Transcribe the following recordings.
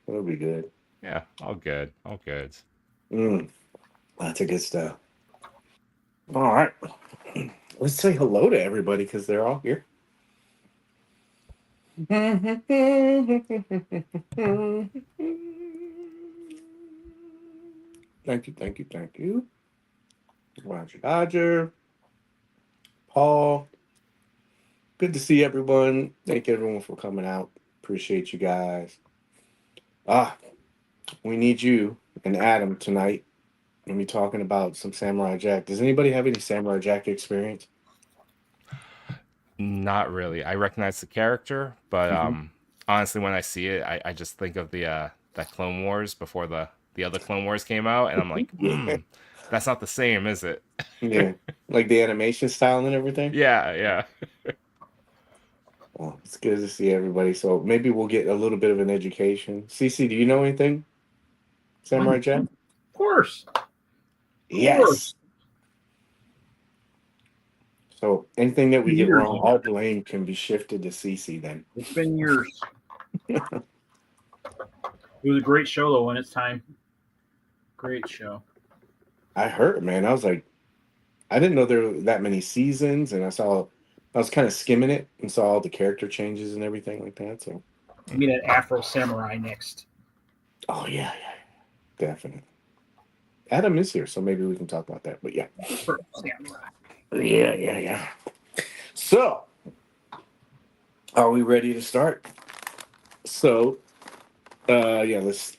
It'll be good. Yeah, all good. All good. Mm, lots of good stuff. All right. Let's say hello to everybody because they're all here. Thank you, thank you, thank you. Roger, Roger, Paul. Good to see everyone. Thank everyone for coming out. Appreciate you guys. Ah, we need you and Adam tonight. We'll be talking about some Samurai Jack. Does anybody have any Samurai Jack experience? Not really. I recognize the character, but Hmm. honestly, when I see it, I just think of the that Clone Wars before the other Clone Wars came out, and I'm like, Yeah, that's not the same, is it? yeah. Like the animation style and everything. Yeah, yeah. Well, it's good to see everybody. So maybe we'll get a little bit of an education. Cece, do you know anything? Samurai Jack? Of course. Of Yes. course. So anything that we get Years. wrong, all blame can be shifted to Cece then. It's been years. It was a great show, though, when it's time. Great show. I heard, man. I was like, I didn't know there were that many seasons, and I was kind of skimming it and saw all the character changes and everything like that. So, We need an Afro Samurai next. oh yeah, yeah, definitely. Adam is here, so maybe we can talk about that. But yeah, Afro Samurai. yeah, yeah, yeah. So, are we ready to start? So, yeah, let's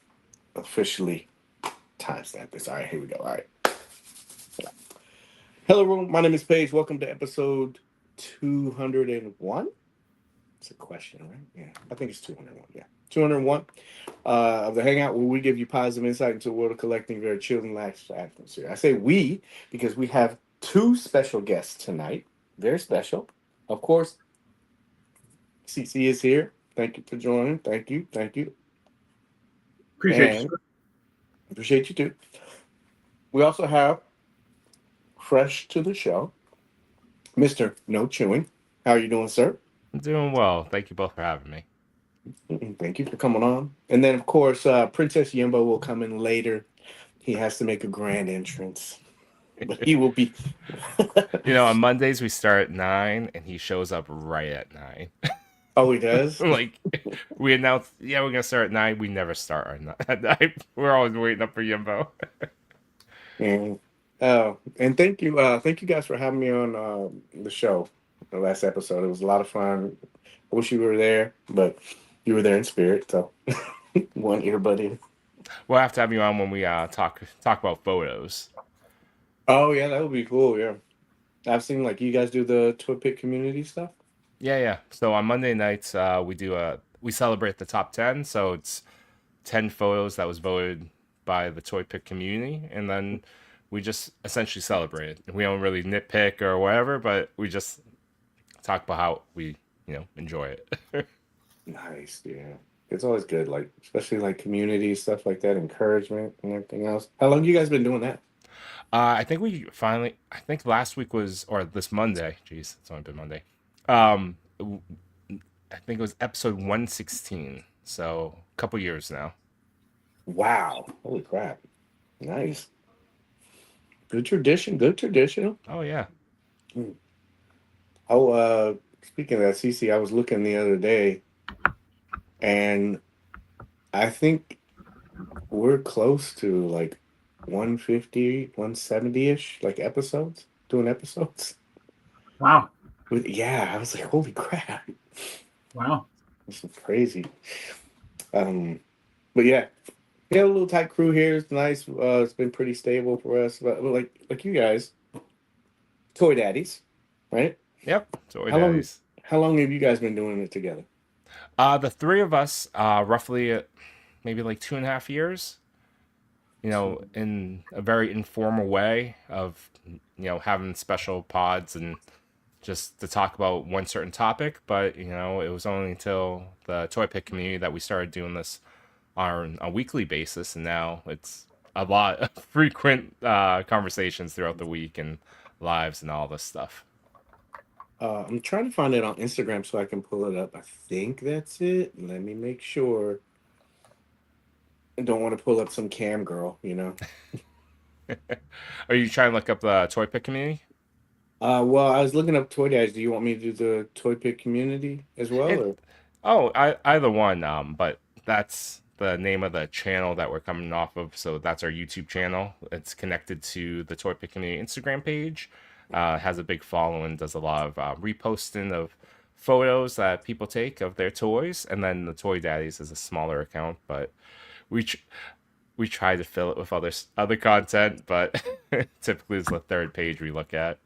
officially timestamp this. All right, here we go. All right. Hello, everyone. My name is Paige. Welcome to episode 201. It's a question, right? Yeah, I think it's 201. Yeah, 201 of the Hangout, where we give you positive insight into the world of collecting very chill and relaxed atmosphere. I say we because we have two special guests tonight. Very special. Of course, CC is here. Thank you for joining. Thank you. Thank you. Appreciate you, And sir. appreciate you too. We also have fresh to the show, Mr. No Chewing. How are you doing, sir? I'm doing well. Thank you both for having me. Thank you for coming on. And then, of course, Princess Yimbo will come in later. He has to make a grand entrance, but he will be. On Mondays we start at 9, and he shows up right at 9. Oh, he does. Like we announced, yeah, we're gonna start at 9. We never start at 9. We're always waiting up for Yimbo. And and thank you guys for having me on the show. The last episode, it was a lot of fun. I wish you were there, but you were there in spirit. So one earbud in. We'll have to have you on when we talk about photos. Oh yeah, that would be cool. Yeah, I've seen like you guys do the Toy Pit community stuff. Yeah, yeah. So on Monday nights, we celebrate the top 10. So it's 10 photos that was voted by the Toy Pick community, and then we just essentially celebrate it. We don't really nitpick or whatever, but we just talk about how we enjoy it. Nice, yeah. It's always good, like especially like community stuff like that, encouragement and everything else. How long you guys been doing that? I think I think last week was, or this Monday. Jeez, it's only been Monday. Um, I think it was episode 116. So a couple years now. Wow, holy crap! Nice, good tradition, good tradition. Oh yeah. Hmm. Oh, speaking of that, CC, I was looking the other day, and I think we're close to like 150, 170-ish, like episodes, doing episodes. Wow. Yeah, I was like, holy crap, Wow. this is crazy. Um, but yeah, we have a little tight crew here. It's nice. It's been pretty stable for us. But like you guys, Toy Daddies, right? Yep. Toy How long Daddies. how long have you guys been doing it together? The three of us, roughly maybe like 2.5 years. In a very informal way of having special pods and just to talk about one certain topic. But it was only until the Toy Pick community that we started doing this on a weekly basis, and now it's a lot of frequent conversations throughout the week and lives and all this stuff. I'm trying to find it on Instagram so I can pull it up. I think that's it. Let me make sure. don't want to pull up some cam girl, you know. Are you trying to look up the toy pick community? Well, I was looking up Toy Daddies. Do you want me to do the Toy Pick community as well, It or Oh, either one. But that's the name of the channel that we're coming off of. So that's our YouTube channel. It's connected to the Toy Pick Community Instagram page. Has a big following. Does a lot of reposting of photos that people take of their toys, and then the Toy Daddies is a smaller account, but we tr- we try to fill it with other content, but typically it's the third page we look at.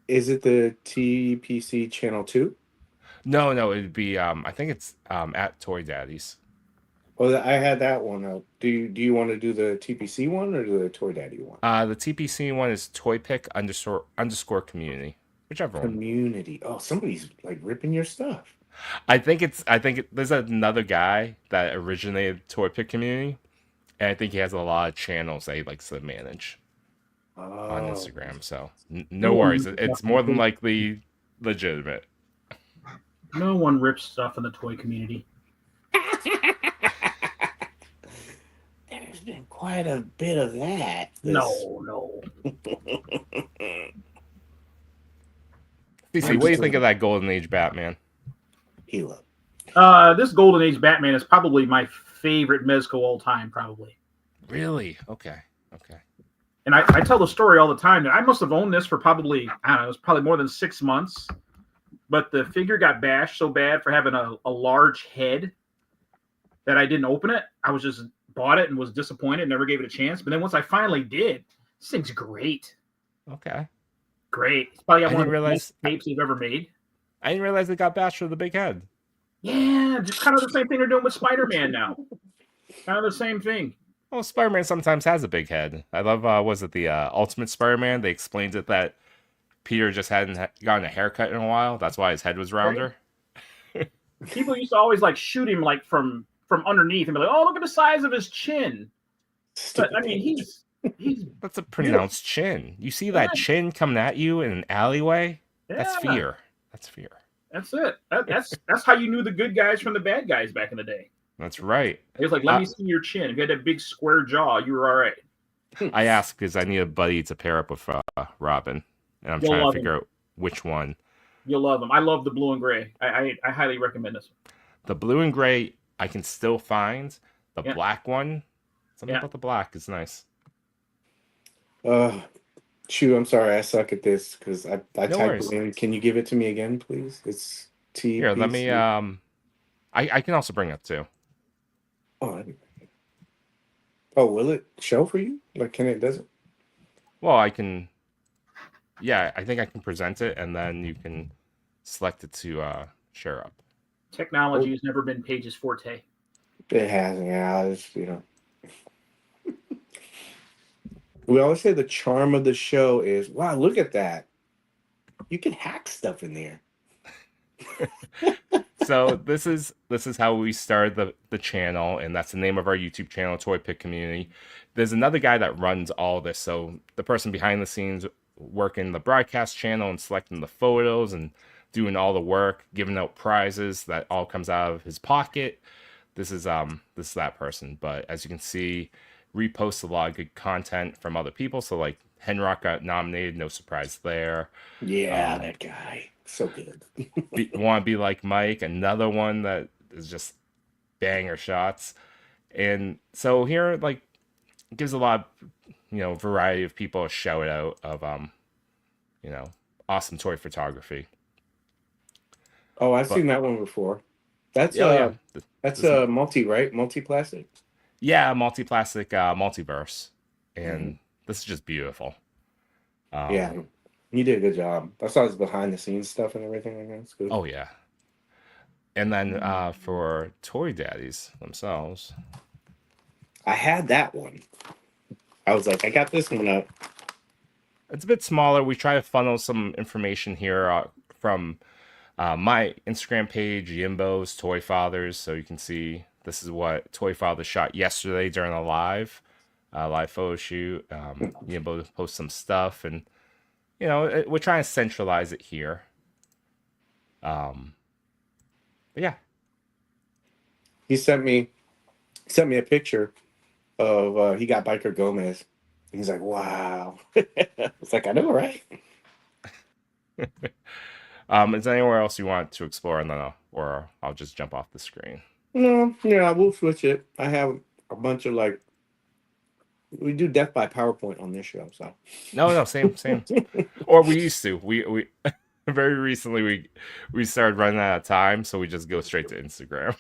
is it the TPC channel 2? No, it'd be I think it's at Toy Daddies. Oh, I had that one up. Do you want to do the TPC one or the Toy Daddy one? The TPC one is toy pick underscore community, whichever one. Community. Oh, somebody's like ripping your stuff. There's another guy that originated toy pick community, and I think he has a lot of channels that he likes to manage on Oh. Instagram. So No no one worries, rips it's stuff more in than the- likely legitimate. No one rips stuff in the toy community. There's been quite a bit of that. No. CC, what do you think of that Golden Age Batman? Hilo. This Golden Age Batman is probably my favorite Mezco all time, probably. Really? Okay. And I tell the story all the time. I must have owned this for probably, I don't know, it was probably more than 6 months. But the figure got bashed so bad for having a large head that I didn't open it. I was just bought it and was disappointed, never gave it a chance. But then once I finally did, this thing's great. Okay. Great. It's probably I got one of didn't the realize best tapes they've ever made. I didn't realize it got bashed with a big head. Yeah, just kind of the same thing they're doing with Spider-Man now. Kind of the same thing. Well, Spider-Man sometimes has a big head. I love, was it the Ultimate Spider-Man? They explained it that Peter just hadn't gotten a haircut in a while. That's why his head was rounder. People used to always like shoot him like from underneath and be like, "Oh, look at the size of his chin." But I mean, he's That's a pronounced chin. You see that chin coming at you in an alleyway? That's yeah, fear. That's fear. That's it. That's how you knew the good guys from the bad guys back in the day. That's right. It was like, let me see your chin. If you had that big square jaw, you were all right. I asked because I need a buddy to pair up with Robin, and I'm You'll trying to love figure him. out which one. You'll love them. I love the blue and gray. I highly recommend this. The blue and gray I can still find. The Yeah. black one, something Yeah. about the black is nice. Chew, I'm sorry, I suck at this because I typed worries. it in. Can you give it to me again, please? It's TPC. Here, let me. I can also bring up too. Oh, that'd be great. Oh, will it show for you? Like, can it? Does it? Well, I can. Yeah, I think I can present it, and then you can select it to share up. Technology has never been Paige's forte. It has, yeah. It's, you know. We always say the charm of the show is, wow, look at that. You can hack stuff in there. So this is how we started the channel, and that's the name of our YouTube channel, Toy Pick Community. There's another guy that runs all this, so the person behind the scenes working the broadcast channel and selecting the photos and doing all the work, giving out prizes, that all comes out of his pocket. This is that person, but as you can see, reposts a lot of good content from other people. So like Henrock got nominated, no surprise there. Yeah, that guy. So good. Want to be like Mike, another one that is just banger shots. And so here, like, gives a lot of, variety of people a shout out of, awesome toy photography. Oh, I've seen that one before. That's that's a multi, right? Multi-plastic. Yeah, multi-plastic multiverse. And this is just beautiful. Yeah. You did a good job. I saw his behind the scenes stuff and everything like that. It's good. Oh yeah. And then for Toy Daddies themselves, I had that one. I was like, I got this one up. it's a bit smaller. We try to funnel some information here from my Instagram page, Yimbo's Toy Fathers, so you can see this is what Toy Father shot yesterday during a live photo shoot. Yimbo post some stuff, and we're trying to centralize it here. But yeah, He sent me a picture of he got Biker Gomez. He's like, wow. It's like, I know, right? Is there anywhere else you want to explore, and then I'll just jump off the screen. No, yeah, we'll switch it. I have a bunch of like we do death by PowerPoint on this show, so No, same. Or we used to. We very recently we started running out of time, so we just go straight to Instagram.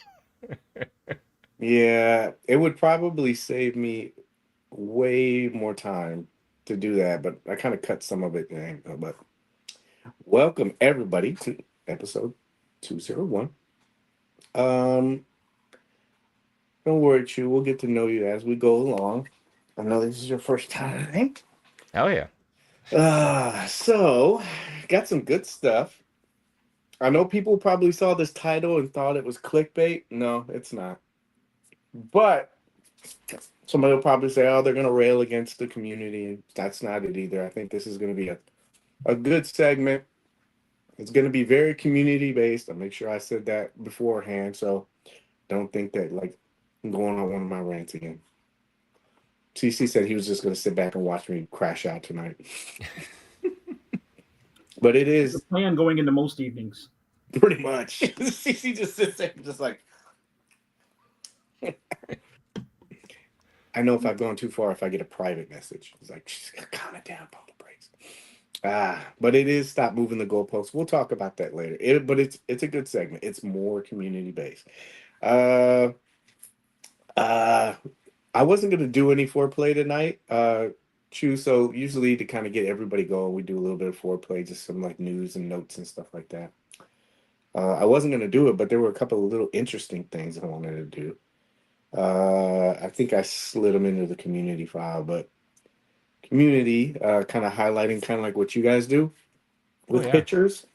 yeah, it would probably save me way more time to do that, but I kind of cut some of it. But welcome everybody to episode 201. Don't worry, Chew. We'll get to know you as we go along. I know this is your first time. Hell yeah. So got some good stuff. I know people probably saw this title and thought it was clickbait. No, it's not. But somebody will probably say, oh, they're going to rail against the community. And that's not it either. I think this is going to be a good segment. It's going to be very community based. I'll make sure I said that beforehand. So don't think that like I'm going on one of my rants again. CC said he was just going to sit back and watch me crash out tonight. But it is the plan going into most evenings. pretty much. CC just sits there just like, I know if I've gone too far, if I get a private message, it's like, calm it down, pump the brakes. But it is stop moving the goalposts. We'll talk about that later. But it's a good segment. It's more community based. I wasn't gonna do any foreplay tonight. Chew. So usually to kind of get everybody going, we do a little bit of foreplay, just some like news and notes and stuff like that. I wasn't gonna do it, but there were a couple of little interesting things I wanted to do. I think I slid them into the community file, but community kind of highlighting kind of like what you guys do with pictures,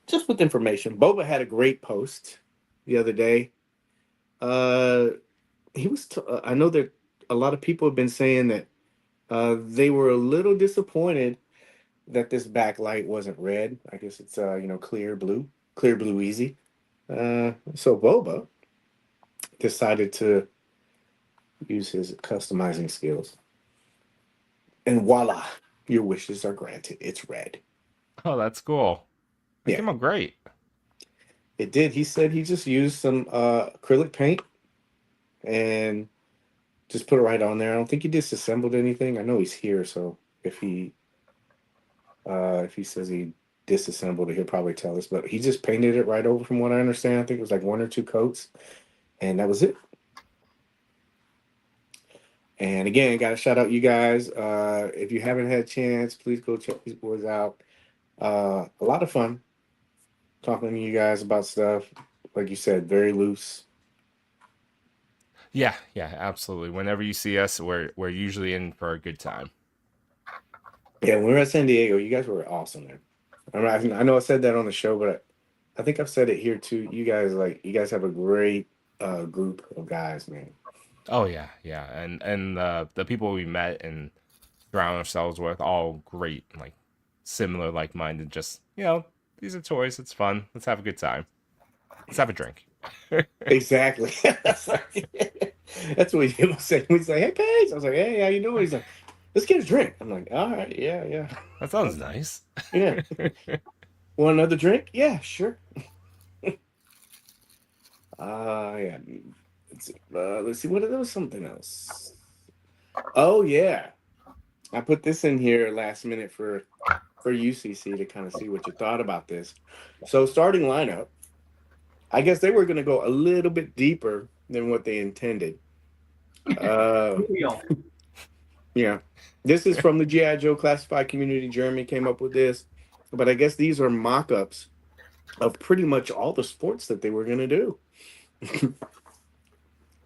just with information. Boba had a great post the other day. He was. I know that a lot of people have been saying that they were a little disappointed that this backlight wasn't red. I guess it's clear blue easy. So Boba decided to use his customizing skills, and voila, your wishes are granted. It's red. Oh, that's cool. It came Yeah, out great. it did. He said he just used some acrylic paint and just put it right on there. I don't think he disassembled anything. I know he's here, so if he says he disassembled it, he'll probably tell us. But he just painted it right over, from what I understand. I think it was like 1 or 2 coats, and that was it. And again, got to shout out you guys. If you haven't had a chance, please go check these boys out. A lot of fun talking to you guys about stuff. Like you said, very loose. Yeah, absolutely. Whenever you see us, we're usually in for a good time. Yeah, when we were at San Diego, you guys were awesome there. I know I said that on the show, but I think I've said it here too. You guys have a great group of guys, man. Oh yeah, and the people we met and surround ourselves with, all great, like similar, like-minded. Just these are toys. It's fun. Let's have a good time. Let's have a drink. Exactly. That's what he was saying. He's like, "Hey, Paige." I was like, "Hey, how you doing?" He's like, "Let's get a drink." I'm like, "All right, yeah." That sounds nice. Yeah. Want another drink? Yeah, sure. Yeah. Let's see. What are those? Something else. Oh yeah, I put this in here last minute for UCC to kind of see what you thought about this. So starting lineup, I guess they were going to go a little bit deeper than what they intended. Yeah, this is from the G.I. Joe Classified Community. Jeremy came up with this, but I guess these are mock-ups of pretty much all the sports that they were going to do.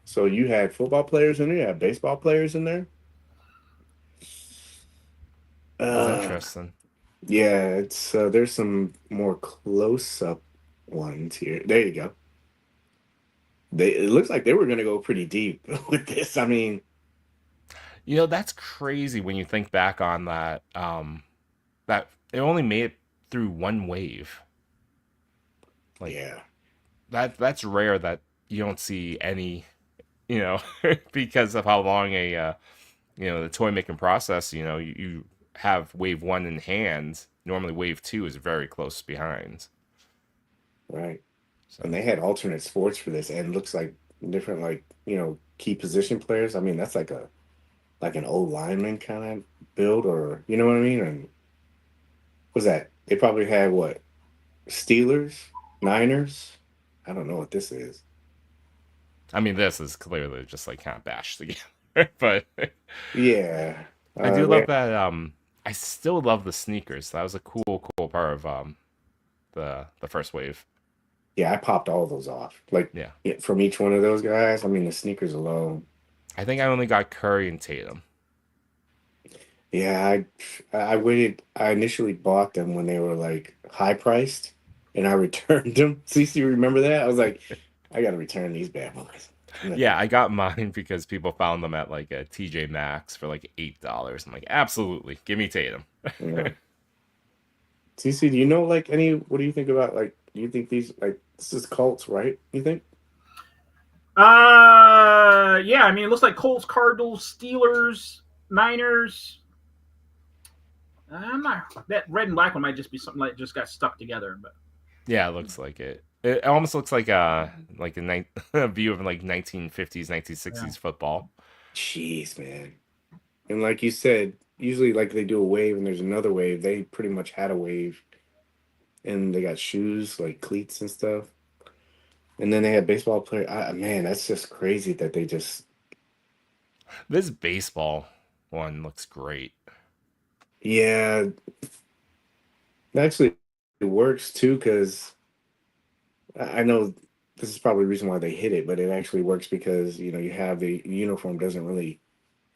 So you had football players in there, you had baseball players in there. That's interesting. Yeah, it's there's some more close-up ones here. There you go. It looks like they were going to go pretty deep with this. I mean, that's crazy when you think back on that. That it only made it through one wave. Like, yeah, that's rare that you don't see any you know, because of how long the toy making process, you have wave one in hand. Normally, wave two is very close behind. Right. So And they had alternate sports for this, and looks like different, like, key position players. I mean, that's like an old lineman kind of build, or you know what I mean? And was that they probably had what, Steelers, Niners? I don't know what this is. I mean, this is clearly just like kind of bashed together, but Yeah. I do We love that. I still love the sneakers. That was a cool part of the first wave. Yeah, I popped all those off. Like, Yeah, yeah, from each one of those guys. I mean, the sneakers alone. I think I only got Curry and Tatum. Yeah, I waited. I initially bought them when they were like high priced, and I returned them. CC, remember that? I was like, I got to return these bad boys. Yeah, I got mine because people found them at like a TJ Maxx for like $8. I'm like, absolutely, give me Tatum. Yeah. CC, do you know like any? What do you think about like? Do you think these like this is cults, right? You think? Yeah. I mean, it looks like Colts, Cardinals, Steelers, Niners. I'm not. That red and black one might just be something like just got stuck together. But Yeah, it looks like it. It almost looks like a view of like 1950s, yeah. 1960s football. Jeez, man. And like you said, usually like they do a wave and there's another wave. They pretty much had a wave, and they got shoes like cleats and stuff. And then they had baseball player. Man, that's just crazy that they just. This baseball one looks great. Yeah, actually, it works too because I know this is probably the reason why they hit it, but it actually works because you have the uniform doesn't really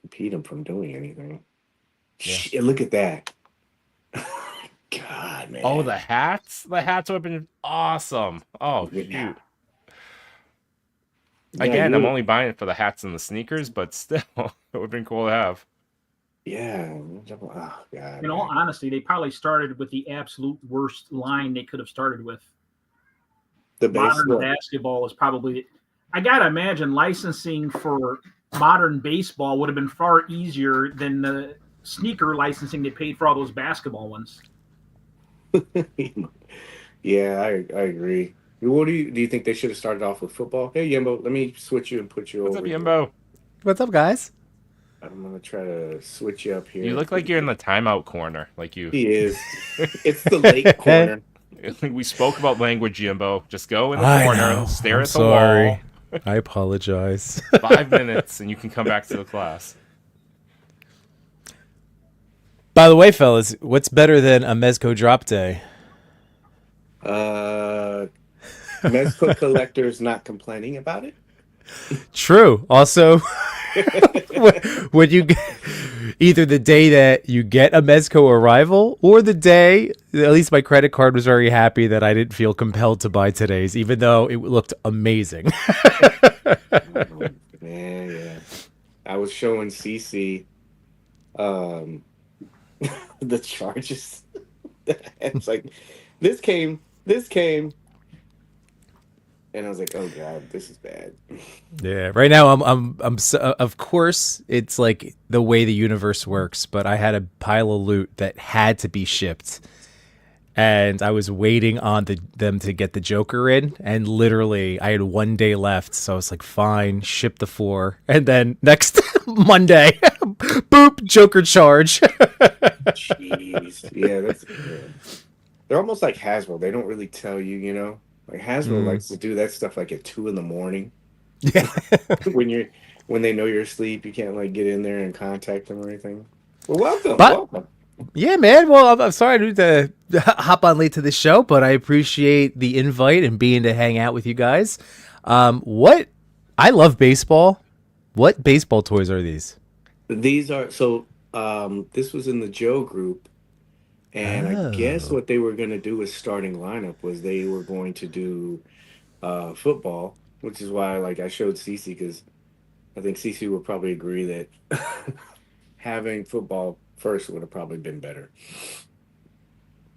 impede them from doing anything. Yeah. Look at that. God, Oh, man. the hats! The hats would have been awesome. Oh Yeah. shoot! Yeah, Again, you I'm would. only buying it for the hats and the sneakers, but still, it would have been cool to have. Yeah. Oh God, in all man. honesty, they probably started with the absolute worst line they could have started with. The base. Modern Well, basketball is probably. I gotta imagine licensing for modern baseball would have been far easier than the sneaker licensing they paid for all those basketball ones. yeah, I agree. What do you think they should have started off with football? Hey, Yimbo, let me switch you and put you What's up, over here. Yimbo? What's up, guys? I'm gonna try to switch you up You here. look like you're in the timeout corner. Like you, He is. It's the late corner. we spoke about language, Yimbo. Just go in the I corner, know. stare I'm at the wall. sorry. I apologize. 5 minutes, and you can come back to the class. By the way, fellas, what's better than a Mezco drop day? Uh, Mezco collectors not complaining about it. True. Also, when you either the day that you get a Mezco arrival or the day, at least my credit card was very happy that I didn't feel compelled to buy today's, even though it looked amazing. Oh, man, yeah. I was showing CC um the charges. It's like this came, and I was like, oh God, this is bad. Yeah, right now I'm of course it's like the way the universe works, but I had a pile of loot that had to be shipped, and I was waiting on them to get the Joker in, and literally I had 1 day left, so I was like, fine, ship the 4, and then next Monday, boop, Joker charge. Jeez, yeah, they're almost like Hasbro. They don't really tell you. Like Hasbro Mm. likes to do that stuff like at 2 in the morning Yeah. when they know you're asleep. You can't like get in there and contact them or anything. Well, welcome, But welcome. yeah, man. Well, I'm sorry I need to hop on late to the show, but I appreciate the invite and being to hang out with you guys. What I love baseball. What baseball toys are these? These are so. This was in the Joe group, and I guess Oh, what they were going to do as starting lineup was they were going to do football, which is why like I showed Cece because I think Cece would probably agree that having football first would have probably been better.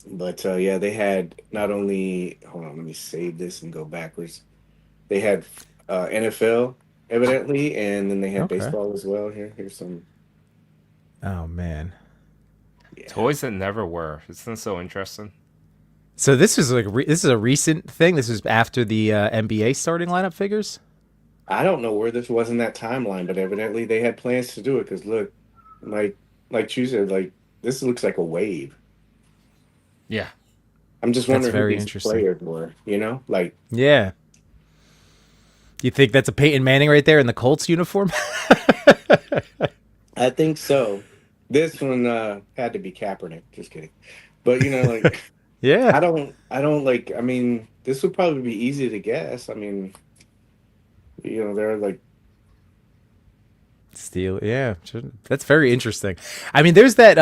But yeah, they had not only hold on, let me save this and go backwards. They had NFL evidently, and then they had Okay. baseball as well. Here's some. Oh man. Yeah. Toys that never were. Isn't so interesting? So this is like this is a recent thing. This is after the NBA starting lineup figures. I don't know where this was in that timeline, but evidently they had plans to do it. Because look, like you said, like this looks like a wave. Yeah. I'm just That's wondering who very these interesting. players were. You know, like Yeah. You think that's a Peyton Manning right there in the Colts uniform? I think so. This one had to be Kaepernick. Just kidding. But you know, like Yeah. I don't like. I mean, this would probably be easy to guess. I mean, you know, they're like. Steel. Yeah. That's very interesting. I mean, there's that.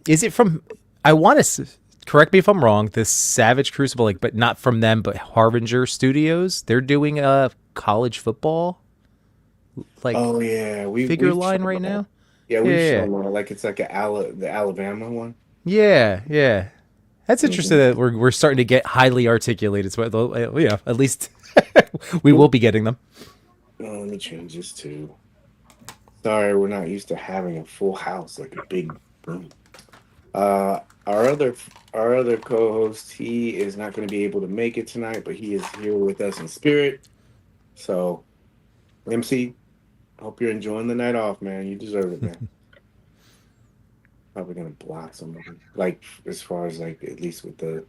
Is it from? I want to correct me if I'm wrong. This Savage Crucible, like, but not from them, but Harbinger Studios. They're doing a college football, like, Oh yeah, figure we've line shown right that. now. Yeah, we've Yeah. shown that. Like it's like the Alabama one. Yeah. Yeah. That's interesting Mhm. that we're starting to get highly articulated. So, yeah, at least we will be getting them. Oh, let me change this to. Sorry, we're not used to having a full house like a big room. Our other co-host, he is not going to be able to make it tonight, but he is here with us in spirit. So, MC, hope you're enjoying the night off, man. You deserve it, man. Probably gonna block some of it, like as far as like at least with the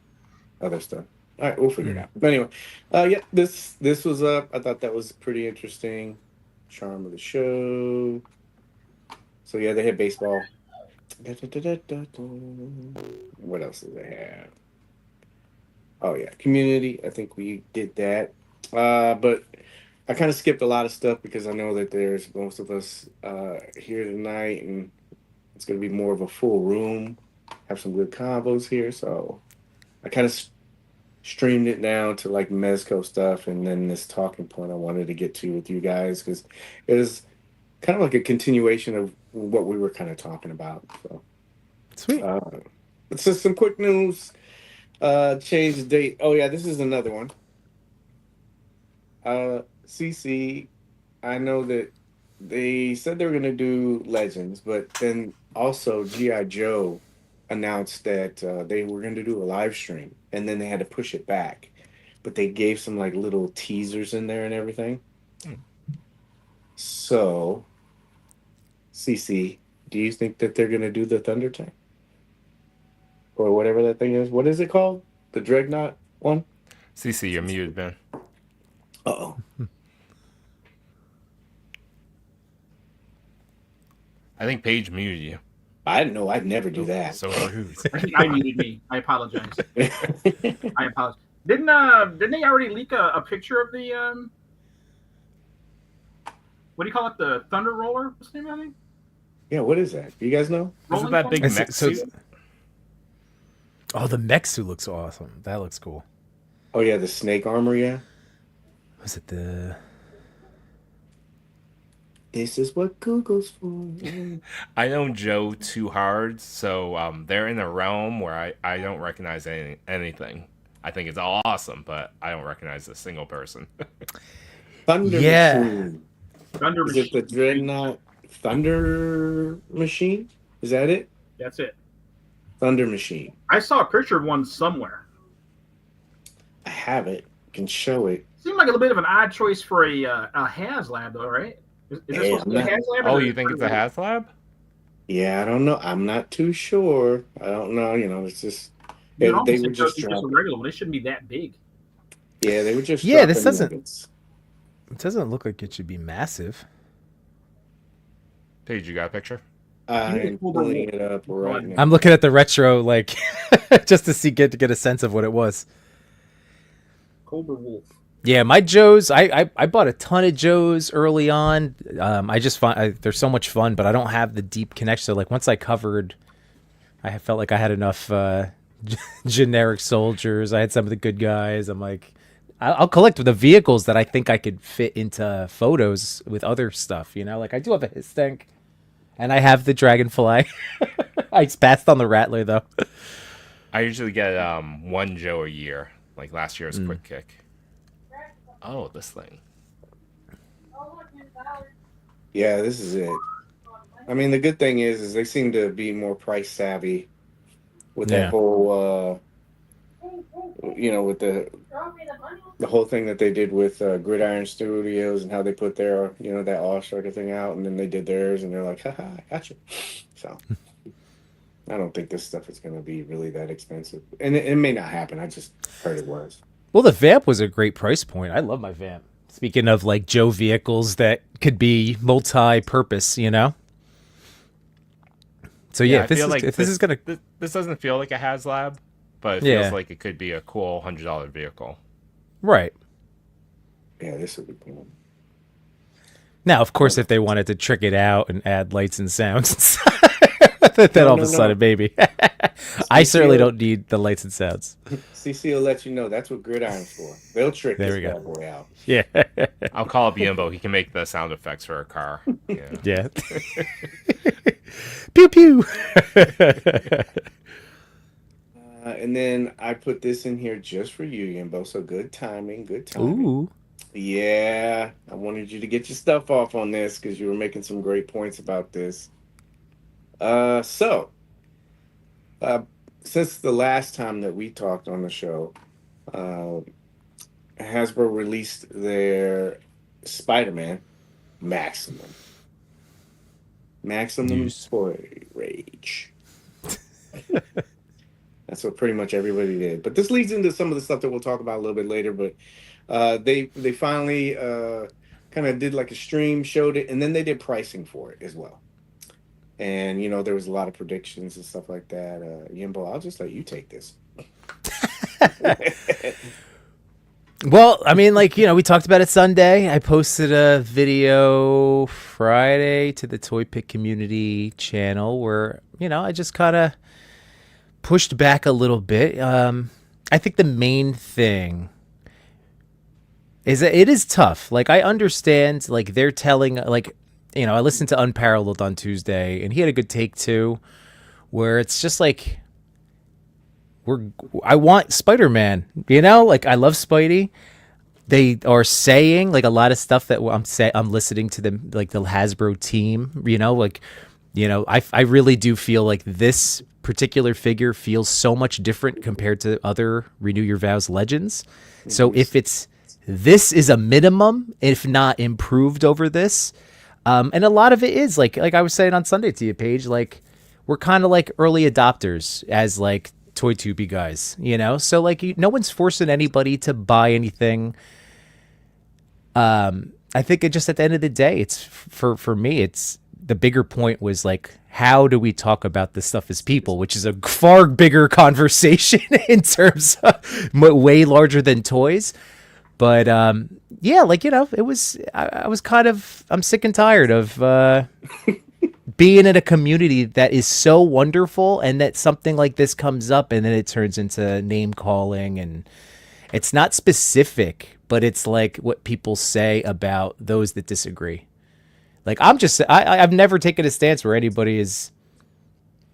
other stuff. All right, we'll figure it out. But anyway, yeah, this was up. I thought that was pretty interesting. Charm of the show. So yeah, they had baseball. What else did they have? Oh yeah, community. I think we did that. But I kind of skipped a lot of stuff because I know that there's most of us here tonight, and it's going to be more of a full room. Have some good combos here, so I kind of streamed it down to like Mezco stuff, and then this talking point I wanted to get to with you guys because it was kind of like a continuation of what we were kind of talking about. So, Sweet. it's just some quick news. Change the date. Oh yeah, this is another one. CC, I know that they said they were going to do Legends, but then also G.I. Joe announced that they were going to do a live stream, and then they had to push it back. But they gave some like little teasers in there and everything. So, CC, do you think that they're going to do the Thunder Tank? Or whatever that thing is? What is it called? The Dreadnought one? CC, you're muted, man. Uh-oh. I think Paige muted you. I didn't know. I'd never do that. So rude. I muted me. I apologize. I apologize. Didn't they already leak a picture of the what do you call it? The Thunder Roller? What's the name of it? Yeah, what is that? You guys know? Isn't that big It's- mech so suit? Oh, the mech suit looks awesome. That looks cool. Oh yeah, the snake armor, yeah. Was it the? This is what Google's for. I know Joe too hard, so they're in a realm where I don't recognize anything. I think it's all awesome, but I don't recognize a single person. Thunder Yeah. Machine. Thunder Is Machine. it the Dreadnought Thunder Machine? Is that it? That's it. Thunder Machine. I saw a picture of one somewhere. I have it. Can show it. Seemed like a little bit of an odd choice for a HasLab, though, right? Is this Hey, supposed to be a I'm not- HasLab? Oh, you think it's a HasLab? Yeah, I don't know. I'm not too sure. I don't know. You know, it's just You they almost were think just it's just a dropping. regular one. It shouldn't be that big. Yeah, they were just Yeah, this dropping doesn't- nuggets. It doesn't look like it should be massive. Paige, you got a picture? I'm pulling it up right now. I'm looking at the retro, like, just to get a sense of what it was. Cobra Wolf. Yeah, my Joes, I bought a ton of Joes early on. I just find they're so much fun, but I don't have the deep connection. So, like, once I covered, I felt like I had enough generic soldiers. I had some of the good guys. I'm like, I'll collect the vehicles that I think I could fit into photos with other stuff. You know, like I do have a His tank, and I have the Dragonfly. I passed on the Rattler though. I usually get one Joe a year. Like last year's Quick Kick. Oh, this thing. Yeah, this is it. I mean, the good thing is they seem to be more price savvy with that Yeah. whole, with the whole thing that they did with Gridiron Studios and how they put their, that All Striker thing out, and then they did theirs, and they're like, haha, I got you. So I don't think this stuff is going to be really that expensive, and it may not happen. I just heard it was. Well, the Vamp was a great price point. I love my Vamp. Speaking of like Joe vehicles that could be multi-purpose, you know. So yeah, I feel like if this is gonna, this doesn't feel like a HasLab, but it Yeah. feels like it could be a cool $100 vehicle. right. Yeah, this would be cool. Now, of course, if they wanted to trick it out and add lights and sounds, then all of a sudden, maybe. I certainly don't need the lights and sounds. CC will let you know that's what Gridiron's for. They'll trick There this we go. bad boy out. Yeah. I'll call up Yimbo. He can make the sound effects for a car. Yeah. Yeah. Pew pew. And then I put this in here just for you, Yimbo. So good timing, good timing. Ooh. Yeah, I wanted you to get your stuff off on this because you were making some great points about this. So, since the last time that we talked on the show, Hasbro released their Spider-Man Maximum Newz. Toy Rage. That's what pretty much everybody did. But this leads into some of the stuff that we'll talk about a little bit later. But they finally kind of did like a stream, showed it, and then they did pricing for it as well. And there was a lot of predictions and stuff like that. Yimbo, I'll just let you take this. Well, I mean, like, we talked about it Sunday. I posted a video Friday to the Toy Pick community channel where, I just kind of pushed back a little bit. I think the main thing is that it is tough. Like, I understand, like, they're telling, like, I listened to Unparalleled on Tuesday, and he had a good take, too, where it's just like, I want Spider-Man, like I love Spidey. They are saying like a lot of stuff that I'm listening to them, like the Hasbro team, I really do feel like this particular figure feels so much different compared to other Renew Your Vows Legends. So if this is a minimum, if not improved over this, and a lot of it is like I was saying on Sunday to you, Paige, like we're kind of like early adopters as like Toy Tubey guys, so like no one's forcing anybody to buy anything. I think it just at the end of the day, it's for me, it's the bigger point was like, how do we talk about this stuff as people, which is a far bigger conversation in terms of way larger than toys. But yeah, like it was. I was kind of. I'm sick and tired of being in a community that is so wonderful, and that something like this comes up, and then it turns into name calling, and it's not specific, but it's like what people say about those that disagree. Like I've never taken a stance where anybody is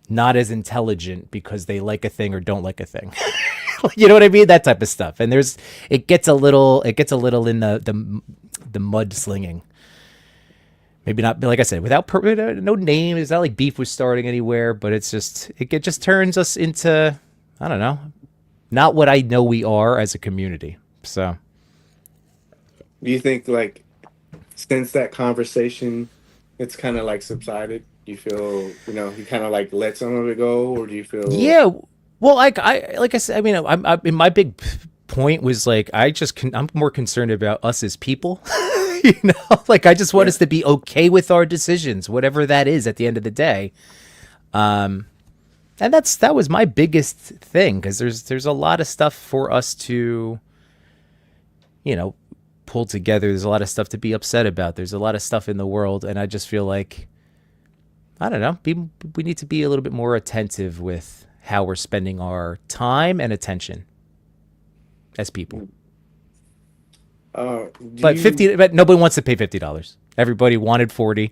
not as intelligent because they like a thing or don't like a thing. You know what I mean? That type of stuff. And it gets a little in the mud slinging. Maybe not, like I said, without no name. It's not like beef was starting anywhere, but it just turns us into, I don't know, not what I know we are as a community. So, Do you think like since that conversation, it's kind of like subsided? You feel you kind of like let some of it go, or do you feel? Yeah. Well, like I said, I mean, I'm my big point was like I'm more concerned about us as people. Like I just want us to be okay with our decisions, whatever that is at the end of the day. And that was my biggest thing, because there's a lot of stuff for us to, pull together. There's a lot of stuff to be upset about. There's a lot of stuff in the world, and I just feel like, I don't know, we need to be a little bit more attentive with how we're spending our time and attention as people. But but nobody wants to pay $50. Everybody wanted $40.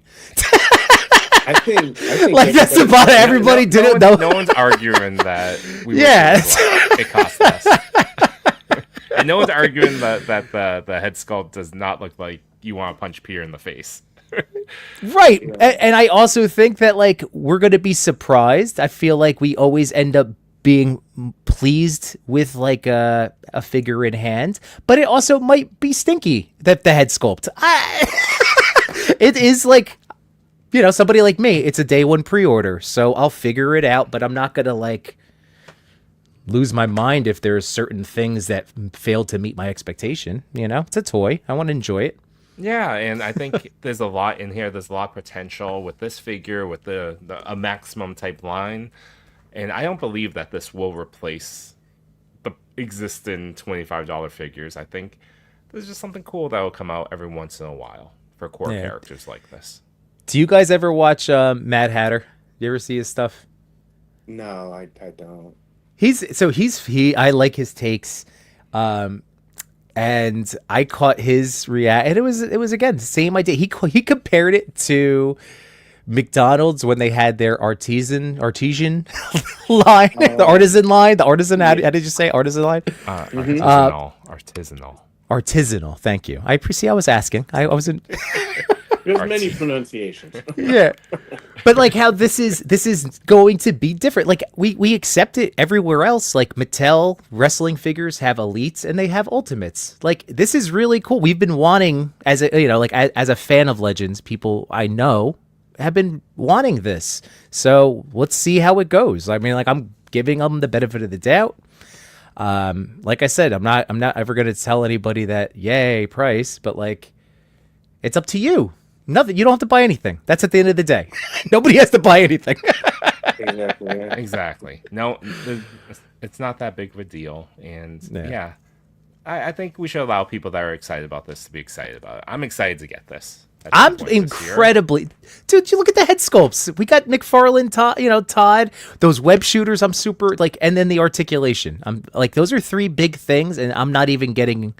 I think like that's about it. Everybody did it. No one's arguing that. It cost less. And no one's arguing that the head sculpt does not look like you want to punch Peter in the face. Right. Yeah. And I also think that like we're going to be surprised. I feel like we always end up being pleased with like a figure in hand, but it also might be stinky that the head sculpt. It is like, you know, somebody like me, it's a day one pre-order, so I'll figure it out, but I'm not going to like lose my mind if there's certain things that fail to meet my expectation. You know, it's a toy. I want to enjoy it. Yeah, and I think there's a lot in here. There's a lot of potential with this figure, with a maximum type line, and I don't believe that this will replace the existing $25 figures. I think there's just something cool that will come out every once in a while for core characters like this. Do you guys ever watch Mad Hatter? You ever see his stuff? No, I don't. I like his takes. And I caught his react, and it was again the same idea. He compared it to McDonald's when they had their artisan line, the artisan line, the artisan. How did you say artisan line? Artisanal. Thank you. I appreciate. I was asking. I wasn't. There's many pronunciations. Yeah, but like how this is going to be different. Like we accept it everywhere else. Like Mattel wrestling figures have elites and they have ultimates. Like this is really cool. We've been wanting, as a fan of Legends, people I know have been wanting this. So let's see how it goes. I mean, like I'm giving them the benefit of the doubt. Like I said, I'm not ever going to tell anybody that yay price, but like it's up to you. Nothing. You don't have to buy anything. That's at the end of the day. Nobody has to buy anything. Exactly. Yeah. Exactly. No, it's not that big of a deal. And I think we should allow people that are excited about this to be excited about it. I'm excited to get this. I'm incredibly, dude. You look at the head sculpts. We got McFarlane, Todd. Those web shooters. I'm super like, and then the articulation. I'm like, those are three big things, and I'm not even getting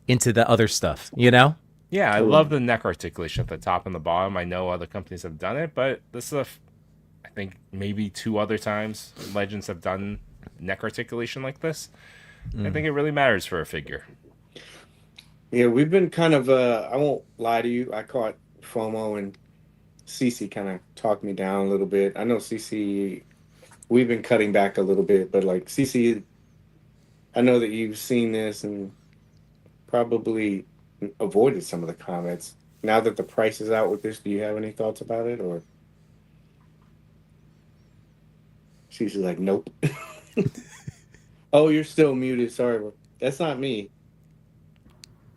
into the other stuff. You know. Yeah, I love the neck articulation at the top and the bottom. I know other companies have done it, but this is I think maybe 2 other times Legends have done neck articulation like this. I think it really matters for a figure. Yeah, we've been kind of, I won't lie to you, I caught FOMO and CC kind of talked me down a little bit. I know CC, we've been cutting back a little bit, but like CC, I know that you've seen this and probably avoided some of the comments. Now that the price is out with this, do you have any thoughts about it? Or she's like, nope. Oh, you're still muted. Sorry, bro. That's not me.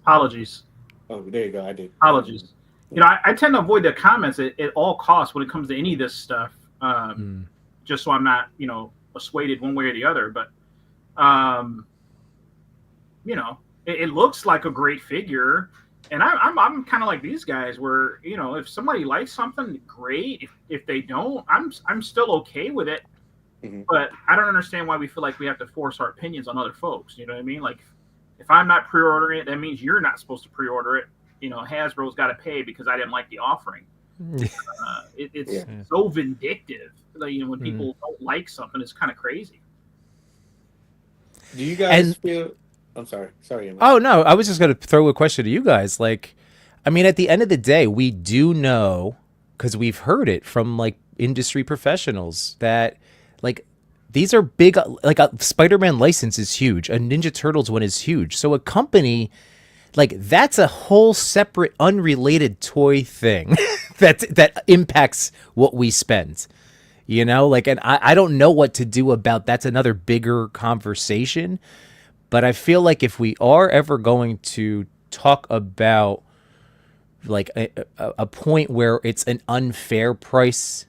Apologies. Oh, there you go. I did. Apologies. You know, I tend to avoid the comments at all costs when it comes to any of this stuff, just so I'm not, persuaded one way or the other. But, it looks like a great figure, and I'm kind of like these guys where if somebody likes something, great. If they don't, I'm still okay with it. Mm-hmm. But I don't understand why we feel like we have to force our opinions on other folks. You know what I mean? Like if I'm not pre-ordering it, that means you're not supposed to pre-order it. Hasbro's got to pay because I didn't like the offering. It's so vindictive. Like, when people don't like something, it's kind of crazy. Do you guys feel? I'm sorry. Emma. Oh, no. I was just going to throw a question to you guys. Like, I mean, at the end of the day, we do know, because we've heard it from, like, industry professionals, that, like, these are big, like, a Spider-Man license is huge. A Ninja Turtles one is huge. So a company, like, that's a whole separate, unrelated toy thing that impacts what we spend. Like, and I don't know what to do about that's another bigger conversation. But I feel like if we are ever going to talk about like a point where it's an unfair price,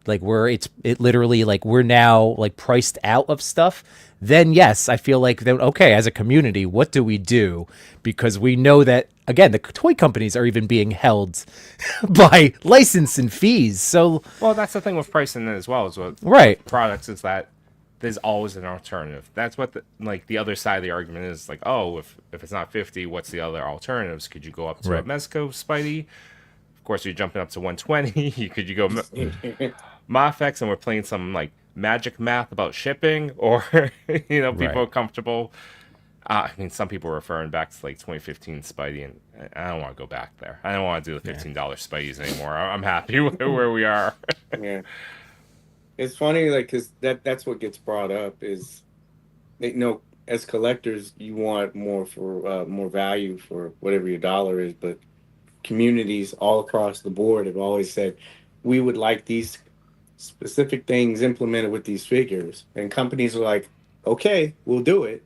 like where it literally like we're now like priced out of stuff, then yes, I feel like then okay, as a community, what do we do? Because we know that again, the toy companies are even being held by license and fees. So well, that's the thing with pricing as well as what products is that there's always an alternative. That's what the other side of the argument is. Like, oh, if it's not 50, what's the other alternatives? Could you go up to a Mezco Spidey? Of course, you're jumping up to 120. Could you go Mafex, and we're playing some like magic math about shipping, or people are comfortable. I mean, some people are referring back to like 2015 Spidey, and I don't want to go back there. I don't want to do the $15 Spideys anymore. I'm happy with where we are. Yeah, it's funny, like, because that's what gets brought up is, as collectors, you want more for more value for whatever your dollar is, but communities all across the board have always said we would like these specific things implemented with these figures, and companies are like, okay, we'll do it,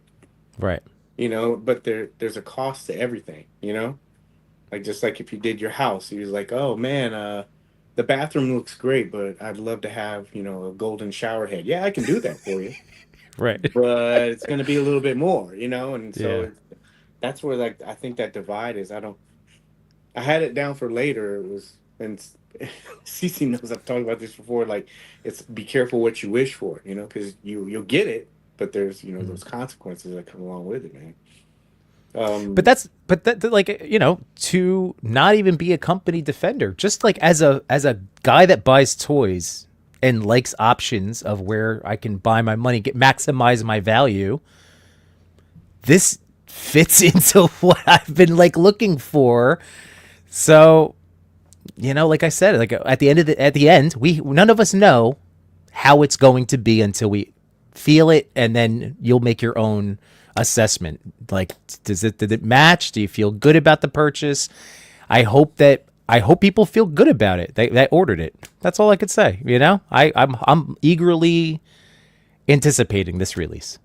Right. but there's a cost to everything, like, just like if you did your house, he was like, oh man, the bathroom looks great, but I'd love to have a golden shower head. Yeah, I can do that for you. Right. But it's going to be a little bit more, and so Yeah. that's where, like, I think that divide is. I had it down for later. It was, and Cece knows I've talked about this before. Like, it's be careful what you wish for, because you'll get it, but there's those consequences that come along with it, man. But that like to not even be a company defender, just like as a guy that buys toys and likes options of where I can buy my money, maximize my value. This fits into what I've been like looking for. So, like I said, like at the end, we none of us know how it's going to be until we feel it, and then you'll make your own assessment. Like, did it match? Do you feel good about the purchase? I hope people feel good about it. They ordered it. That's all I could say. I'm eagerly anticipating this release.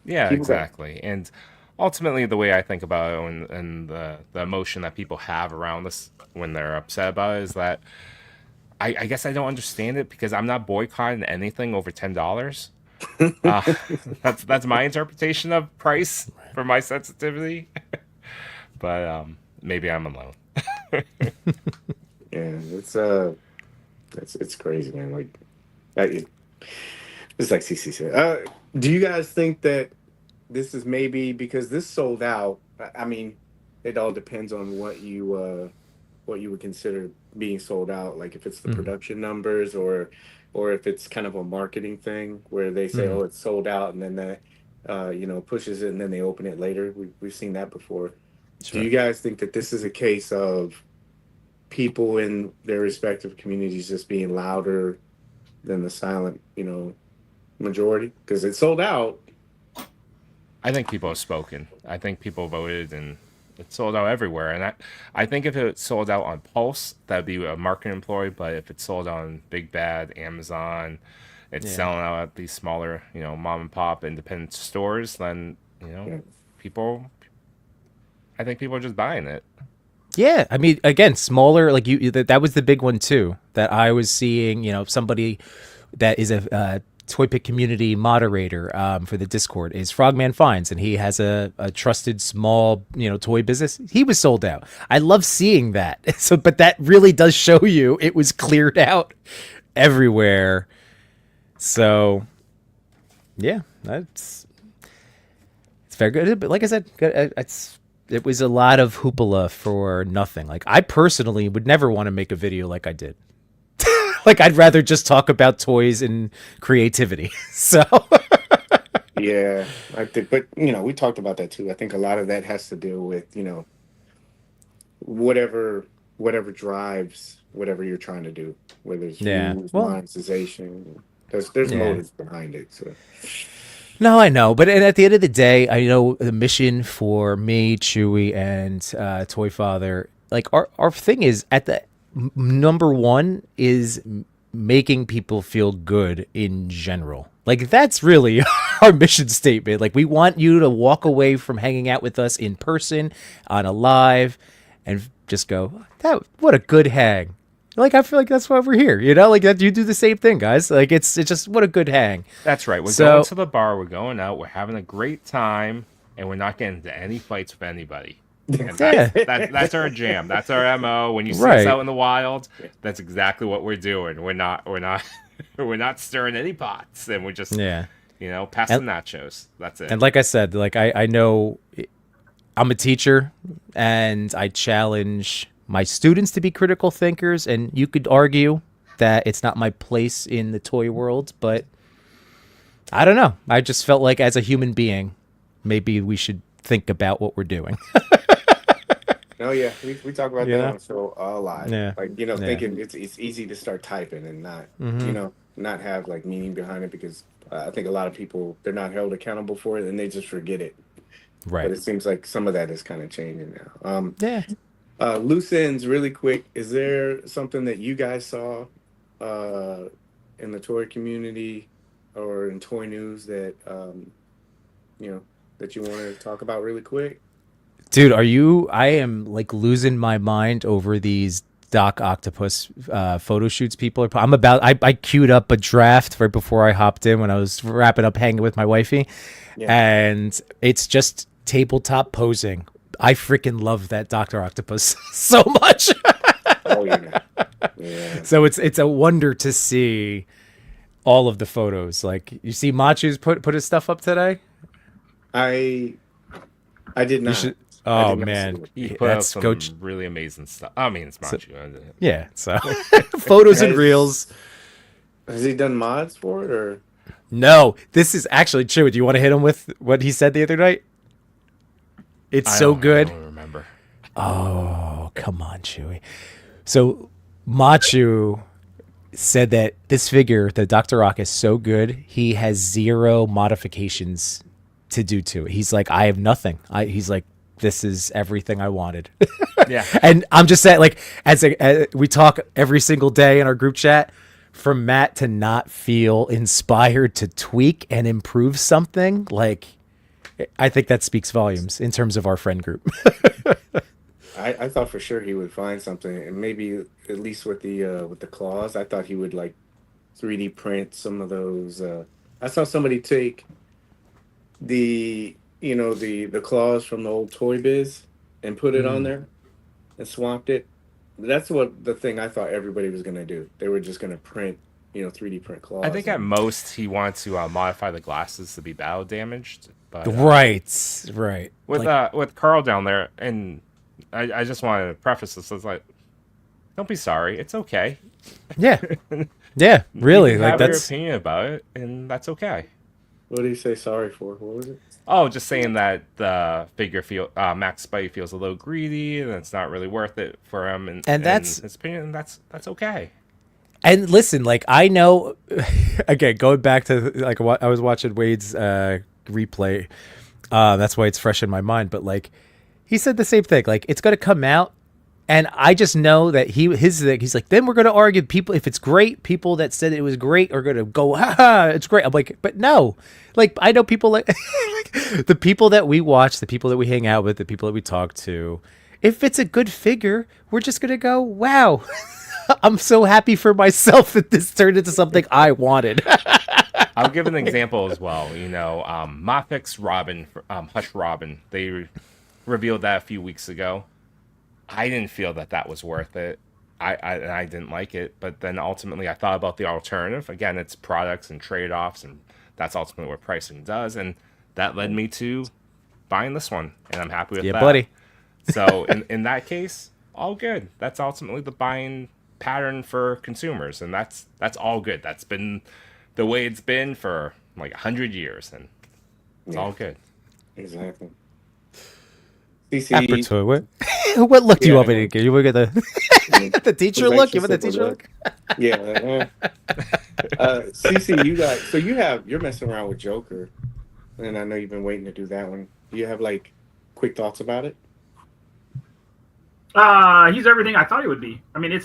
Yeah, exactly. And ultimately, the way I think about it, and the emotion that people have around this when they're upset about it, is that I guess I don't understand it because I'm not boycotting anything over $10. That's my interpretation of price for my sensitivity. But maybe I'm alone. Yeah, it's crazy, man. Like, it's like CC said. Do you guys think that this is maybe because this sold out? I mean, it all depends on what you would consider being sold out. Like, if it's the production numbers, or if it's kind of a marketing thing where they say, oh, it's sold out, and then that pushes it, and then they open it later. We've seen that before. Sure. Do you guys think that this is a case of people in their respective communities just being louder than the silent, majority? Because it sold out. I think people have spoken. I think people voted, and it sold out everywhere. And I think if it sold out on Pulse, that'd be a marketing employee. But if it sold out on Big Bad, Amazon, it's selling out at these smaller, mom and pop independent stores, then people. I think people are just buying it. Yeah, I mean, again, smaller, like that was the big one too that I was seeing. Somebody that is a Toy Pick community moderator for the Discord is Frogman Finds, and he has a trusted small toy business. He was sold out. I love seeing that. So, but that really does show you it was cleared out everywhere. So, yeah, it's very good. But like I said, it was a lot of hoopla for nothing. Like, I personally would never want to make a video like I did. Like, I'd rather just talk about toys and creativity. So yeah, I think, but we talked about that too. I think a lot of that has to do with whatever drives whatever you're trying to do, whether it's views, monetization. There's motives behind it. So. No, I know, but at the end of the day, I know the mission for me, Chewy, and Toy Father. Like, our thing is number one is making people feel good in general. Like, that's really our mission statement. Like, we want you to walk away from hanging out with us in person on a live and just go, what a good hang. Like, I feel like that's why we're here, like that. You do the same thing, guys. Like, it's just what a good hang. That's right. We're going to the bar. We're going out. We're having a great time, and we're not getting into any fights with anybody. And that's our jam. That's our MO. When you see us out in the wild, that's exactly what we're doing. We're not stirring any pots, and we're just passing nachos. That's it. And like I said, like I know I'm a teacher, and I challenge my students to be critical thinkers. And you could argue that it's not my place in the toy world, but I don't know. I just felt like as a human being, maybe we should think about what we're doing. Oh yeah, we talk about that Yeah. on the show a lot. Yeah. Like Yeah. thinking it's easy to start typing and not Mhm. not have like meaning behind it because I think a lot of people they're not held accountable for it and they just forget it. But Right. it seems like some of that is kind of changing now. Yeah. Loose ends, really quick. Is there something that you guys saw in the toy community or in toy news that that you want to talk about really quick? Dude, I am like losing my mind over these Doc Octopus photo shoots people are. I queued up a draft right before I hopped in when I was wrapping up hanging with my wifey. Yeah. And it's just tabletop posing. I freaking love that Dr. Octopus so much. Oh yeah, yeah. So it's a wonder to see all of the photos. Like you see Machu's put his stuff up today? I did not. should- I Oh did not man. see it. He put out That's some Coach. really amazing stuff. I mean, it's not you. Yeah, so photos and Has- reels. Has he done mods for it or? No, this is actually true. Do you want to hit him with what he said the other night? It's so good. I don't remember. Oh, come on, Chewy. So Machu said that this figure, the Dr. Rock, is so good, he has 0 modifications to do to it. He's like, I have nothing. He's like, this is everything I wanted. Yeah. And I'm just saying, like, as we talk every single day in our group chat, for Matt to not feel inspired to tweak and improve something, like, I think that speaks volumes in terms of our friend group. I thought for sure he would find something, and maybe at least with the claws, I thought he would like 3D print some of those. I saw somebody take the the claws from the old Toy Biz and put it on there and swapped it. That's what the thing I thought everybody was gonna do. They were just gonna print 3D print claws. I think at most he wants to modify the glasses to be battle damaged. But Right. with Carl down there, and I just wanted to preface this as like, don't be sorry. It's okay. Yeah. Yeah, really. You Like have your that's opinion about it, and that's okay. What did he say sorry for? What was it? Oh, just saying that the figure Max Spidey feels a little greedy, and it's not really worth it for him. And that's- in his opinion. And that's okay. and listen, like I know again, going back to like I was watching Wade's replay. That's why it's fresh in my mind, but like he said the same thing. Like it's going to come out. And I just know that he's like, then we're going to argue people, if it's great, people that said it was great are going to go, it's great. I'm like, but no, like, I know people like, like the people that we watch, the people that we hang out with, the people that we talk to, if it's a good figure, we're just going to go, wow, I'm so happy for myself that this turned into something I wanted. I'll give an example as well. Moffic's Robin, Hush Robin, they revealed that a few weeks ago. I didn't feel that was worth it. I didn't like it, but then ultimately I thought about the alternative. Again, it's products and trade-offs, and that's ultimately what pricing does, and that led me to buying this one, and I'm happy with Yeah, that. buddy. So in that case, all good. That's ultimately the buying pattern for consumers, and that's all good. That's been the way it's been for like 100 years, and it's all good. Exactly. Apropos, CC, what look do you Yeah, want me I to know. give? You want to get the teacher look? You want the teacher look? Yeah. CC, you're messing around with Joker, and I know you've been waiting to do that one. Do you have like quick thoughts about it? He's everything I thought he would be. I mean,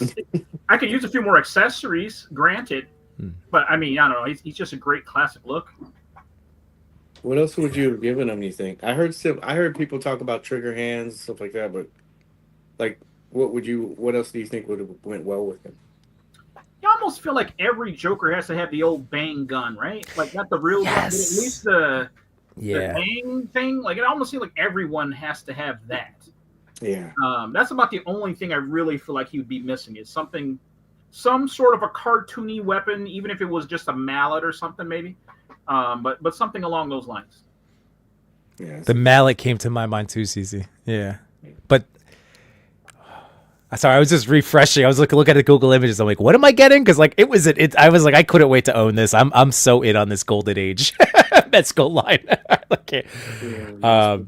I could use a few more accessories, granted, but I mean, I don't know. He's just a great classic look. What else would you have given him? You think? I heard people talk about trigger hands and stuff like that, but like, what else do you think would have went well with him? You almost feel like every Joker has to have the old bang gun, right? Like not the real gun, but at least the bang thing. Like it almost seems like everyone has to have that. Yeah. That's about the only thing I really feel like he would be missing is some sort of a cartoony weapon, even if it was just a mallet or something, maybe. But something along those lines. Yeah. The mallet came to my mind too, CC. Yeah. But Sorry, I was just refreshing. I was looking at the Google Images. I'm like, what am I getting? Because like it was it. I was like, I couldn't wait to own this. I'm so in on this golden age Mezco line. Okay. Yeah.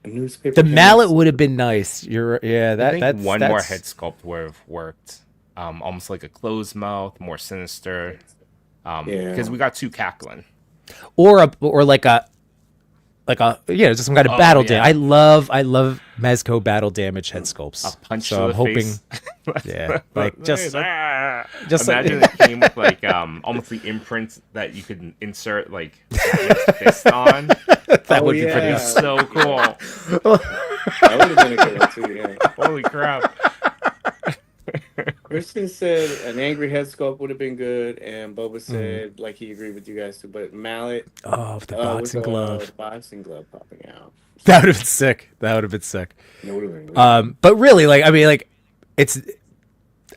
A newspaper. The mallet would have been nice. Yeah. I think That's one more head sculpt would have worked. Almost like a closed mouth, more sinister. Because we got too cackling. or like a just some kind of battle damage. I love Mezco battle damage head sculpts. A punch so to I'm the hoping, face. yeah, like just imagine it came with like almost the imprint that you could insert like Batman's fist on. that would be pretty. It's so cool. That would have been a good one too. Yeah. Holy crap! Kristen said an angry head sculpt would have been good, and Boba said like he agreed with you guys too. But mallet, Oh, the boxing glove. boxing glove popping out. That would have been sick. That would have been sick. It would have been. But really, like I mean, like it's.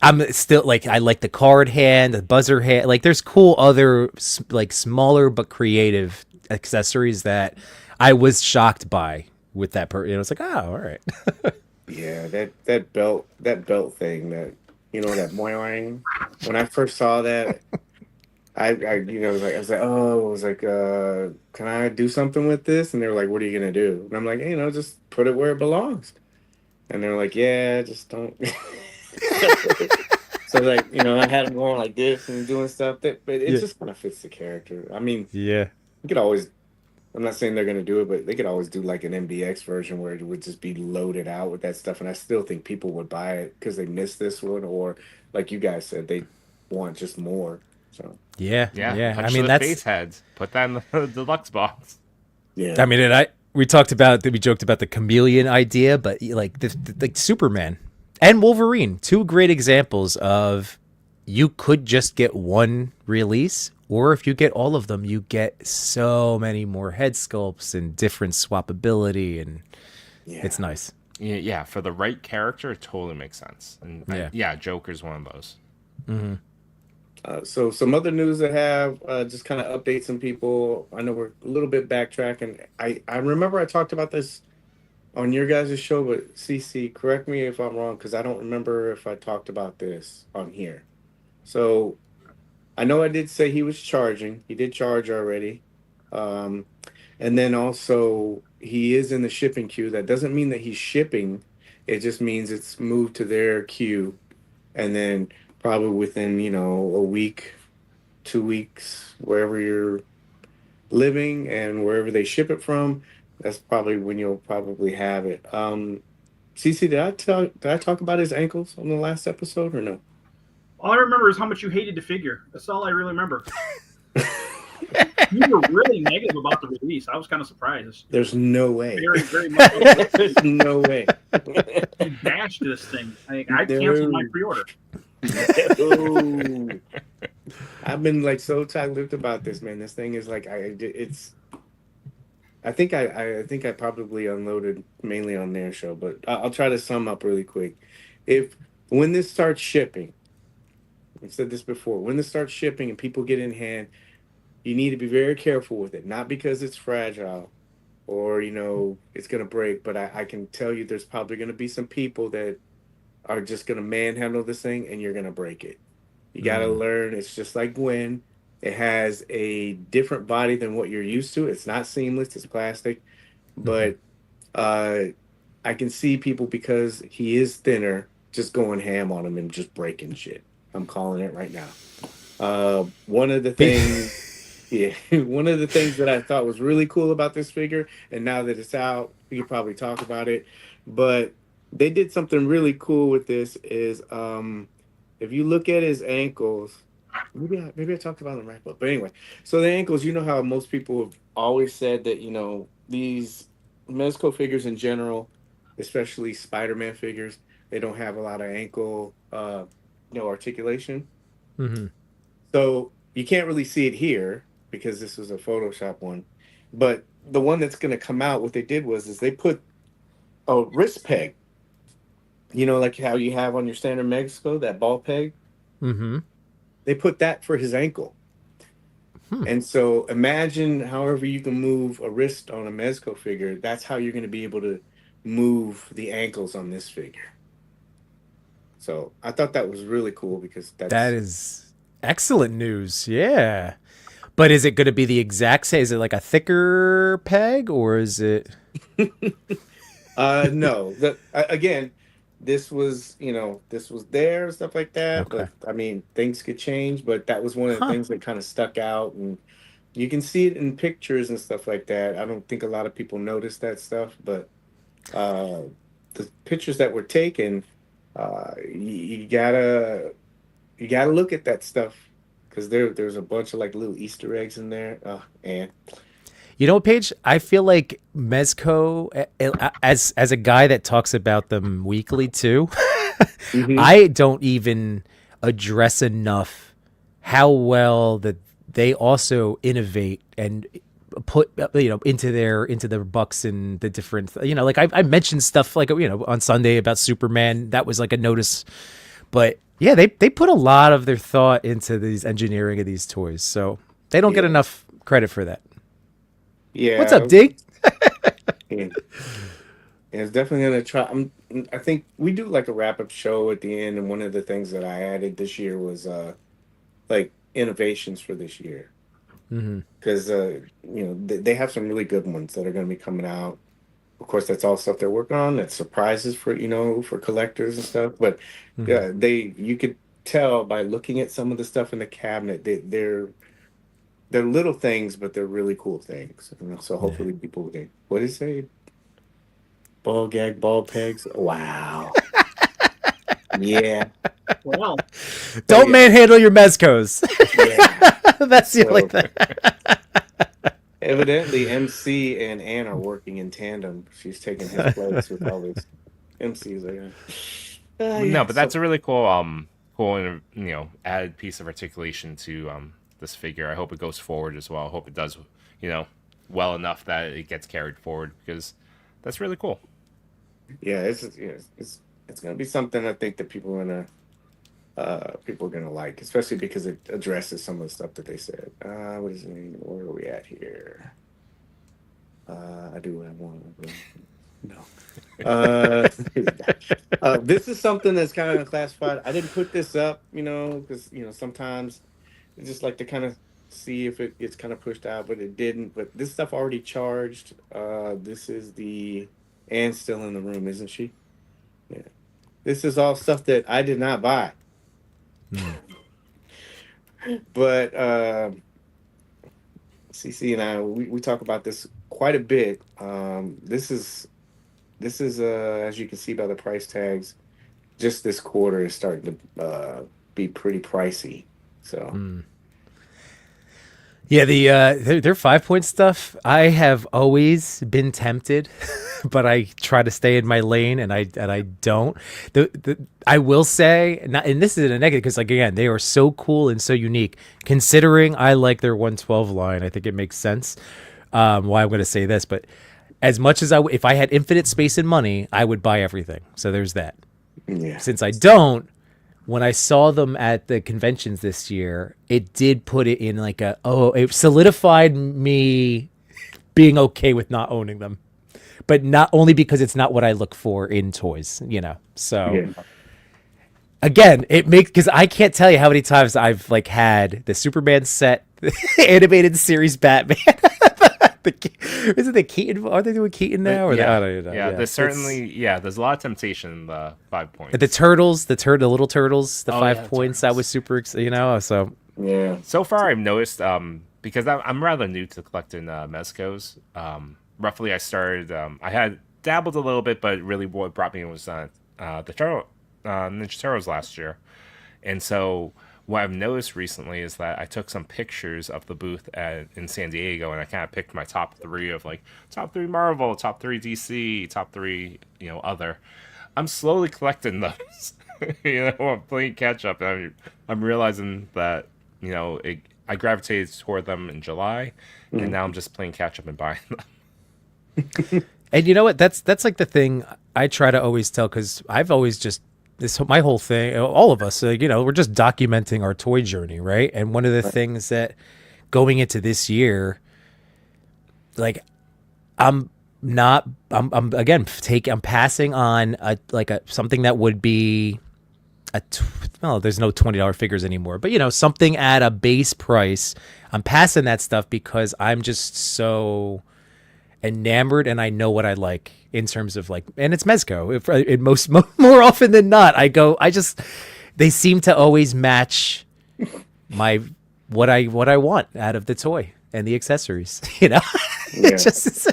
I'm still like I like the card hand, the buzzer hand. Like there's cool other like smaller but creative accessories that I was shocked by with that. It's like, oh, all right. Yeah, that belt thing, that that boing. When I first saw that, I was like, can I do something with this? And they were like, what are you gonna do? And I'm like, hey, just put it where it belongs. And they're like, yeah, just don't. So like, I had them going like this and doing stuff but it just kind of fits the character. I mean, Yeah. you could always. I'm not saying they're going to do it, but they could always do like an MDX version where it would just be loaded out with that stuff. And I still think people would buy it because they missed this one, or like you guys said, they want just more. So Yeah. Punch I mean, to the that's face heads. Put that in the deluxe box. yeah. I mean, and we joked about the chameleon idea, but like like Superman and Wolverine, two great examples of you could just get one release, or if you get all of them, you get so many more head sculpts and different swappability, and it's nice. Yeah, for the right character, it totally makes sense. And Joker's one of those. Mm-hmm. So some other news I have, just kind of update some people. I know we're a little bit backtracking. I remember I talked about this on your guys' show, but CC, correct me if I'm wrong, because I don't remember if I talked about this on here. So I know I did say he was charging. He did charge already. And then also he is in the shipping queue. That doesn't mean that he's shipping. It just means it's moved to their queue. And then probably within, a week, 2 weeks, wherever you're living and wherever they ship it from, that's probably when you'll probably have it. CC, did I talk about his ankles on the last episode or no? All I remember is how much you hated the figure. That's all I really remember. You were really negative about the release. I was kind of surprised. There's no way. Very, very much. There's no way. You bashed this thing. I canceled my pre-order. No. I've been like so tight-lipped about this, man. This thing is like I think I probably unloaded mainly on their show, but I'll try to sum up really quick. When this starts shipping, I've said this before, when this starts shipping and people get in hand, you need to be very careful with it. Not because it's fragile or, it's going to break, but I can tell you there's probably going to be some people that are just going to manhandle this thing and you're going to break it. You got to learn. It's just like Gwen. It has a different body than what you're used to. It's not seamless. It's plastic. But I can see people, because he is thinner, just going ham on him and just breaking shit. I'm calling it right now. One of the things that I thought was really cool about this figure, and now that it's out, we could probably talk about it, but they did something really cool with this is if you look at his ankles, maybe I talked about them right, but anyway, so the ankles, how most people have always said that, these Mezco figures in general, especially Spider-Man figures, they don't have a lot of ankle articulation. Mm-hmm. So you can't really see it here because this was a Photoshop one. But the one that's going to come out, what they did was they put a wrist peg, like how you have on your standard Mezco, that ball peg. Mm-hmm. They put that for his ankle. And so imagine however you can move a wrist on a Mezco figure, that's how you're going to be able to move the ankles on this figure. So I thought that was really cool because That is excellent news. Yeah. But is it going to be the exact same? Is it like a thicker peg or is it? no. Again, this was there and stuff like that. Okay. But I mean, things could change. But that was one of the Huh. things that kind of stuck out, and you can see it in pictures and stuff like that. I don't think a lot of people notice that stuff, but uh, the pictures that were taken, you gotta look at that stuff because there's a bunch of like little Easter eggs in there. Oh, and You know, Paige, I feel like Mezco, as a guy that talks about them weekly too, Mhm. I don't even address enough how well that they also innovate and put into their bucks and the different like I mentioned stuff like on Sunday about Superman. That was like a notice, but yeah, they put a lot of their thought into these engineering of these toys, so they don't get Yeah, enough credit for that. What's up, yeah. D? And it's definitely gonna try. I think we do like a wrap up show at the end, and one of the things that I added this year was like innovations for this year Mm-hmm. because they have some really good ones that are going to be coming out. Of course, that's all stuff they're working on. That's surprises for for collectors and stuff. But Mm-hmm. you could tell by looking at some of the stuff in the cabinet that they're little things, but they're really cool things. So Yeah. hopefully people will. What did it say? Ball gag, ball pegs. Wow. Yeah. Well, Don't yeah. manhandle your mezcos. Yeah. That's the only So thing. evidently, MC and Ann are working in tandem. She's taking his place with all this. MC's like, No, yeah. but that's So a really cool cool and added piece of articulation to this figure. I hope it goes forward as well. I hope it does you know well enough that it gets carried forward because that's really cool. yeah, it's gonna be something I think that people are gonna like, especially because it addresses some of the stuff that they said. What is it? Where are we at here? I do what I want. No. Uh, this is something that's kind of classified. I didn't put this up, because sometimes I just like to kind of see if it gets kind of pushed out, but it didn't. But this stuff already charged. This is the Anne's still in the room, isn't she? Yeah. This is all stuff that I did not buy, but CC and I we talk about this quite a bit. This is as you can see by the price tags, just this quarter is starting to be pretty pricey. So Yeah, their 5 point stuff. I have always been tempted, but I try to stay in my lane, and I don't. I will say, not, and this is a negative because, like, again, they are so cool and so unique. Considering I like their 112 line, I think it makes sense. Why I'm going to say this, but as much as if I had infinite space and money, I would buy everything. So there's that. yeah, Since I don't, when I saw them at the conventions this year, it did put it in like it solidified me being okay with not owning them, but not only because it's not what I look for in toys, So yeah, again, it makes, because I can't tell you how many times I've like had the Superman set, the animated series Batman. Is it the Keaton? Are they doing Keaton now? Or Yeah, I don't even know. yeah. There's It's- certainly there's a lot of temptation in the 5 points. the turtles, the little turtles, the Oh, 5 points. I turtles. was super, so yeah. So far, I've noticed because I'm rather new to collecting Mezcos. Roughly, I started. I had dabbled a little bit, but really what brought me was the turtle Ninja Turtles last year, and so what I've noticed recently is that I took some pictures of the booth in San Diego, and I kind of picked my top three of like top three Marvel, top three DC, top three other. I'm slowly collecting those. I'm playing catch up, and I'm realizing that I gravitated toward them in July, and now I'm just playing catch up and buying them. And you know what? That's like the thing I try to always tell, because I've always just my whole thing, all of us, we're just documenting our toy journey, right? And one of the things that going into this year, like I'm again I'm passing on something that would be well, there's no $20 figures anymore, but something at a base price. I'm passing that stuff because I'm just so enamored and I know what I like in terms of like, and it's Mezco. More often than not, they seem to always match what I want out of the toy and the accessories, Yeah. It's just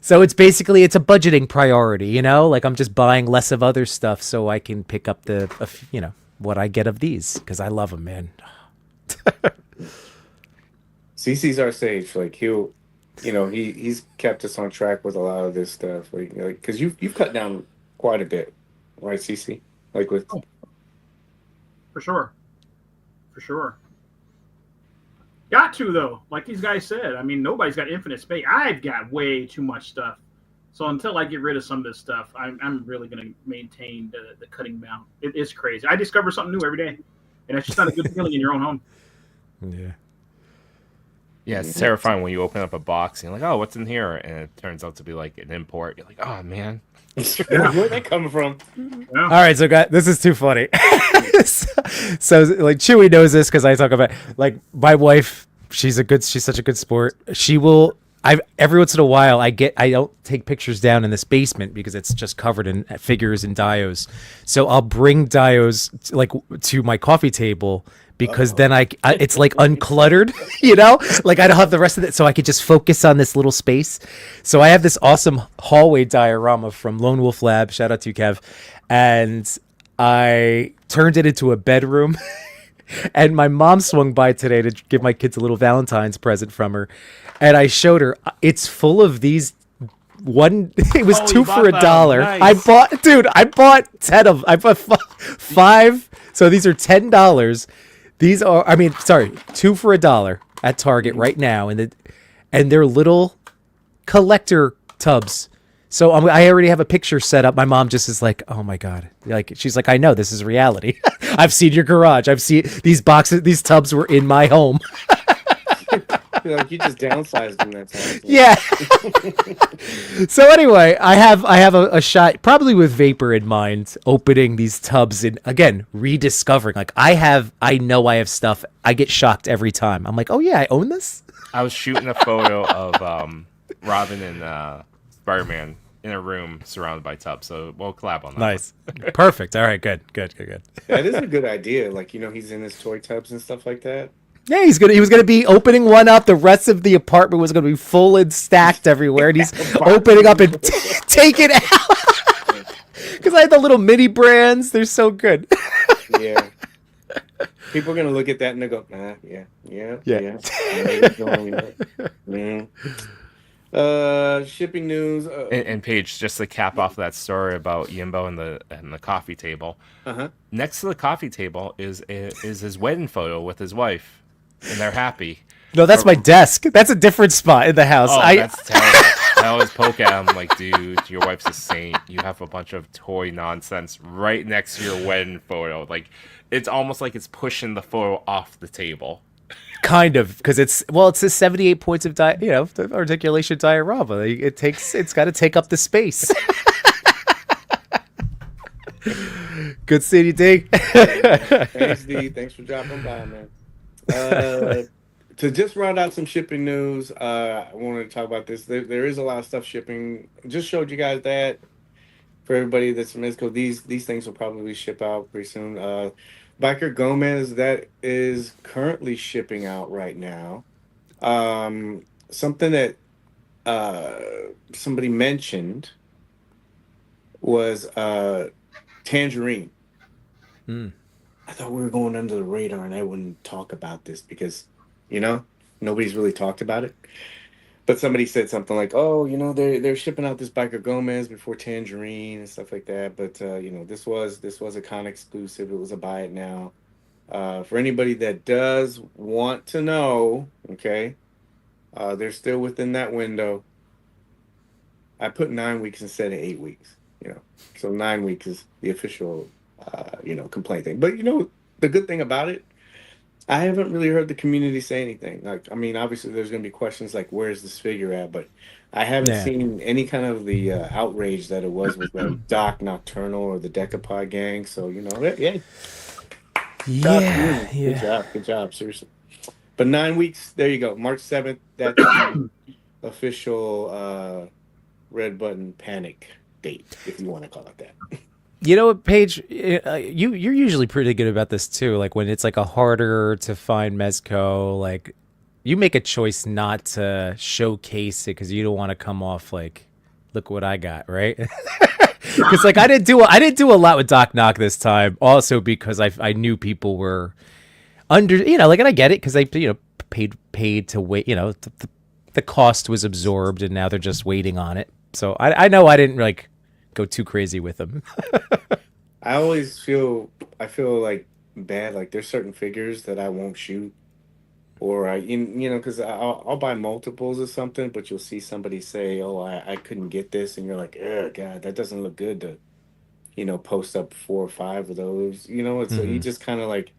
so it's a budgeting priority, like I'm just buying less of other stuff so I can pick up what I get of these because I love them, man. CC's our sage. Like he's kept us on track with a lot of this stuff. Like because you've cut down quite a bit, right, CC? Like with For sure. Got to, though. Like these guys said, I mean, nobody's got infinite space. I've got way too much stuff. So until I get rid of some of this stuff, I'm really going to maintain the cutting down. It is crazy. I discover something new every day. And it's just not a good feeling in your own home. Yeah. Yeah, it's terrifying when you open up a box and you're like, oh, what's in here? And it turns out to be like an import. You're like, oh, man. where'd that come from? Yeah. All right, so guys, this is too funny. So like Chewy knows this because I talk about like my wife. She's such a good sport. Every once in a while I don't take pictures down in this basement because it's just covered in figures and dios. So I'll bring dios like to my coffee table because then it's like uncluttered, like I don't have the rest of it, so I could just focus on this little space. So I have this awesome hallway diorama from Lone Wolf Lab. Shout out to you, Kev. And I turned it into a bedroom. And my mom swung by today to give my kids a little Valentine's present from her. And I showed her, it's full of these. It was $2 for $1. Nice. I bought 10 of them. I bought 5. So these are $10. These are, $2 for $1 at Target right now. And they're little collector tubs. So I already have a picture set up. My mom just is like, oh my God. Like, she's like, I know this is reality. I've seen your garage. I've seen these boxes. These tubs were in my home. Like you just downsized them that time. Yeah. So anyway, I have a shot, probably with Vapor in mind, opening these tubs and again rediscovering. Like I know I have stuff. I get shocked every time. I'm like, oh yeah, I own this. I was shooting a photo of Robin and Spider-Man in a room surrounded by tubs, so we'll collab on that. Nice. Perfect. All right, good. That is a good idea. Like he's in his toy tubs and stuff like that. Yeah, he was gonna be opening one up. The rest of the apartment was gonna be full and stacked everywhere, and he's opening up and taking it out. Because I had the little mini brands. They're so good. Yeah. People are gonna look at that and they go, yeah. Shipping news. And Paige, just to cap off that story about Yimbo and the coffee table. Next to the coffee table is his wedding photo with his wife, and they're happy. No, that's my desk. That's a different spot in the house. Oh, that's terrible. I always poke at him like, dude, your wife's a saint. You have a bunch of toy nonsense right next to your wedding photo. Like, it's almost like it's pushing the photo off the table. Kind of, because it's a 78 points of the articulation diorama. It's got to take up the space. Good city, D. Thanks, D. Thanks for dropping by, man. To just round out some shipping news, I wanted to talk about this. There is a lot of stuff shipping. Just showed you guys that. For everybody that's from Mezco, these things will probably ship out pretty soon. Biker Gomez, that is currently shipping out right now. Something that somebody mentioned was Tangerine. I thought we were going under the radar and I wouldn't talk about this because, nobody's really talked about it. But somebody said something like, oh, they're shipping out this Biker Gomez before Tangerine and stuff like that. But, this was a con exclusive. It was a buy it now. For anybody that does want to know, okay, they're still within that window. I put 9 weeks instead of 8 weeks, So 9 weeks is the official, complaint thing. But, the good thing about it I haven't really heard the community say anything. Like, I mean, obviously, there's going to be questions like, "Where's this figure at?" But I haven't Yeah. seen any kind of the outrage that it was with like Doc Nocturnal or the Decapod gang. So yeah, proud Yeah, community. yeah. Good job, seriously. But 9 weeks, there you go. March 7th. That's the official red button panic date, if you want to call it that. You know what, Paige? You're usually pretty good about this too. Like when it's like a harder to find Mezco, like you make a choice not to showcase it because you don't want to come off like, look what I got, right? Because like I didn't do a lot with Doc Knock this time. Also because I knew people were under, like, and I get it because they paid to wait. The cost was absorbed and now they're just waiting on it. So I know I didn't like go too crazy with them. I always feel like bad. Like there's certain figures that I won't shoot, or because I'll buy multiples or something, but you'll see somebody say, "Oh, I couldn't get this," and you're like, "Oh God, that doesn't look good to post up 4 or 5 of those." And so you Hmm. just kind of like,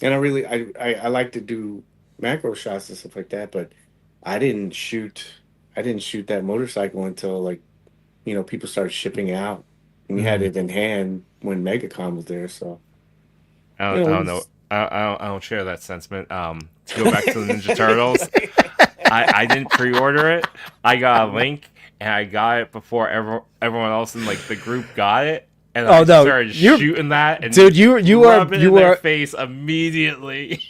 and I like to do macro shots and stuff like that, but I didn't shoot I didn't shoot that motorcycle until like people started shipping out, and we had Hmm. it in hand when MegaCon was there. So I don't know. I don't share that sentiment. To go back to the Ninja Turtles, I didn't pre-order it. I got a link and I got it before everyone else in like the group got it, and Oh I no, started you're shooting that and dude. You are rubbing it in their are face immediately.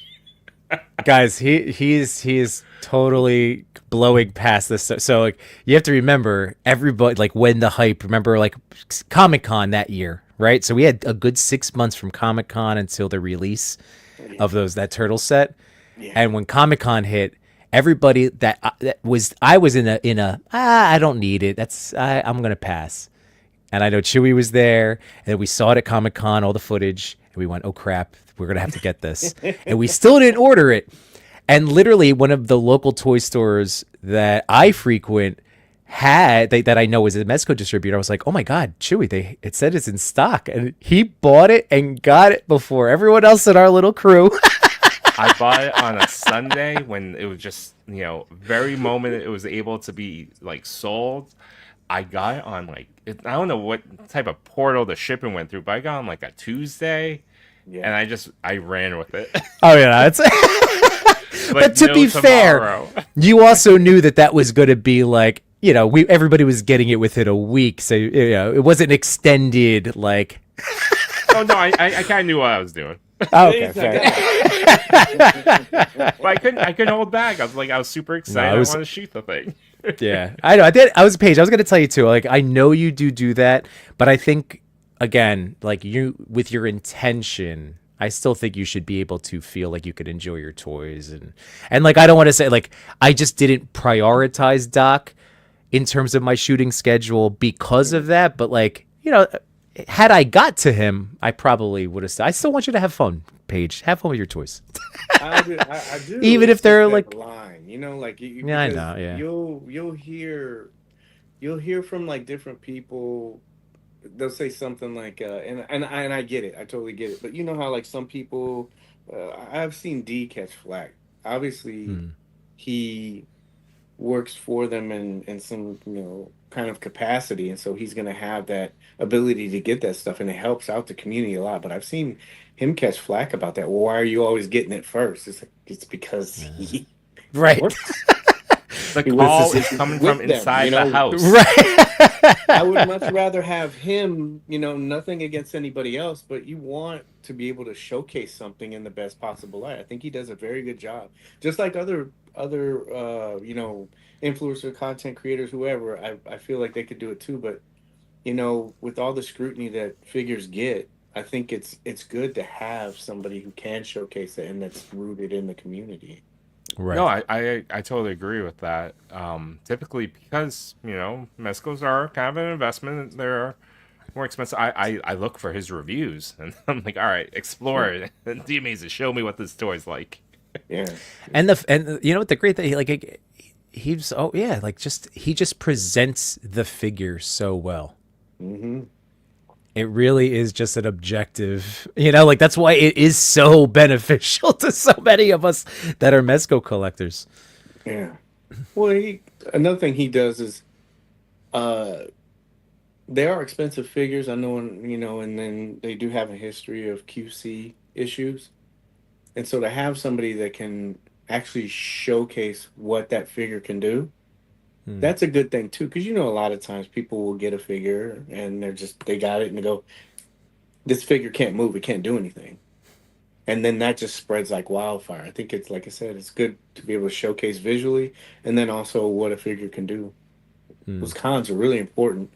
guys. He is totally blowing past this. So like you have to remember everybody like when the hype. Remember like Comic Con that year, right? So we had a good 6 months from Comic Con until the release of that turtle set. yeah, And when Comic Con hit, everybody I was in a I don't need it. I'm gonna pass. And I know Chewy was there, and we saw it at Comic Con, all the footage, and we went, "Oh crap, we're gonna have to get this," and we still didn't order it. And literally, one of the local toy stores that I frequent that I know is a Mezco distributor. I was like, "Oh my god, Chewy! It said it's in stock," and he bought it and got it before everyone else in our little crew. I bought it on a Sunday when it was just very moment it was able to be like sold. I got it on like I don't know what type of portal the shipping went through, but I got it on like a Tuesday, and yeah. I ran with it. Oh yeah, that's. Like But to no be fair, tomorrow. you also knew that was going to be like everybody was getting it within a week, so it wasn't extended like. Oh no, I kind of knew what I was doing, Oh, okay, fair. but I couldn't hold back. I was super excited. it was- I wanted to shoot the thing. Yeah, I know. I did. I was Paige. I was going to tell you too. Like, I know you do that, but I think again, like you with your intention, I still think you should be able to feel like you could enjoy your toys and like I don't want to say like I just didn't prioritize Doc in terms of my shooting schedule because of that, but like had I got to him, I probably would have said, I still want you to have fun, Paige. Have fun with your toys. I do. Even It's if they're just that like. line, like Yeah, I because know. Yeah. you'll hear from like different people. They'll say something like, and I get it. I totally get it. But you know how like some people, I've seen D catch flack. Obviously, Hmm. he works for them in some kind of capacity, and so he's going to have that ability to get that stuff, and it helps out the community a lot. But I've seen him catch flack about that. Well, why are you always getting it first? It's like it's because he Right. works. The He call was is coming with from them, inside the house. Right. I would much rather have him, nothing against anybody else, but you want to be able to showcase something in the best possible light. I think he does a very good job. Just like other influencer content creators, whoever, I feel like they could do it too, but with all the scrutiny that figures get, I think it's good to have somebody who can showcase it and that's rooted in the community. Right. No, I totally agree with that. Typically, because Mezcos are kind of an investment, they're more expensive. I look for his reviews, and I'm like, all right, explore it. And be amazing. Show me what this toy's like. Yeah. And you know what the great thing like he's he just presents the figure so well. Mm-hmm. it really is just an objective, like that's why it is so beneficial to so many of us that are Mezco collectors. Yeah. Well, another thing he does is, uh, they are expensive figures. I know, and then they do have a history of QC issues, and so to have somebody that can actually showcase what that figure can do, that's a good thing too. Because a lot of times people will get a figure and they got it and they go, this figure can't move, it can't do anything. And then that just spreads like wildfire. I think it's like I said, it's good to be able to showcase visually and then also what a figure can do. Those cons are really important.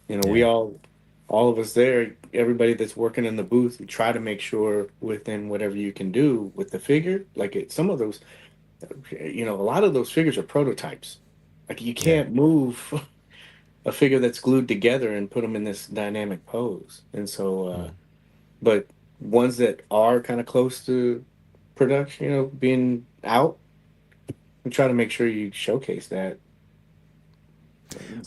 We Yeah. all of us there, everybody that's working in the booth, we try to make sure within whatever you can do with the figure, like some of those, a lot of those figures are prototypes. Like you Yeah. can't move a figure that's glued together and put them in this dynamic pose. And so, but ones that are kind of close to production, being out, we try to make sure you showcase that.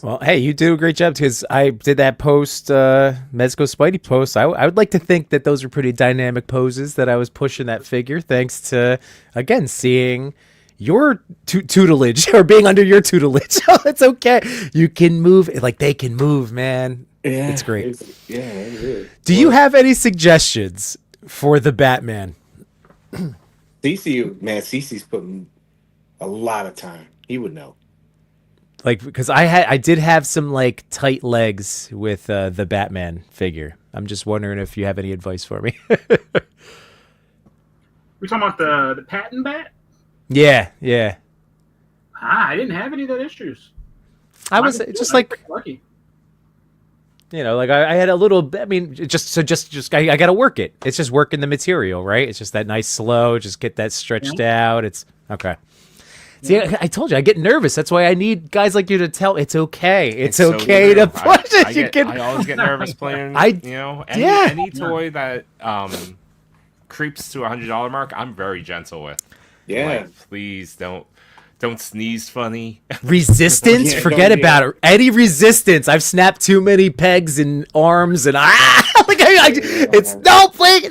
Well, hey, you do a great job because I did that post, Mezco Spidey post. I would like to think that those are pretty dynamic poses that I was pushing that figure, thanks to, again, seeing your tutelage or being under your tutelage. Oh, it's okay. You can move, like they can move, man. Yeah, It's great. it is. Do you have any suggestions for the Batman? CC's putting a lot of time. He would know. Like, because I did have some like tight legs with the Batman figure. I'm just wondering if you have any advice for me. We talking about the patent bat? Yeah. I didn't have any of those issues. I was just like, lucky. Like I had a little. I mean, just I got to work it. It's just working the material, right? It's just that nice slow. Just get that stretched out. It's okay. See, I told you I get nervous. That's why I need guys like you to tell it's okay. It's okay to push it. I always get nervous playing. Yeah. Any toy that creeps to $100 mark, I'm very gentle with. Yeah. Like, please don't sneeze funny. Resistance? Forget about it. Any resistance. I've snapped too many pegs and arms and it's no please.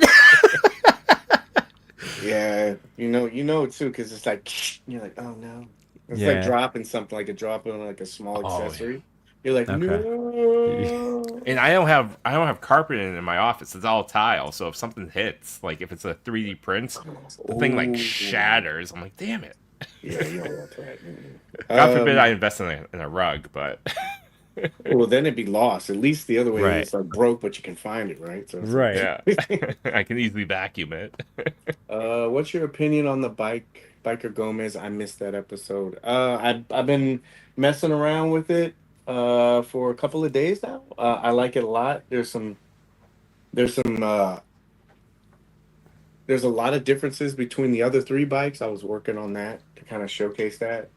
Yeah, you know too, because it's like you're like, oh no, it's like dropping something, like dropping like a small accessory. You're like, no. And I don't have carpet in my office. It's all tile. So if something hits, like if it's a 3D print, the thing like shatters. I'm like, damn it. Yeah, you don't want that. God forbid I invest in a rug, but. Well, then it'd be lost. At least the other way Right. it's like broke, but you can find it, right? So Right. Yeah. I can easily vacuum it. What's your opinion on the Biker Gomez? I missed that episode. I've been messing around with it for a couple of days now. I like it a lot. There's a lot of differences between the other three bikes. I was working on that to kind of showcase that.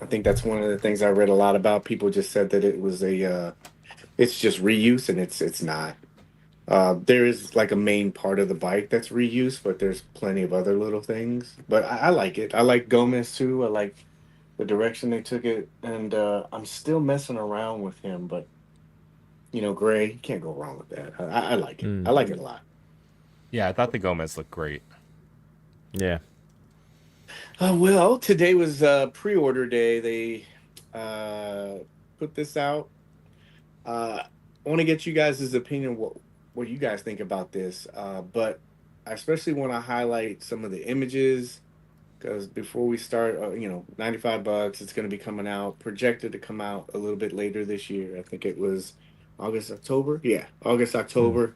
I think that's one of the things I read a lot about. People just said that it was it's just reuse, and it's not. There is like a main part of the bike that's reuse, but there's plenty of other little things. But I like it. I like Gomez too. I like the direction they took it, and I'm still messing around with him. But Gray, you can't go wrong with that. I like it. I like it a lot. Yeah, I thought the Gomez looked great. Yeah. Well, today was pre-order day. They put this out. I want to get you guys' opinion, what you guys think about this. But I especially want to highlight some of the images, because before we start, $95. It's going to be coming out, projected to come out a little bit later this year. I think it was August, October. Yeah, August, October.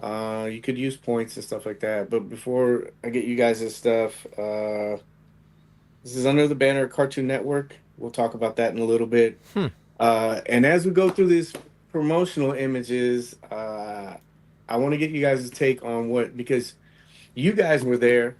You could use points and stuff like that. But before I get you guys this stuff, this is under the banner Cartoon Network. We'll talk about that in a little bit. And as we go through these promotional images, I want to get you guys' take on because you guys were there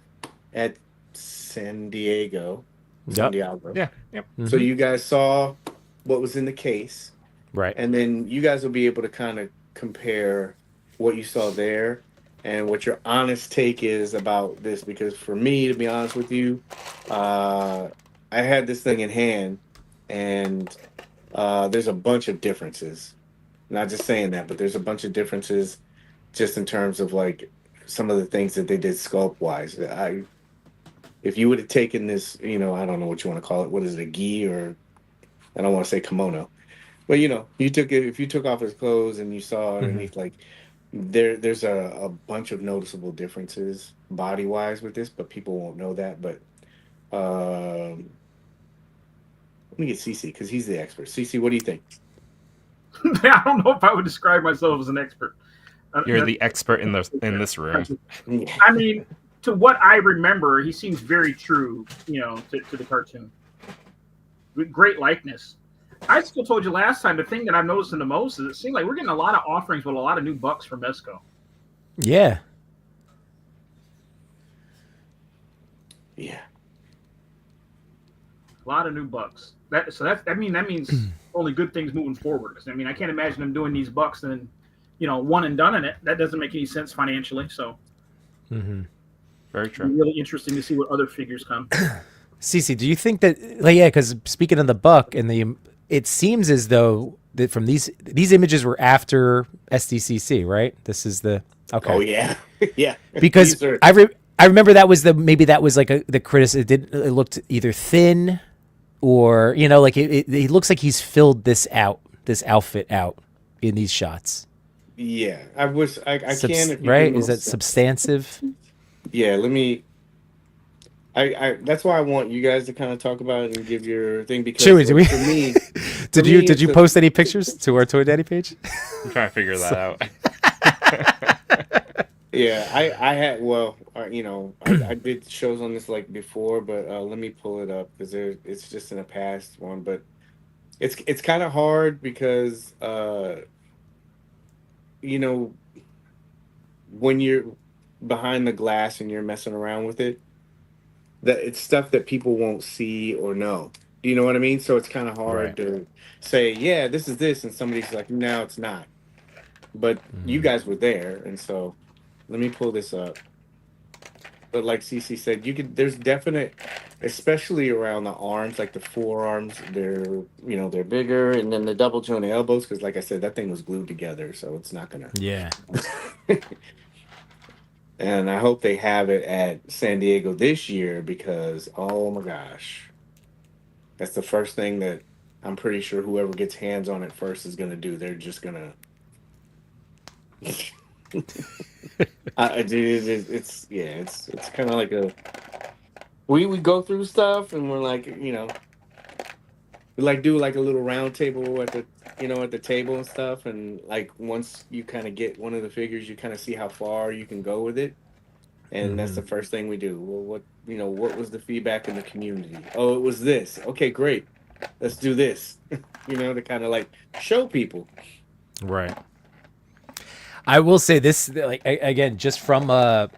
at San Diego. Yep. Yeah. Yep. So you guys saw what was in the case. Right. And then you guys will be able to kind of compare what you saw there and what your honest take is about this. Because for me, to be honest with you, I had this thing in hand, and there's a bunch of differences. Not just saying that, but there's a bunch of differences just in terms of like some of the things that they did sculpt wise. If you would have taken this, I don't know what you want to call it. What is it, a gi, or I don't want to say kimono, but you took it. If you took off his clothes and you saw underneath, like there's a bunch of noticeable differences body wise with this, but people won't know that. But let me get CC because he's the expert. CC, what do you think? I don't know if I would describe myself as an expert. You're the expert in this room. I mean, to what I remember, he seems very true, to the cartoon. With great likeness. I still told you last time, the thing that I'm noticing the most is it seems like we're getting a lot of offerings with a lot of new bucks from Mezco. Yeah. Yeah. A lot of new bucks. That means only good things moving forward. I mean, I can't imagine them doing these bucks and one and done in it. That doesn't make any sense financially. So, Very true. It's really interesting to see what other figures come. Cece, do you think that? Like, yeah, because speaking of the buck it seems as though that from these images were after SDCC, right? This is the okay. Oh yeah, yeah. Because I remember that was maybe that was like the criticism. It looked either thin, or like it looks like he's filled this outfit out in these shots. Yeah, I wish I can. Right? Is that substantive? Yeah, let me. I that's why I want you guys to kind of talk about it and give your thing, because Chewy, for me, did you post any pictures to our Toy Daddy page? I'm trying to figure that out. Yeah, I had I did shows on this like before, but let me pull it up because it's just in a past one, but it's kind of hard because when you're behind the glass and you're messing around with it, that it's stuff that people won't see or know. Do you know what I mean? So it's kind of hard to say, yeah, this is this, and somebody's like, no, it's not. But you guys were there, and so let me pull this up. But like CC said, there's definite, especially around the arms, like the forearms, they're bigger, and then the double joint elbows, because like I said, that thing was glued together, so it's not gonna. Yeah. And I hope they have it at San Diego this year, because oh my gosh, that's the first thing that I'm pretty sure whoever gets hands on it first is gonna do. They're just gonna. It's kind of like we go through stuff and we're like we like do like a little round table at the table and stuff, and like once you kind of get one of the figures, you kind of see how far you can go with it, and that's the first thing we do. Well, what was the feedback in the community? Oh, it was this. Okay, great, let's do this. To kind of like show people. Right. I will say this, like, again, just from a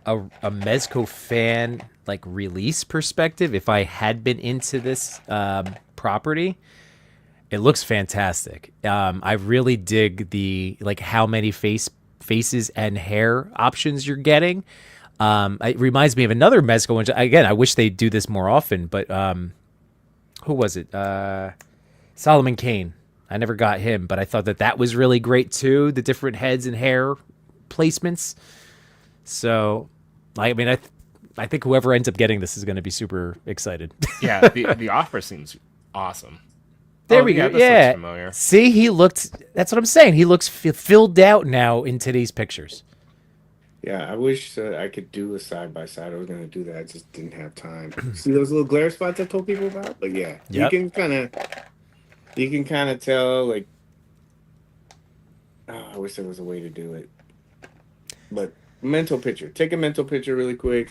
Mezco fan like release perspective, if I had been into this property, it looks fantastic. I really dig the how many faces and hair options you're getting. It reminds me of another Mezco one. Again, I wish they'd do this more often, but who was it? Solomon Kane. I never got him, but I thought that was really great too. The different heads and hair placements. So, I mean, I think whoever ends up getting this is going to be super excited. Yeah, the offer seems awesome. There we go. This Yeah. looks familiar. See, that's what I'm saying. He looks filled out now in today's pictures. Yeah, I wish I could do a side by side. I was going to do that. I just didn't have time. See those little glare spots I told people about? But yeah, Yep. you can kind of tell, like, I wish there was a way to do it. But mental picture. Take a mental picture really quick.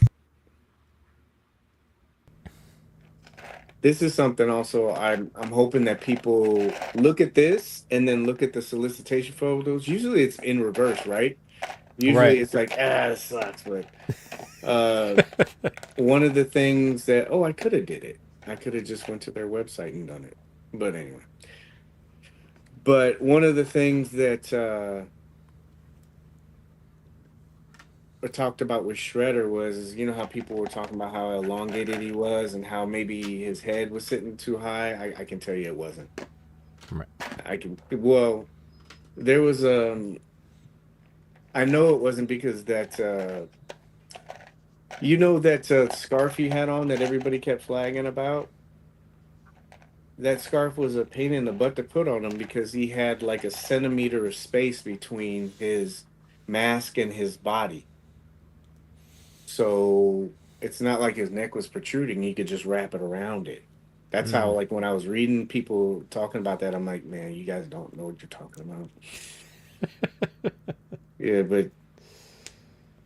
This is something also I'm hoping that people look at this and then look at the solicitation photos. Usually it's in reverse, right? Usually it's like, this sucks. But one of the things that, I could have did it. I could have just went to their website and done it. But anyway. But one of the things that I talked about with Shredder was, how people were talking about how elongated he was and how maybe his head was sitting too high. I can tell you it wasn't. Right. There was I know it wasn't because that you know that scarf he had on that everybody kept flagging about. That scarf was a pain in the butt to put on him because he had like a centimeter of space between his mask and his body. So it's not like his neck was protruding. He could just wrap it around it. That's how, like, when I was reading people talking about that, I'm like, man, you guys don't know what you're talking about. Yeah, but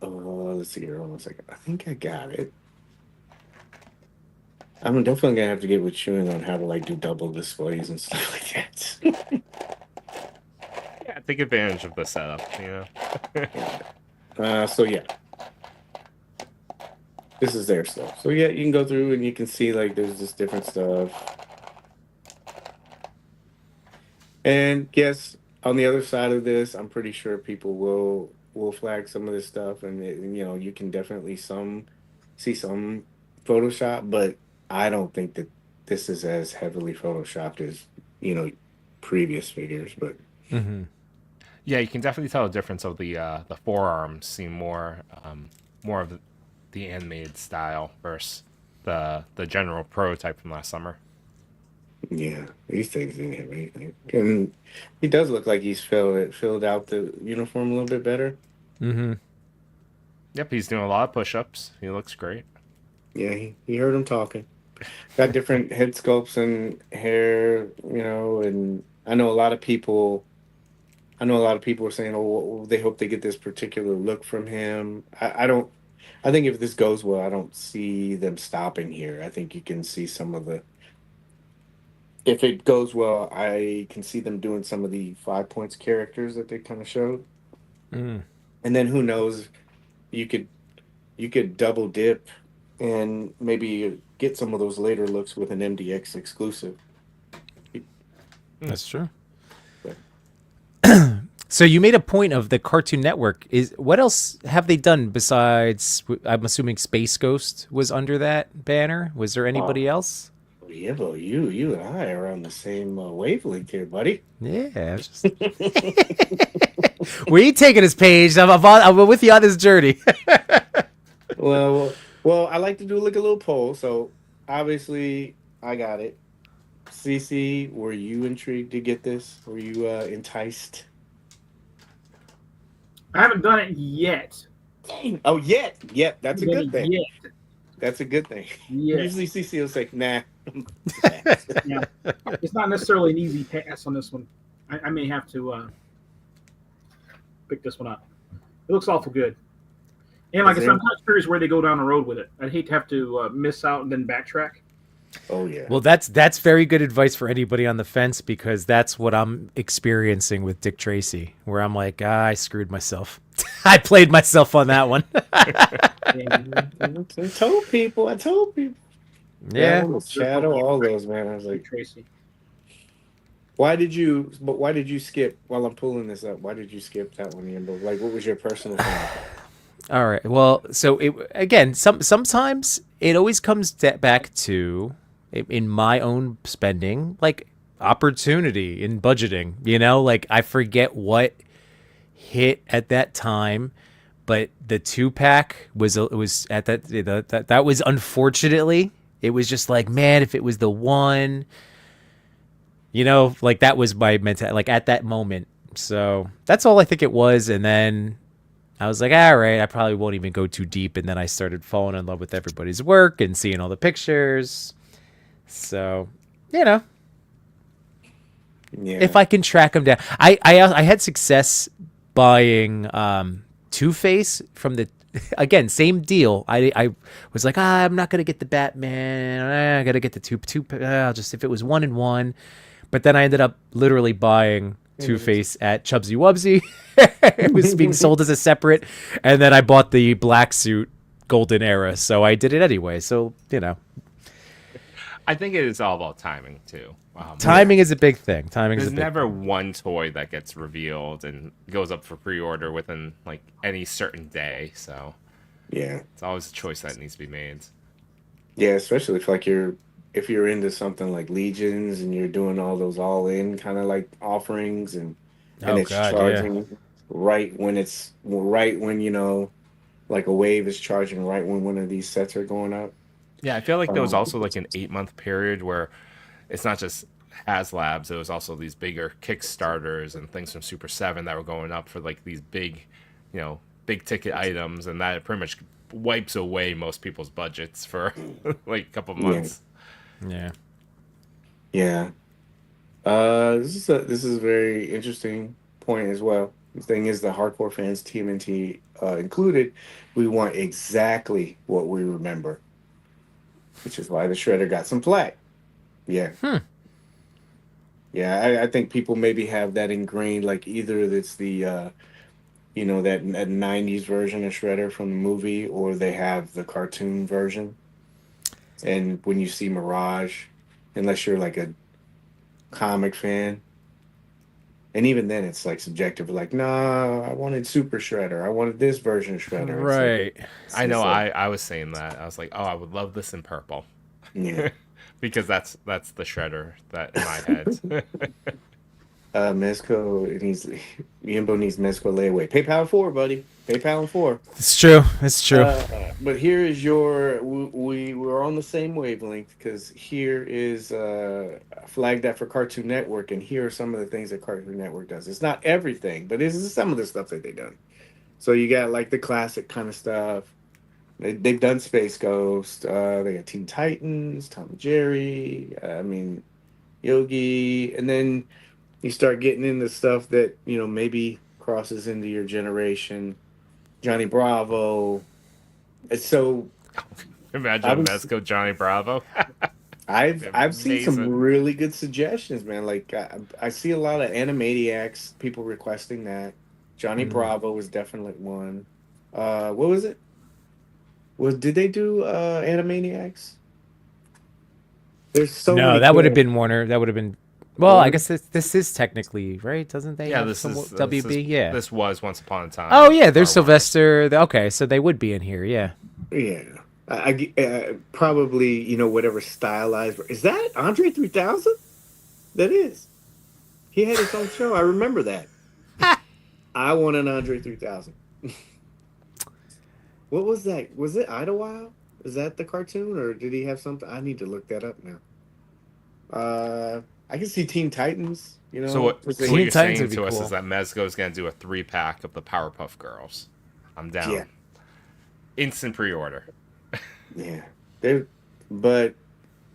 let's see here. Hold on a second. I think I got it. I'm definitely gonna have to get with Chewing on how to like do double displays and stuff like that. Yeah, take advantage of the setup, you know. So yeah, this is their stuff. So yeah, you can go through and you can see like there's just different stuff. And yes, on the other side of this, I'm pretty sure people will flag some of this stuff, and you know you can definitely see some Photoshop, but I don't think that this is as heavily photoshopped as previous figures. But Yeah, you can definitely tell the difference of the forearms seem more of the animated style versus the general prototype from last summer. yeah, these things didn't have anything, and he does look like he's filled out the uniform a little bit better. Yep, he's doing a lot of push-ups. He looks great. Yeah, he heard him talking. Got different head sculpts and hair, and I know a lot of people. I know a lot of people are saying, "Oh, they hope they get this particular look from him." I don't. I think if this goes well, I don't see them stopping here. I think you can see some of the. If it goes well, I can see them doing some of the 5 points characters that they kind of showed, and then who knows, you could double dip and maybe get some of those later looks with an MDX exclusive. That's true. But So you made a point of the Cartoon Network. What else have they done besides? I'm assuming Space Ghost was under that banner. Was there anybody else? yeah, but you and I are on the same wavelength here, buddy. Yeah. I was just... Where are you taking us, Paige? I'm with you on this journey. Well, I like to do like a little poll. So obviously, I got it. CC, were you intrigued to get this? Were you enticed? I haven't done it yet. Oh, yet. That's a good thing. Yet. That's a good thing. Yes. Usually CC will say, nah. Yeah. It's not necessarily an easy pass on this one. I may have to pick this one up. It looks awful good. And like I said, I'm kind of curious where they go down the road with it. I'd hate to have to miss out and then backtrack. Oh, yeah. Well, that's very good advice for anybody on the fence, because that's what I'm experiencing with Dick Tracy, where I'm like, I screwed myself. I played myself on that one. I told people. Yeah. Shadow, all those, man. I was like, Tracy. why did you skip, while I'm pulling this up, why did you skip that one, Yimbo? Like, what was your personal thing? All right. Well, so sometimes it always comes back to, in my own spending, like opportunity in budgeting. Like I forget what hit at that time, but the 2-pack was at that was, unfortunately, it was just like, man, if it was the one, like that was my mentality, like at that moment. So that's all I think it was, and then I was like, all right, I probably won't even go too deep. And then I started falling in love with everybody's work and seeing all the pictures. So, Yeah. if I can track them down. I had success buying Two-Face from the, again, same deal. I was like, I'm not going to get the Batman. I got to get the two. I'll just, if it was 1-in-1. But then I ended up literally buying Two-Face at Chubsy Wubsy. It was being sold as a separate, and then I bought the black suit Golden Era, so I did it anyway. So I think it is all about timing too. Timing is a big thing. There's never one toy that gets revealed and goes up for pre-order within like any certain day. So yeah, it's always a choice that needs to be made. Yeah, especially if you're into something like Legions and you're doing all those all-in kind of like offerings, and and Oh it's God, yeah. charging right when like a wave is charging right when one of these sets are going up. Yeah, I feel like there was Um, also like an 8 month period where it's not just HasLabs, it was also these bigger Kickstarters and things from Super 7 that were going up for like these big, big ticket items, and that pretty much wipes away most people's budgets for like a couple yeah, months. Yeah. yeah. This is a very interesting point as well. The thing is, the hardcore fans, TMNT included, we want exactly what we remember, which is why the Shredder got some flack. Yeah. Yeah, I think people maybe have that ingrained, like either it's the that 90s version of Shredder from the movie, or they have the cartoon version. And when you see Mirage, unless you're like a comic fan, and even then it's like subjective, like, nah, I wanted Super Shredder. I wanted this version of Shredder. It's like, Right. I know, like, I was saying that. I was like, oh, I would love this in purple. yeah. Because that's the Shredder that in my head. Mezco, Yimbo needs Mezco layaway. PayPal 4, buddy. PayPal 4. It's true. It's true. But here is we're on the same wavelength, because here is flagged that for Cartoon Network, and here are some of the things that Cartoon Network does. It's not everything, but this is some of the stuff that they've done. So you got like the classic kind of stuff. They've done Space Ghost. They got Teen Titans, Tom and Jerry. Yogi, and then you start getting into stuff that maybe crosses into your generation. Johnny Bravo. And so Imagine Mezco Johnny Bravo. I've seen some Amazing. really good suggestions, man. Like I see a lot of Animaniacs, people requesting that. Johnny Bravo was definitely one. What was it? Did they do Animaniacs? There's so No, many. that would have good- been Warner. That would have been. Well, I Warner? guess this is technically right, doesn't they? Yeah, have this some is WB. Yeah. This was Once Upon a Time. Oh yeah, there's Star Wars. Sylvester. Okay, so they would be in here. Yeah. Yeah. Probably whatever stylized. Is that Andre 3000? That is. He had his own show. I remember that. I want an Andre 3000. What was that? Was it Idlewild? Is that the cartoon, or did he have something? I need to look that up now. I can see Teen Titans. So what was you're Teen Titans saying would be to us cool. is that Mezco is going to do a 3-pack of the Powerpuff Girls. I'm down. Yeah. Instant pre-order. Yeah, but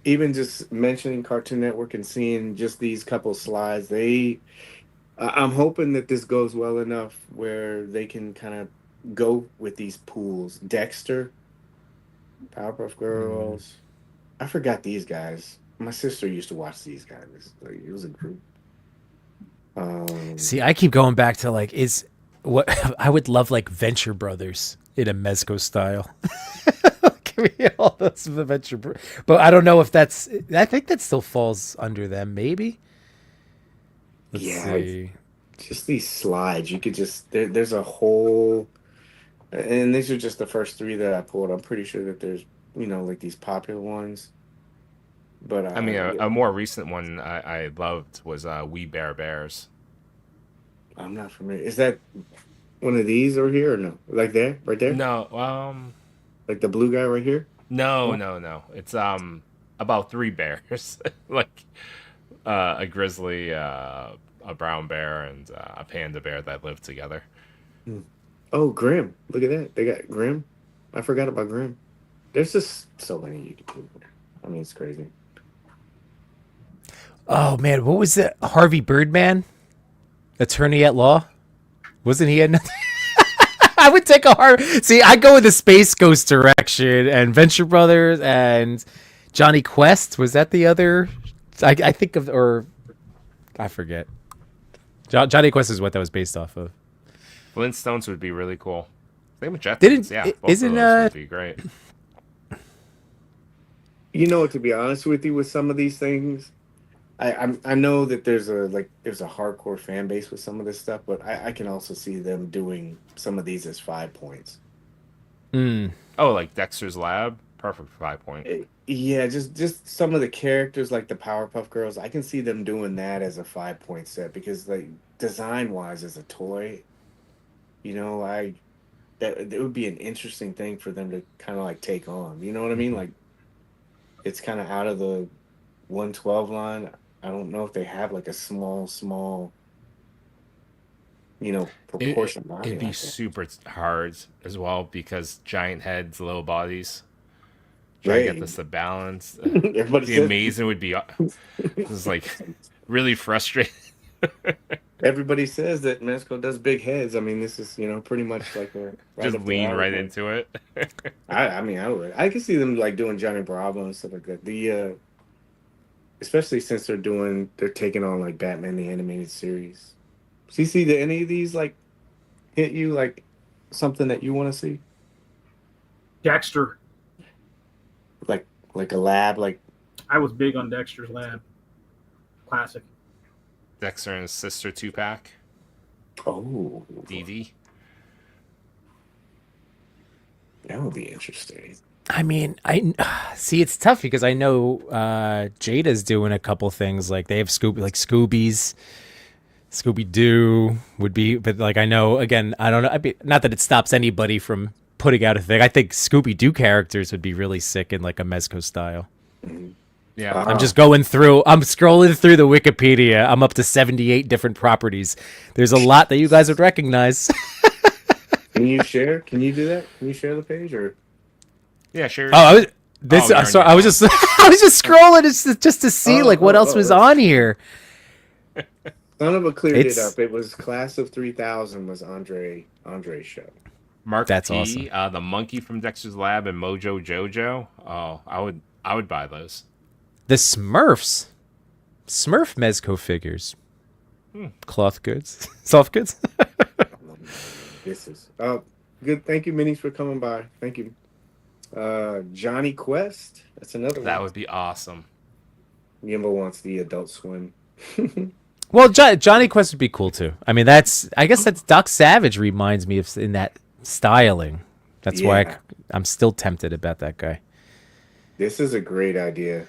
even just mentioning Cartoon Network and seeing just these couple slides, I'm hoping that this goes well enough where they can kind of go with these pools. Dexter, Powerpuff Girls. I forgot these guys. My sister used to watch these guys. It was a group. See, I keep going back to like is what I would love like Venture Brothers in a Mezco style. Give me all those Venture Brothers, but I don't know if that's. I think that still falls under them. Maybe. Let's Yeah, see. just these slides. You could just there's a whole, and these are just the first three that I pulled. I'm pretty sure that there's like these popular ones. But I mean, a more recent one I loved was We Bear Bears. I'm not familiar. Is that one of these over here or no? Like there, right there, No, like the blue guy right here. no. It's about 3 bears, like a grizzly, a brown bear, and a panda bear that live together. Oh, Grimm. Look at that. They got Grimm. I forgot about Grimm. There's just so many you can do. I mean, it's crazy. Oh man, what was it? Harvey Birdman, attorney at law. Wasn't he in? I would take a hard. See, I go in the Space Ghost direction and Venture Brothers and Johnny Quest. Was that the other? I think of, or I forget. Johnny Quest is what that was based off of. Flintstones would be really cool. Same with Jetsons. Didn't- Yeah, both isn't, of those would be great. To be honest with you, with some of these things, I know that there's a hardcore fan base with some of this stuff, but I can also see them doing some of these as 5 points. Mm. Oh, like Dexter's Lab. Perfect 5 point. Yeah, just some of the characters like the Powerpuff Girls. I can see them doing that as a 5 point set because like design wise as a toy, I that it would be an interesting thing for them to kind of like take on. You know what I mean? Like it's kind of out of the 112 line. I don't know if they have like a small, proportion body It'd be like that. super hard as well because giant heads, little bodies. Try to get this to balance. Everybody The says, amazing would be just like really frustrating. everybody says that Mezco does big heads. I mean, this is pretty much like a Just up their lean alley, right man. into it. I mean, I can see them like doing Johnny Bravo and stuff like that. Especially since they're taking on like Batman the animated series. CC, did any of these like hit you like something that you want to see? Dexter. Like a lab, like I was big on Dexter's Lab. Classic. Dexter and his sister 2-pack. oh, Dee Dee. that would be interesting. I mean, I see it's tough because I know Jada's doing a couple things like they have Scooby's. Scooby Doo would be, but like I know again, I don't know. I mean, not that it stops anybody from putting out a thing. I think Scooby Doo characters would be really sick in like a Mezco style. Yeah. Uh, I'm just going through. I'm scrolling through the Wikipedia. I'm up to 78 different properties. There's a lot that you guys would recognize. Can you share? Can you do that? Can you share the page or? Yeah, sure. Oh, Oh, I was just I was just scrolling just to see like what else was on here. Son of a cleared it It's- up. It was Class of 3000 was Andre's show. Mark That's P, the monkey from Dexter's Lab, and Mojo Jojo. Oh, I would buy those. The Smurf Mezco figures, cloth goods, soft goods. This is good. Thank you, Minis, for coming by. Thank you. Johnny Quest. That's another That one. would be awesome. Yimbo wants the Adult Swim. Well, Johnny Quest would be cool too. I mean, I guess that's Doc Savage reminds me of in that styling. That's why Yeah. I'm still tempted about that guy. This is a great idea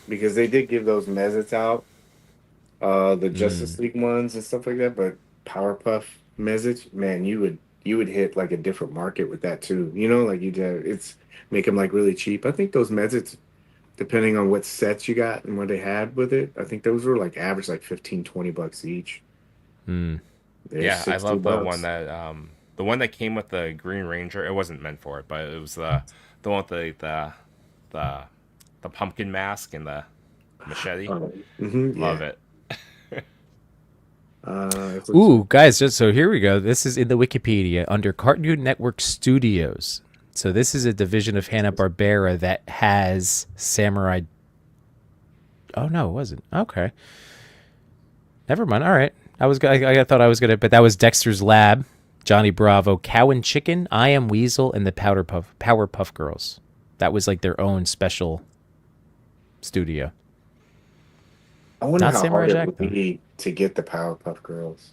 because they did give those Mezits out, the Justice League ones and stuff like that. But Powerpuff Mezits, man, you would hit like a different market with that too. Like it's make them like really cheap. I think those Mezits, depending on what sets you got and what they had with it, I think those were like average like $15-20 each. They're Yeah, I love the $60. one that came with the Green Ranger. It wasn't meant for it, but it was the one with the pumpkin mask and the machete. Love it. Ooh, guys, so here we go. This is in the Wikipedia under Cartoon Network Studios. So this is a division of Hanna-Barbera that has Samurai. Oh no, it wasn't. Okay, never mind. All right, I thought I was gonna, but that was Dexter's Lab, Johnny Bravo, Cow and Chicken, I Am Weasel, and the Powerpuff Girls. That was like their own special studio. I wonder Not how Samurai hard Jack, it would be to get the Powerpuff Girls.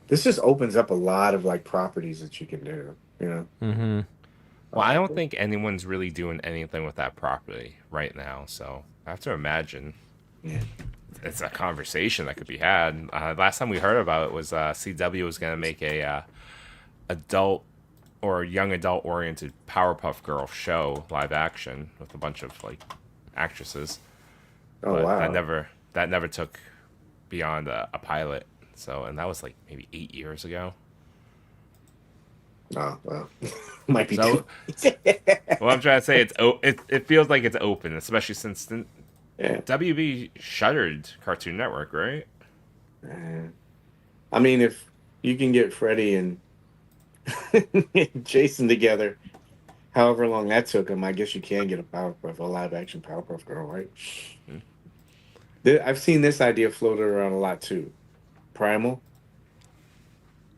This just opens up a lot of like properties that you can do. Mm-hmm. Well, I don't think anyone's really doing anything with that property right now. So I have to imagine it's a conversation that could be had. Last time we heard about it was CW was going to make a adult or young adult oriented Powerpuff Girl show live action with a bunch of like actresses. Oh But wow! that never took beyond a pilot. So, and that was like maybe 8 years ago. Oh well, might be. So, what I'm trying to say, it feels like it's open, especially since Yeah. WB shuttered Cartoon Network, right? I mean, if you can get Freddy and Jason together, however long that took them, I guess you can get a live action Powerpuff Girl, right? I've seen this idea floated around a lot too. Primal.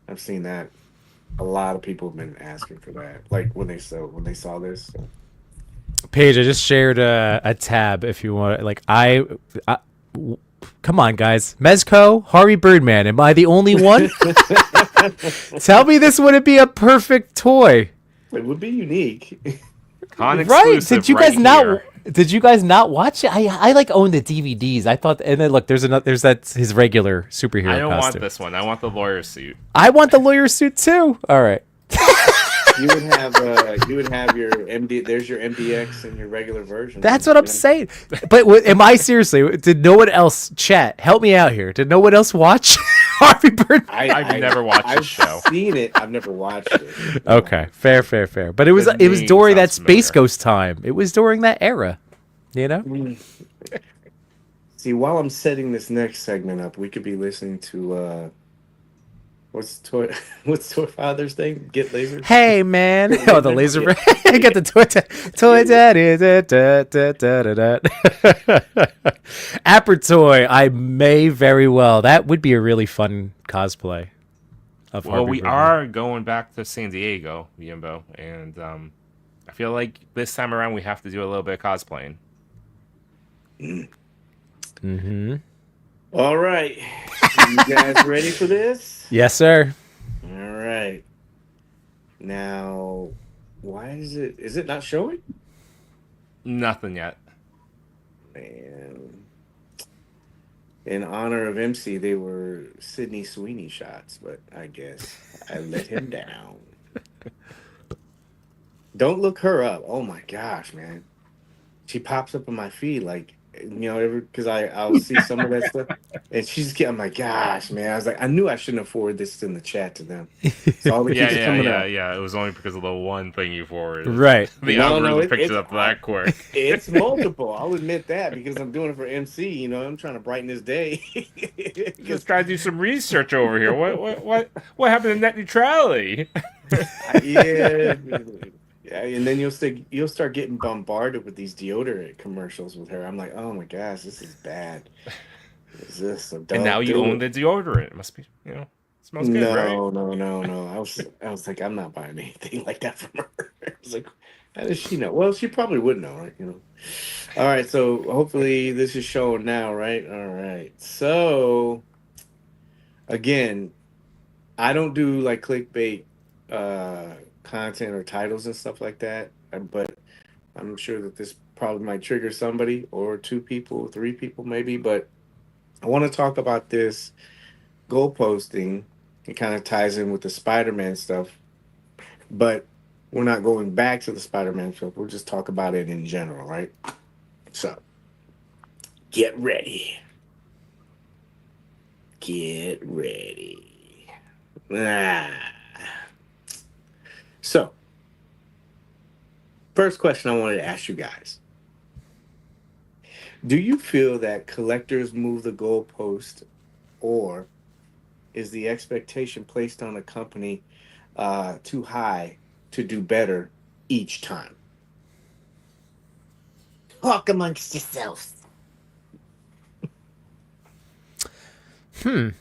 I've seen that. A lot of people have been asking for that. Like when they saw this. So. Paige, I just shared a tab if you want. Like come on, guys. Mezco, Harvey Birdman. Am I the only one? Tell me this wouldn't be a perfect toy. It would be unique. Con Right? exclusive Did you right guys not? here. Did you guys not watch it? I like own the DVDs. I thought, and then look, there's that his regular superhero I don't costume. want this one. I want the lawyer suit. I want the lawyer suit too. All right. You would have your MD. There's your MDX and your regular version. That's what I'm saying. But am I seriously? Did no one else chat? Help me out here. Did no one else watch Harvey Birdman? I've never watched I've the show. seen it. I've never watched it. Okay, fair. But it was The name during that sounds Space familiar. Ghost time. It was during that era. You know? See, while I'm setting this next segment up, we could be listening to what's Toy Father's name? Get Laser. Hey man! Oh, the laser! I got the Toy Daddies. Toy. I may very well. That would be a really fun cosplay. Of Well, Harvey we Birdman. are going back to San Diego, Yimbo, and I feel like this time around we have to do a little bit of cosplaying. Mm-hmm. All right, you guys ready for this? Yes, sir. All right. Now, why is it not showing? Nothing yet. Man. In honor of MC, they were Sydney Sweeney shots, but I guess I let him down. Don't look her up. Oh my gosh, man. She pops up on my feed like, because I'll see some of that stuff. And I'm like, gosh, man. I was like, I knew I shouldn't have forwarded this in the chat to them. So all the kids are coming up. Yeah. It was only because of the one thing you forwarded. Right. The algorithm picked it up that quick. It's multiple. I'll admit that because I'm doing it for MC. I'm trying to brighten his day. Just trying to do some research over here. What happened to net neutrality? Yeah, and then you'll start getting bombarded with these deodorant commercials with her. I'm like, oh my gosh, this is bad. Is this a And now you own the deodorant. It must be, smells good, right? No. I was like, I'm not buying anything like that from her. I was like, how does she know? Well, she probably would know, right? All right, so hopefully this is showing now, right? All right. So again, I don't do like clickbait content or titles and stuff like that, but I'm sure that this probably might trigger somebody or 2 people, 3 people maybe, but I want to talk about this goalposting. It kind of ties in with the Spider-Man stuff, but we're not going back to the Spider-Man stuff. We'll just talk about it in general, right? So get ready. So, first question I wanted to ask you guys. Do you feel that collectors move the goalpost, or is the expectation placed on a company too high to do better each time? Talk amongst yourselves. I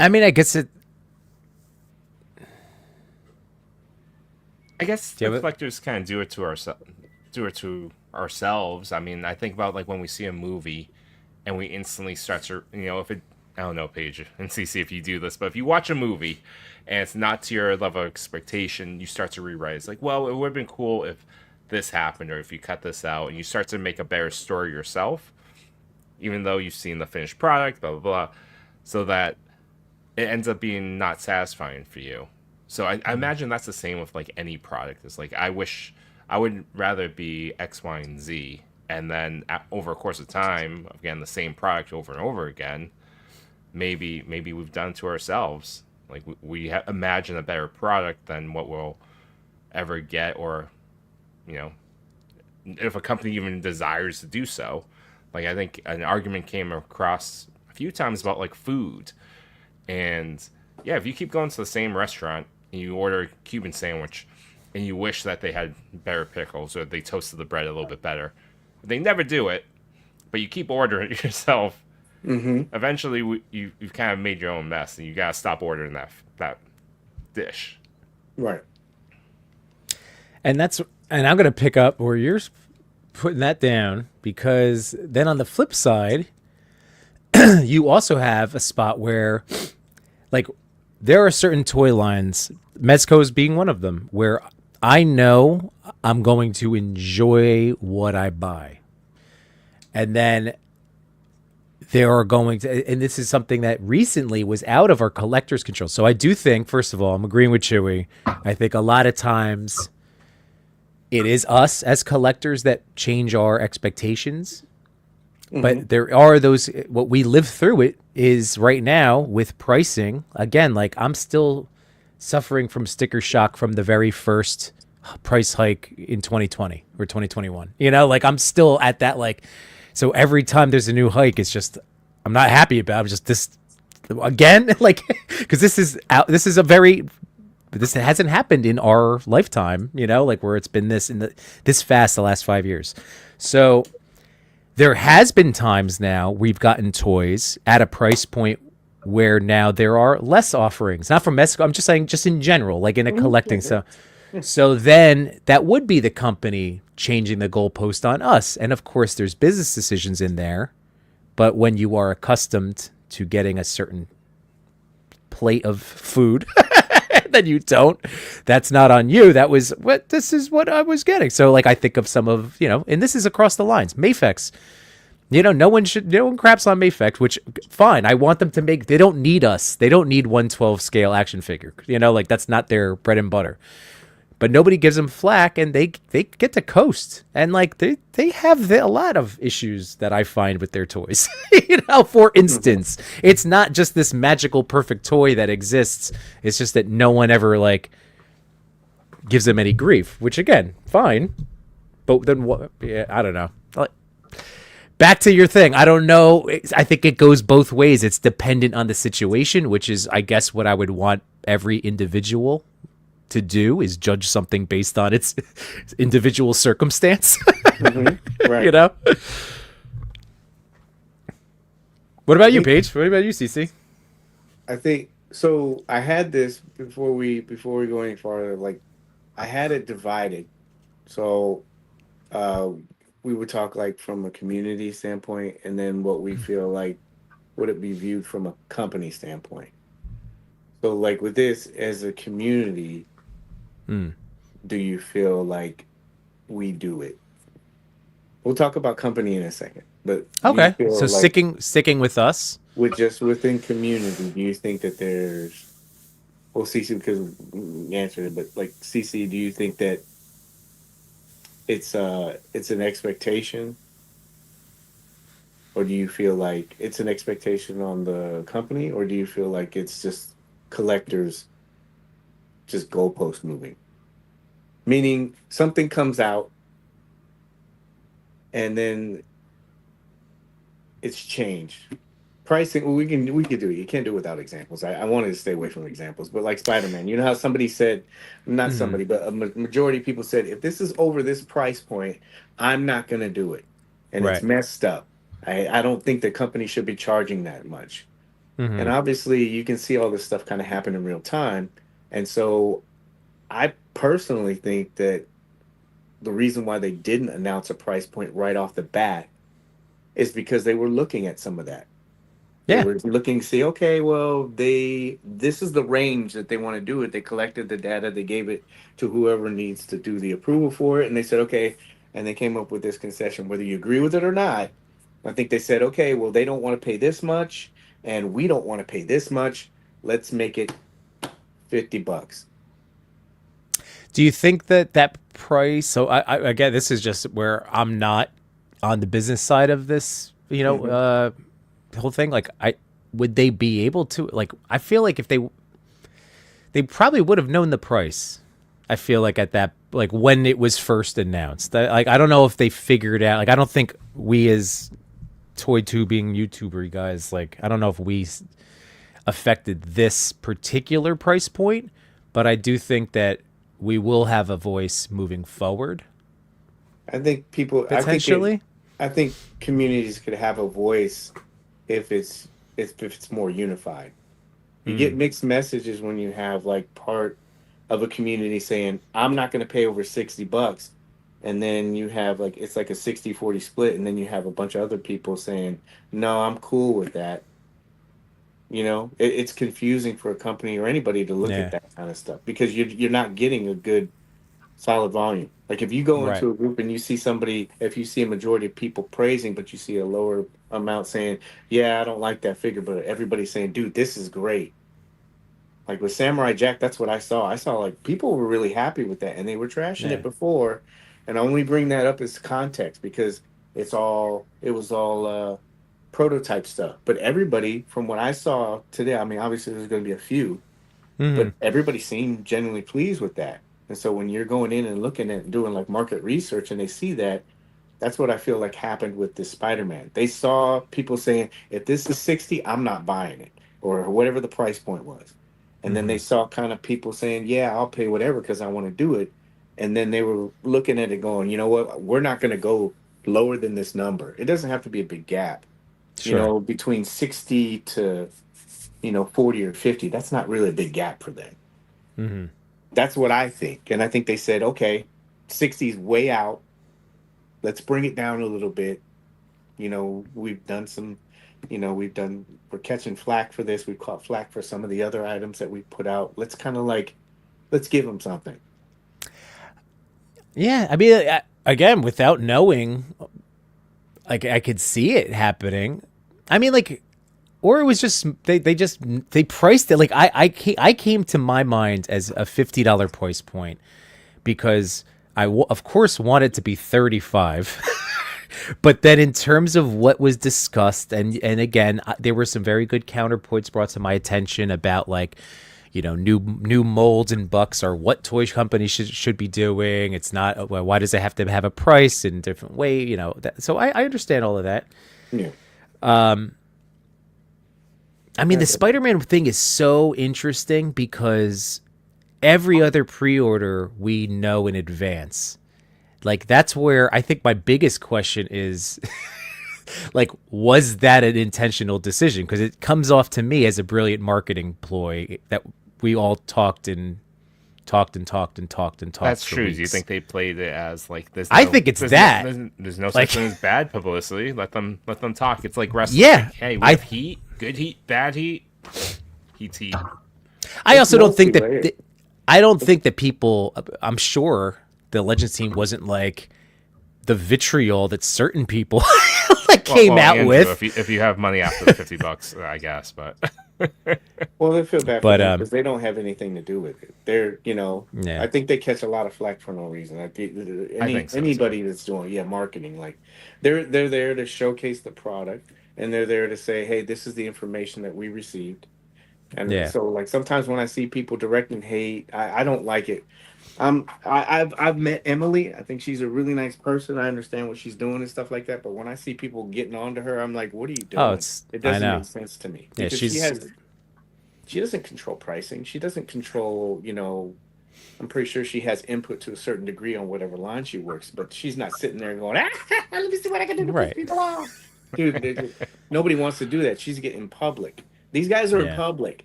mean, I guess it. I guess Do you the have it? collectors kind of do it to ourselves. I mean, I think about like when we see a movie and we instantly start to, if it, I don't know, Paige and CC if you do this, but if you watch a movie and it's not to your level of expectation, you start to rewrite. It's like, well, it would have been cool if this happened or if you cut this out, and you start to make a better story yourself, even though you've seen the finished product, blah, blah, blah, so that it ends up being not satisfying for you. So I imagine that's the same with like any product. It's like, I would rather it be X, Y, and Z, and then over a course of time, again, the same product over and over again, maybe we've done it to ourselves. Like we imagine a better product than what we'll ever get, or if a company even desires to do so. Like I think an argument came across a few times about like food, and yeah, if you keep going to the same restaurant and you order a Cuban sandwich and you wish that they had better pickles or they toasted the bread a little bit better, they never do it, but you keep ordering it yourself. Mm-hmm. Eventually, you've kind of made your own mess, and you gotta stop ordering that dish. Right. And I'm gonna pick up where you're putting that down, because then on the flip side, you also have a spot where, like, there are certain toy lines, Mezco's being one of them, where I know I'm going to enjoy what I buy. And then there are going to, and this is something that recently was out of our collector's control. So I do think, first of all, I'm agreeing with Chewy. I think a lot of times it is us as collectors that change our expectations. But there are those, what we live through it is right now with pricing. Again, like I'm still suffering from sticker shock from the very first price hike in 2020 or 2021. You know, like I'm still at that, like, so every time there's a new hike, it's just, I'm not happy about it. I'm just this again, like, because this is a very, this hasn't happened in our lifetime, you know, like where it's been this fast the last 5 years. So there has been times now we've gotten toys at a price point where now there are less offerings, not from Mezco. I'm just saying, just in general, like in a collecting. So then that would be the company changing the goalpost on us. And of course, there's business decisions in there. But when you are accustomed to getting a certain plate of food, then you don't. That's not on you. This is what I was getting. So like I think of some of, you know, and this is across the lines. Mafex. You know, no one craps on Mafex, which fine. I want them to make, they don't need us. They don't need 1/12 scale action figure. You know, like that's not their bread and butter. But nobody gives them flack, and they get to coast. And like they have a lot of issues that I find with their toys. You know, for instance, it's not just this magical perfect toy that exists. It's just that no one ever like gives them any grief, which again, fine. But then what? Yeah, I don't know. Back to your thing. I don't know. I think it goes both ways. It's dependent on the situation, which is, I guess, what I would want every individual to do, is judge something based on its individual circumstance. Right. You know? What about you, Paige? What about you, CC? I think so. I had this before we go any farther. Like, I had it divided. So, we would talk like from a community standpoint, and then what we feel like would it be viewed from a company standpoint. So, like with this as a community, do you feel like we do it? We'll talk about company in a second, but okay. So like sticking with us, with just within community, do you think that there's, well, CC, because you answered it, but like CC, do you think that it's an expectation, or do you feel like it's an expectation on the company, or do you feel like it's just collectors just goalpost moving? Meaning something comes out and then it's changed. Pricing, well, we could do it. You can't do it without examples. I wanted to stay away from examples, but like Spider-Man, you know how somebody said, not somebody, but a majority of people said, if this is over this price point, I'm not going to do it. And right. It's messed up. I don't think the company should be charging that much. And obviously you can see all this stuff kind of happen in real time. And so I personally think that the reason why they didn't announce a price point right off the bat is because they were looking at some of that. Yeah. They were looking to see, okay, well, this is the range that they want to do it. They collected the data, they gave it to whoever needs to do the approval for it, and they said, okay, and they came up with this concession, whether you agree with it or not. I think they said, okay, well, they don't want to pay this much, and we don't want to pay this much. Let's make it $50. Do you think that price? So I again, this is just where I'm not on the business side of this, you know, whole thing. Like, would they be able to? Like, I feel like if they probably would have known the price. I feel like at that, like when it was first announced. Like, I don't know if they figured out. Like, I don't think we as toy tubing YouTuber guys, like, I don't know if we affected this particular price point, but I do think that we will have a voice moving forward. I think people potentially. I think communities could have a voice if it's more unified. You get mixed messages when you have like part of a community saying, I'm not going to pay over $60. And then you have like, it's like a 60-40 split. And then you have a bunch of other people saying, no, I'm cool with that. You know, it's confusing for a company or anybody to look at that kind of stuff because you're not getting a good solid volume. Like if you go Right. into a group and you see somebody, if you see a majority of people praising, but you see a lower amount saying, "Yeah, I don't like that figure," but everybody's saying, "Dude, this is great." Like with Samurai Jack, that's what I saw. I saw like people were really happy with that, and they were trashing Yeah. it before. And I only bring that up as context because it was all prototype stuff. But everybody, from what I saw today, I mean, obviously there's going to be a few, Hmm. but everybody seemed genuinely pleased with that. And so when you're going in and looking at doing like market research, and they see that, that's what I feel like happened with this Spider-Man. They saw people saying, if this is 60, I'm not buying it, or whatever the price point was. And then Hmm. they saw kind of people saying, yeah, I'll pay whatever because I want to do it. And then they were looking at it going, you know what? We're not going to go lower than this number. It doesn't have to be a big gap, Sure. between 60 to, 40 or 50. That's not really a big gap for them. Hmm. That's what I think. And I think they said, okay, 60 is way out. Let's bring it down a little bit. We've done some, we're catching flack for this. We've caught flack for some of the other items that we put out. Let's kind of let's give them something. Yeah. I mean, again, without knowing, like I could see it happening. I mean, like, or it was just they priced it like I came to my mind as a $50 price point because of course wanted to be 35. But then in terms of what was discussed, and again, there were some very good counterpoints brought to my attention about like, new molds and bucks are what toy companies should be doing. It's not, well, why does it have to have a price in a different way? So I understand all of that. Yeah. I mean, the Spider-Man thing is so interesting because every other pre-order we know in advance. Like, that's where I think my biggest question is, like, was that an intentional decision? Because it comes off to me as a brilliant marketing ploy that we all talked and talked. That's for true. Do you weeks. think they played it as like this? I think it's that. There's no Like- such thing as bad publicity. Let them talk. It's like wrestling. Yeah, Like, hey, we I- have heat, good heat, bad heat. Heat's heat. I also don't think multi-layered. that. I don't think that people. I'm sure the Legends team wasn't like the vitriol that certain people came out Andrew, with. if you have money after the $50, I guess, but Well, they feel bad But, because they don't have anything to do with it. They're, Yeah. I think they catch a lot of flack for no reason. I think so, anybody that's doing, marketing, like they're there to showcase the product, and they're there to say, hey, this is the information that we received. And Yeah. so, like, sometimes when I see people directing hate, I don't like it. I've met Emily. I think she's a really nice person. I understand what she's doing and stuff like that. But when I see people getting on to her, I'm like, what are you doing? Oh, It I doesn't know. make sense to me. Yeah, Because she doesn't control pricing. She doesn't control, I'm pretty sure she has input to a certain degree on whatever line she works, but she's not sitting there going, let me see what I can do to piss Right. people off. Dude, nobody wants to do that. She's getting public. These guys are in Yeah. public.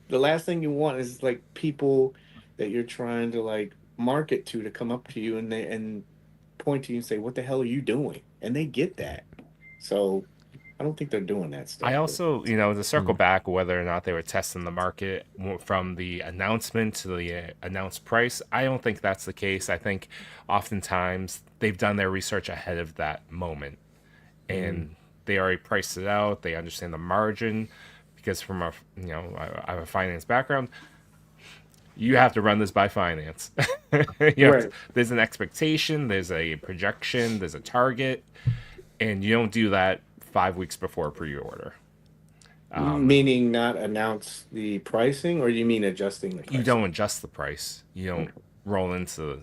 The last thing you want is like people that you're trying to like market to come up to you and point to you and say, what the hell are you doing? And they get that. So I don't think they're doing that stuff. I also, to Hmm. circle back whether or not they were testing the market from the announcement to the announced price, I don't think that's the case. I think oftentimes they've done their research ahead of that moment, and they already priced it out. They understand the margin because from I have a finance background. You have to run this by finance. Right. There's an expectation, there's a projection, there's a target, and you don't do that 5 weeks before pre-order. Meaning not announce the pricing, or you mean adjusting the pricing? You don't adjust the price. You don't roll into,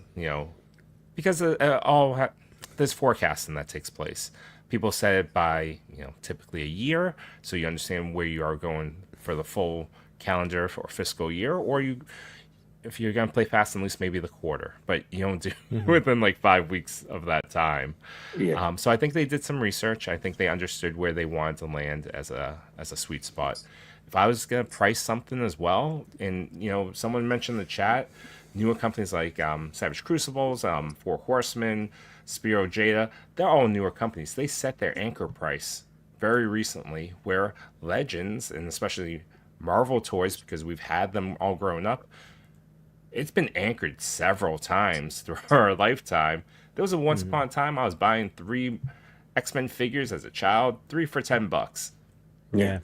because there's forecasting that takes place. People set it by, typically a year, so you understand where you are going for the full calendar or fiscal year, or if you're going to play fast and loose, maybe the quarter, but you don't do within like 5 weeks of that time. Yeah. So I think they did some research. I think they understood where they wanted to land as a sweet spot. If I was going to price something as well, and someone mentioned in the chat, newer companies like Savage Crucibles, Four Horsemen, Spiro Jada, they're all newer companies. They set their anchor price very recently, where Legends, and especially Marvel toys, because we've had them all grown up, it's been anchored several times through our lifetime. There was a once Mhm. upon a time I was buying 3 X-Men figures as a child, 3 for $10. Yeah.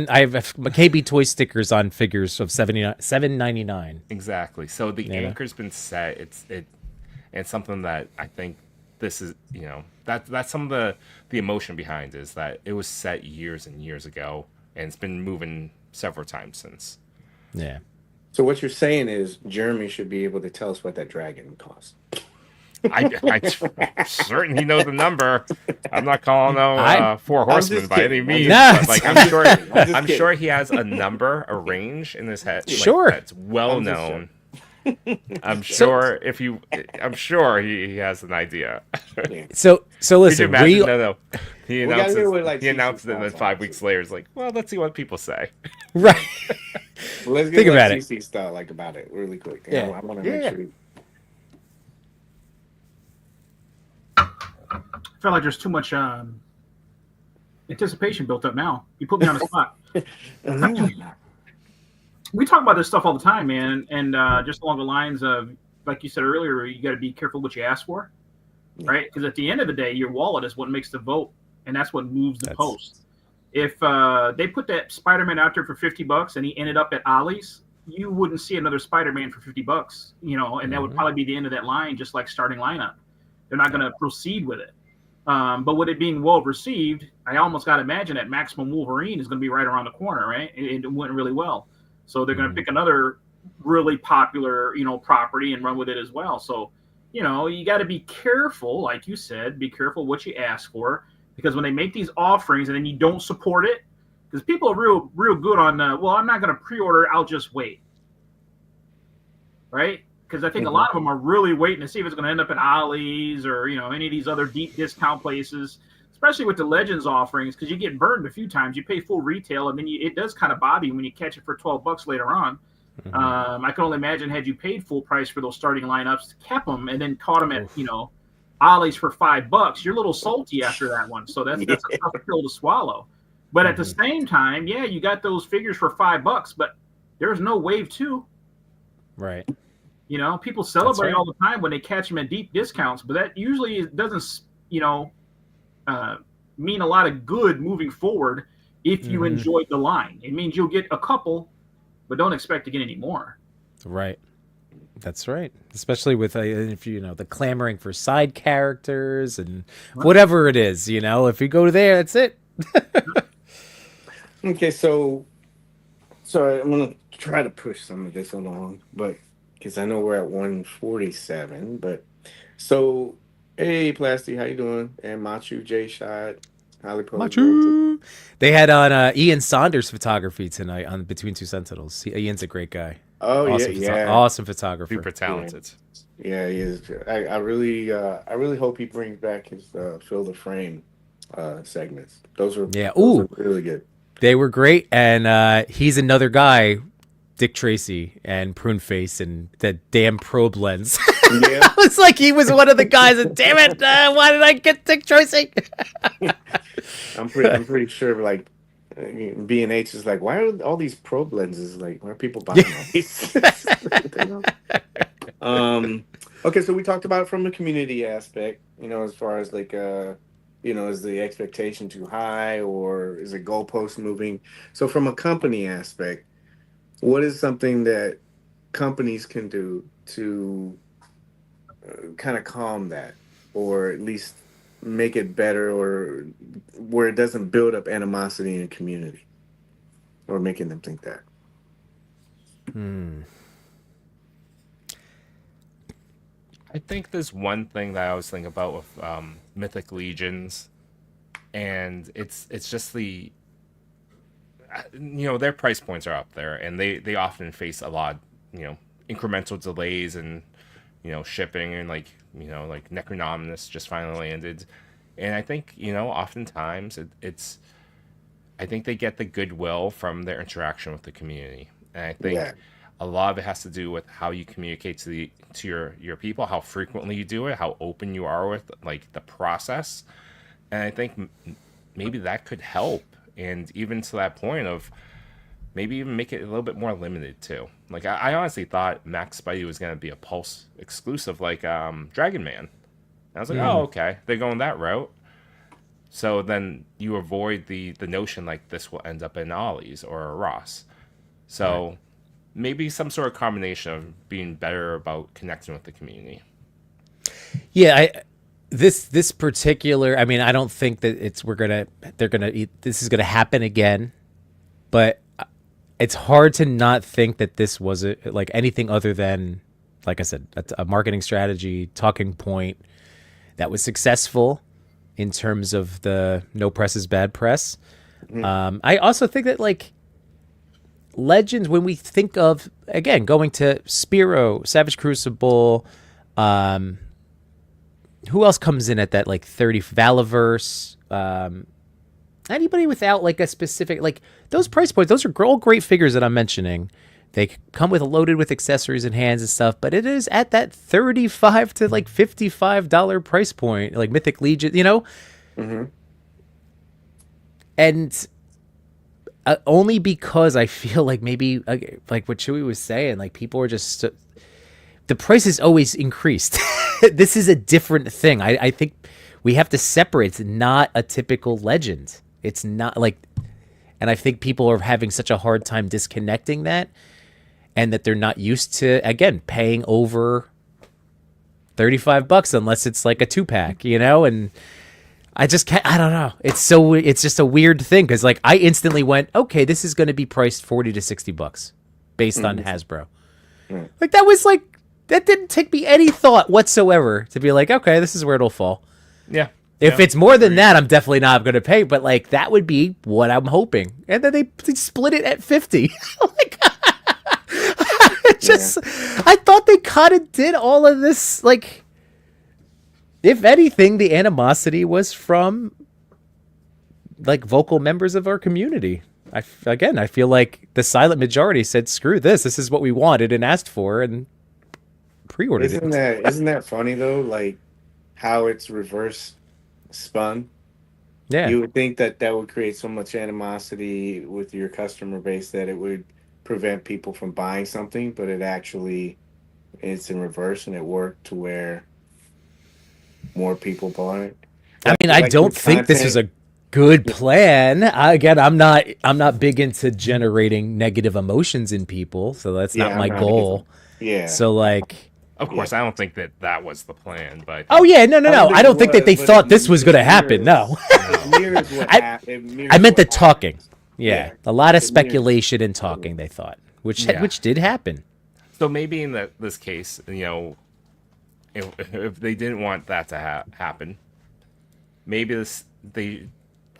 I have KB toy stickers on figures of 7.99. Exactly. So the You know. anchor's been set. It's something that I think this is, that's some of the emotion behind it, is that it was set years and years ago, and it's been moving several times since. Yeah. So what you're saying is Jeremy should be able to tell us what that dragon costs. I'm certain he knows the number. I'm not calling no I'm- Four Horsemen just by any kidding. means. No, But, like, I'm just kidding. I'm just I'm sure kidding. he has a number, a range in his head. Sure. Like, that's well I'm just known. I'm sure I'm sure he has an idea. Yeah. So Could you listen, imagine? No. He We gotta hear what, announces. like, He announced it, and then CC 5 thoughts weeks on later, it's like, well, let's see what people say. right. Well, let's get Think what about it. CC thought like about it really quick. Yeah. I want to Yeah. make sure. I feel like there's too much anticipation built up now. You put me on the spot. We talk about this stuff all the time, man, and just along the lines of, like you said earlier, you got to be careful what you ask for, right? Because at the end of the day, your wallet is what makes the vote, and that's what moves the post. If they put that Spider-Man out there for $50 and he ended up at Ollie's, you wouldn't see another Spider-Man for $50, and that would probably be the end of that line, just like starting lineup. They're not going to proceed with it. But with it being well received, I almost got to imagine that Maximum Wolverine is going to be right around the corner, right? It went really well. So they're going to pick another really popular, property and run with it as well. So, you got to be careful, like you said, be careful what you ask for, because when they make these offerings and then you don't support it, because people are real good on, well, I'm not going to pre-order, I'll just wait. Right? Because I think a lot of them are really waiting to see if it's going to end up at Ollie's or, any of these other deep discount places, especially with the Legends offerings, because you get burned a few times. You pay full retail, and then it does kind of bother you when you catch it for $12 later on. I can only imagine had you paid full price for those starting lineups, kept them, and then caught them at, Ollie's for $5, you're a little salty after that one. So that's a tough pill to swallow. But at the same time, yeah, you got those figures for $5, but there's no wave 2. Right. People celebrate all the time when they catch them at deep discounts, but that usually doesn't, mean a lot of good moving forward if you enjoyed the line. It means you'll get a couple, but don't expect to get any more. Right. That's right. Especially with if the clamoring for side characters and whatever it is, if you go there, that's it. Okay, so I'm gonna try to push some of this along, but because I know we're at 147, but so hey, Plasty, how you doing? And Machu, J Shot, Holly Post. Machu. They had on Ian Saunders photography tonight on Between Two Sentinels. Ian's a great guy. Oh awesome yeah. Awesome photographer. Super talented. Yeah, he is. I really hope he brings back his fill the frame segments. Those were really good. They were great, and he's another guy, Dick Tracy and Prune Face and that damn probe lens. Yeah. It's like he was one of the guys, and damn it, why did I get Dick Tracy? I'm pretty sure, like, B&H is like, why are all these probe lenses, like, why are people buying all these? Okay, so we talked about it from a community aspect, as far as like is the expectation too high, or is the goalpost moving? So from a company aspect, what is something that companies can do to kind of calm that, or at least make it better, or where it doesn't build up animosity in the community, or making them think that? I think there's one thing that I always think about with Mythic Legions, and it's just the their price points are up there, and they often face a lot incremental delays and shipping, and like Necronominus just finally landed, and I think oftentimes it's I think they get the goodwill from their interaction with the community, and I think a lot of it has to do with how you communicate to your people, how frequently you do it, how open you are with like the process, and I think maybe that could help. And even to that point of maybe even make it a little bit more limited too. Like I honestly thought Max Spidey was going to be a Pulse exclusive, like Dragon Man. And I was like, oh, okay, they're going that route. So then you avoid the notion like this will end up in Ollie's or a Ross. So maybe some sort of combination of being better about connecting with the community. Yeah, this particular, I mean, I don't think that this is gonna happen again, but it's hard to not think that this was like anything other than, like I said, a marketing strategy, talking point that was successful in terms of the no press is bad press. I also think that like Legends, when we think of, again, going to Spiro, Savage Crucible, who else comes in at that like 30 Valaverse? Anybody without like a specific, like those price points, those are all great figures that I'm mentioning. They come loaded with accessories and hands and stuff, but it is at that $35 to like $55 price point, like Mythic Legion, you know? And only because I feel like maybe, like what Chewy was saying, like people are just, the price is always increased. This is a different thing. I think we have to separate. It's not a typical Legend. It's not like, and I think people are having such a hard time disconnecting that, and that they're not used to, again, paying over $35 unless it's like a 2-pack, you know? And I just can't, I don't know. It's just a weird thing. Cause like I instantly went, okay, this is going to be priced $40 to $60 based on Hasbro. Like that didn't take me any thought whatsoever to be like, okay, this is where it'll fall. Yeah. If it's more than that, I'm definitely not going to pay. But like that would be what I'm hoping. And then they split it at 50. Like, I thought they kind of did all of this. Like, if anything, the animosity was from like vocal members of our community. I feel like the silent majority said, "Screw this! This is what we wanted and asked for," and pre-ordered it. Isn't that funny though? Like how it's reverse spun. Yeah, You would think that would create so much animosity with your customer base that it would prevent people from buying something, but it's in reverse, and it worked to where more people bought it. I mean, I don't think this is a good plan. I'm not big into generating negative emotions in people, so that's not my goal. Yeah. So like, of course, I don't think that was the plan, but oh yeah, no. I don't think that they thought this was going to happen. No. I meant the talking. Yeah, a lot of speculation and talking. They thought, which did happen. So maybe in this case, you know, if they didn't want that to happen, maybe they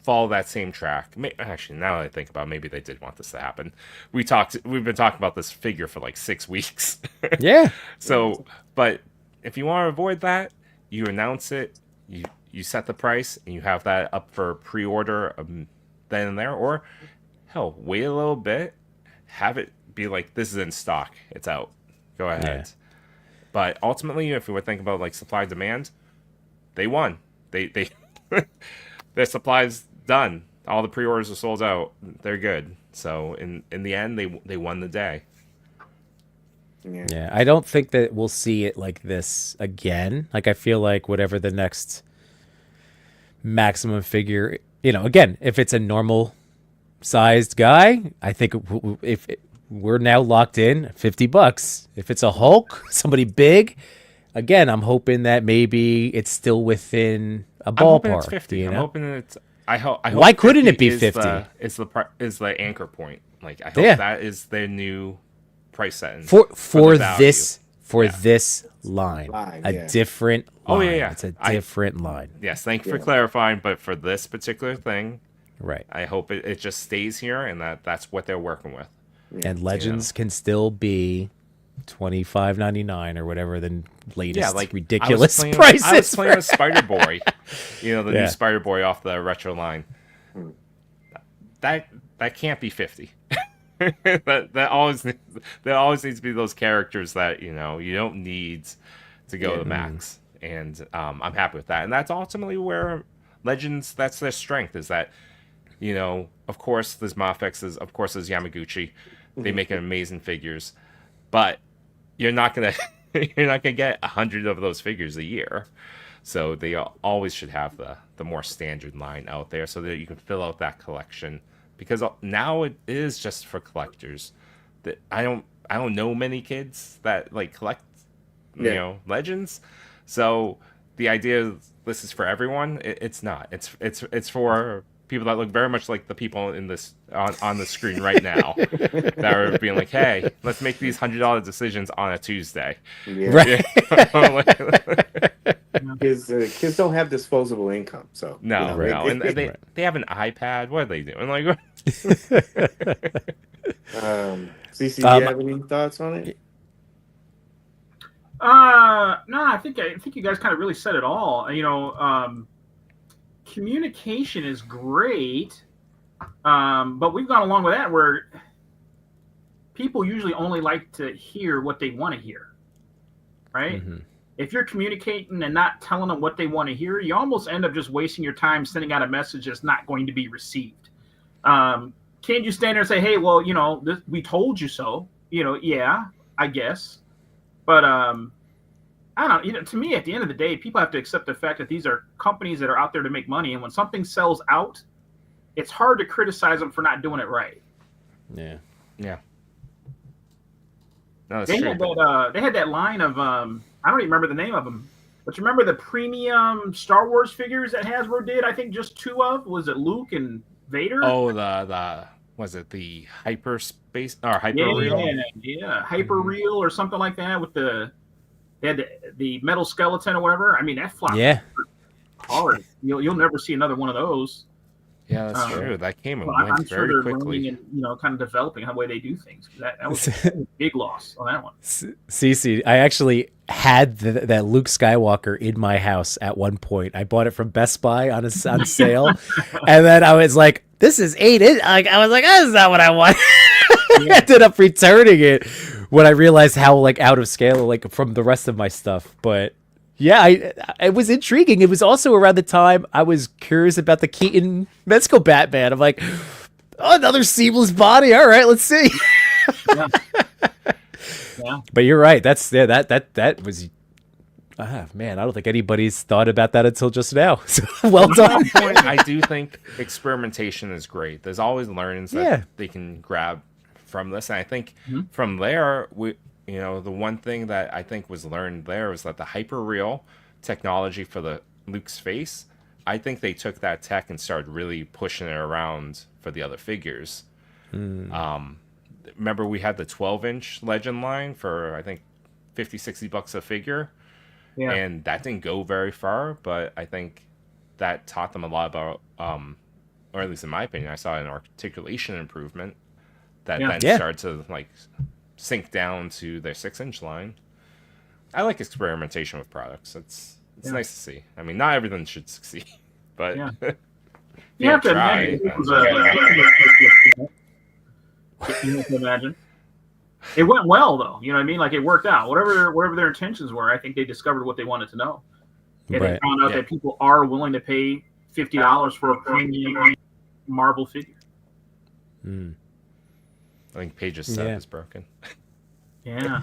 follow that same track. Actually, now that I think about it, maybe they did want this to happen. We've been talking about this figure for like 6 weeks. Yeah. So, but if you want to avoid that, you announce it, you set the price, and you have that up for pre-order then and there, or hell, wait a little bit, have it be like, this is in stock, it's out, go ahead. Yeah. But ultimately, if we were thinking about like supply demand, they won. They their supply's done. All the pre-orders are sold out. They're good. So in the end, they won the day. Yeah, I don't think that we'll see it like this again. Like I feel like whatever the next maximum figure, you know, again, if it's a normal sized guy, I think if we're now locked in $50. If it's a Hulk, somebody big, again, I'm hoping that maybe it's still within a ballpark. I'm hoping it's 50. You know? I'm hoping it's. I hope. Why couldn't it be 50? Is the anchor point? Like I hope that is their new price setting for this line. A different line. Oh yeah. It's a different line. Yes, thank you for clarifying. But for this particular thing, right? I hope it just stays here, and that's what they're working with. And Legends can still be $25.99 or whatever the latest ridiculous prices. I was playing with Spider Boy, the new Spider Boy off the retro line. That can't be 50. that always needs to be those characters that you don't need to go to max. And I'm happy with that. And that's ultimately where Legends, that's their strength, is that You know, of course, there's Mafex, of course, there's Yamaguchi. They make amazing figures, but you're not gonna you're not gonna get 100 of those figures a year. So they always should have the more standard line out there so that you can fill out that collection. Because now it is just for collectors. That I don't know many kids that like collect you know legends. So the idea is this is for everyone. It's not. It's for people that look very much like the people in this on the screen right now that are being like, hey, let's make these $100 decisions on a Tuesday. Yeah. Right. Kids don't have disposable income, so No, you know, no, and they have an iPad. What are they doing? Like, CC, do you have any thoughts on it? No, I think you guys kind of really said it all. You know, communication is great, but we've gone along with that where people usually only like to hear what they want to hear, right? Mm-hmm. If you're communicating and not telling them what they want to hear, you almost end up just wasting your time sending out a message that's not going to be received. Can't you stand there and say, hey, well, you know, we told you so, you know, yeah, I guess. But I don't know, you know, to me, at the end of the day, people have to accept the fact that these are companies that are out there to make money. And when something sells out, it's hard to criticize them for not doing it right. Yeah. Yeah. No, they had that line of, I don't even remember the name of them, but you remember the premium Star Wars figures that Hasbro did? I think just 2 of. Was it Luke and Vader? Oh, was it the hyperspace or hyperreal? Yeah, hyperreal or something like that with they had the metal skeleton or whatever. I mean, that flopped hard. You'll never see another one of those. Yeah, that's true. That came and went I'm sure very they're quickly. learning and, you know, kind of developing the way they do things. That was a big loss on that one. CC, I actually had that Luke Skywalker in my house at one point. I bought it from Best Buy on sale, and then I was like, "This is 8 inch." I was like, "That's not what I want." I ended up returning it when I realized how like out of scale like from the rest of my stuff, but. Yeah, it was intriguing. It was also around the time I was curious about the Keaton Mezco Batman. I'm like, oh, another seamless body. All right, let's see. Yeah. But you're right. That was, man. I don't think anybody's thought about that until just now. So well done. I do think experimentation is great. There's always learnings that they can grab from this, and I think from there you know, the one thing that I think was learned there was that the hyperreal technology for the Luke's face, I think they took that tech and started really pushing it around for the other figures. Remember we had the 12-inch Legend line for, I think, $50-$60 a figure. Yeah. And that didn't go very far, but I think that taught them a lot about, or at least in my opinion, I saw an articulation improvement that then started to, like, sink down to their 6-inch line. I like experimentation with products. It's nice to see. I mean, not everything should succeed, but you have to imagine. It went well, though. You know what I mean? Like, it worked out. Whatever their intentions were, I think they discovered what they wanted to know. And they found out that people are willing to pay $50 for a premium Marvel figure. I think Paige's set is broken. Yeah.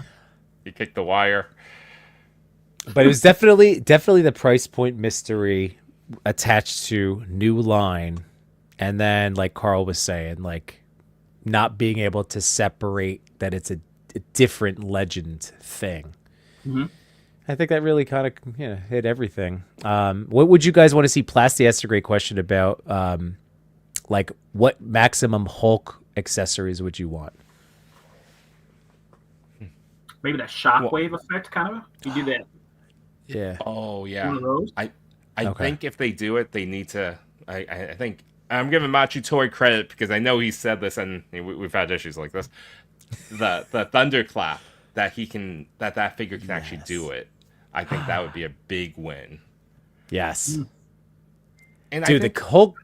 He kicked the wire. But it was definitely the price point mystery attached to new line. And then, like Carl was saying, like not being able to separate that it's a different Legend thing. Mm-hmm. I think that really kind of hit everything. What would you guys want to see? Plasty asked a great question about like what maximum Hulk accessories would you want? Maybe that shockwave effect, kind of. You do that. Yeah. Oh yeah. One of those? I think if they do it, they need to. I think I'm giving Machu Toy credit because I know he said this, and we've had issues like this. The thunderclap that that figure can actually do it. I think that would be a big win. Yes. And dude, the Hulk.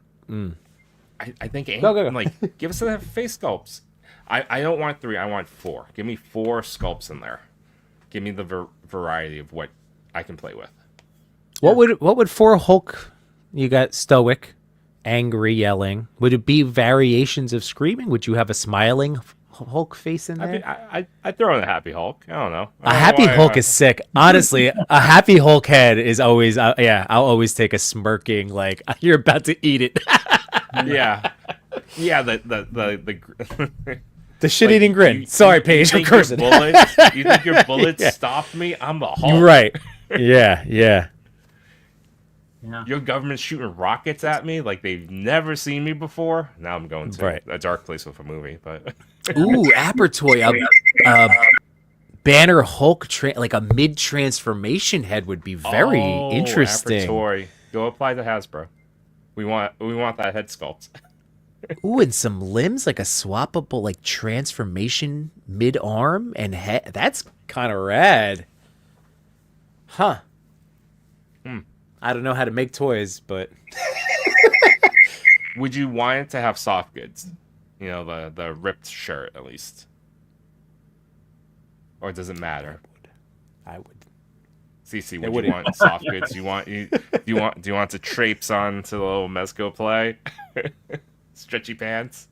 I think go. Like give us the face sculpts. I don't want 3. I want 4. Give me 4 sculpts in there. Give me the variety of what I can play with. What would 4 Hulk? You got Stoic, angry yelling. Would it be variations of screaming? Would you have a smiling Hulk face in there? I'd throw in a happy Hulk. I don't know. A happy Hulk is sick. Honestly, a happy Hulk head is always, I'll always take a smirking, like, you're about to eat it. Yeah. Yeah, the The shit-eating grin. Sorry, Paige, I'm cursing. You think your bullets Yeah. stopped me? I'm the Hulk. Right. Yeah. Yeah. Your government's shooting rockets at me like they've never seen me before. Now I'm going to a dark place with a movie, but Ooh, Apertoy. Banner Hulk, like a mid-transformation head would be very interesting. Apertoy. Go apply to Hasbro. We want that head sculpt. Ooh, and some limbs, like a swappable, like transformation mid-arm and head. That's kind of rad. Huh. I don't know how to make toys, but Would you want it to have soft goods? You know, the ripped shirt at least. Or does it matter? I would. CC, would you want soft goods? Do you want to traipse on to the little Mezco play? Stretchy pants.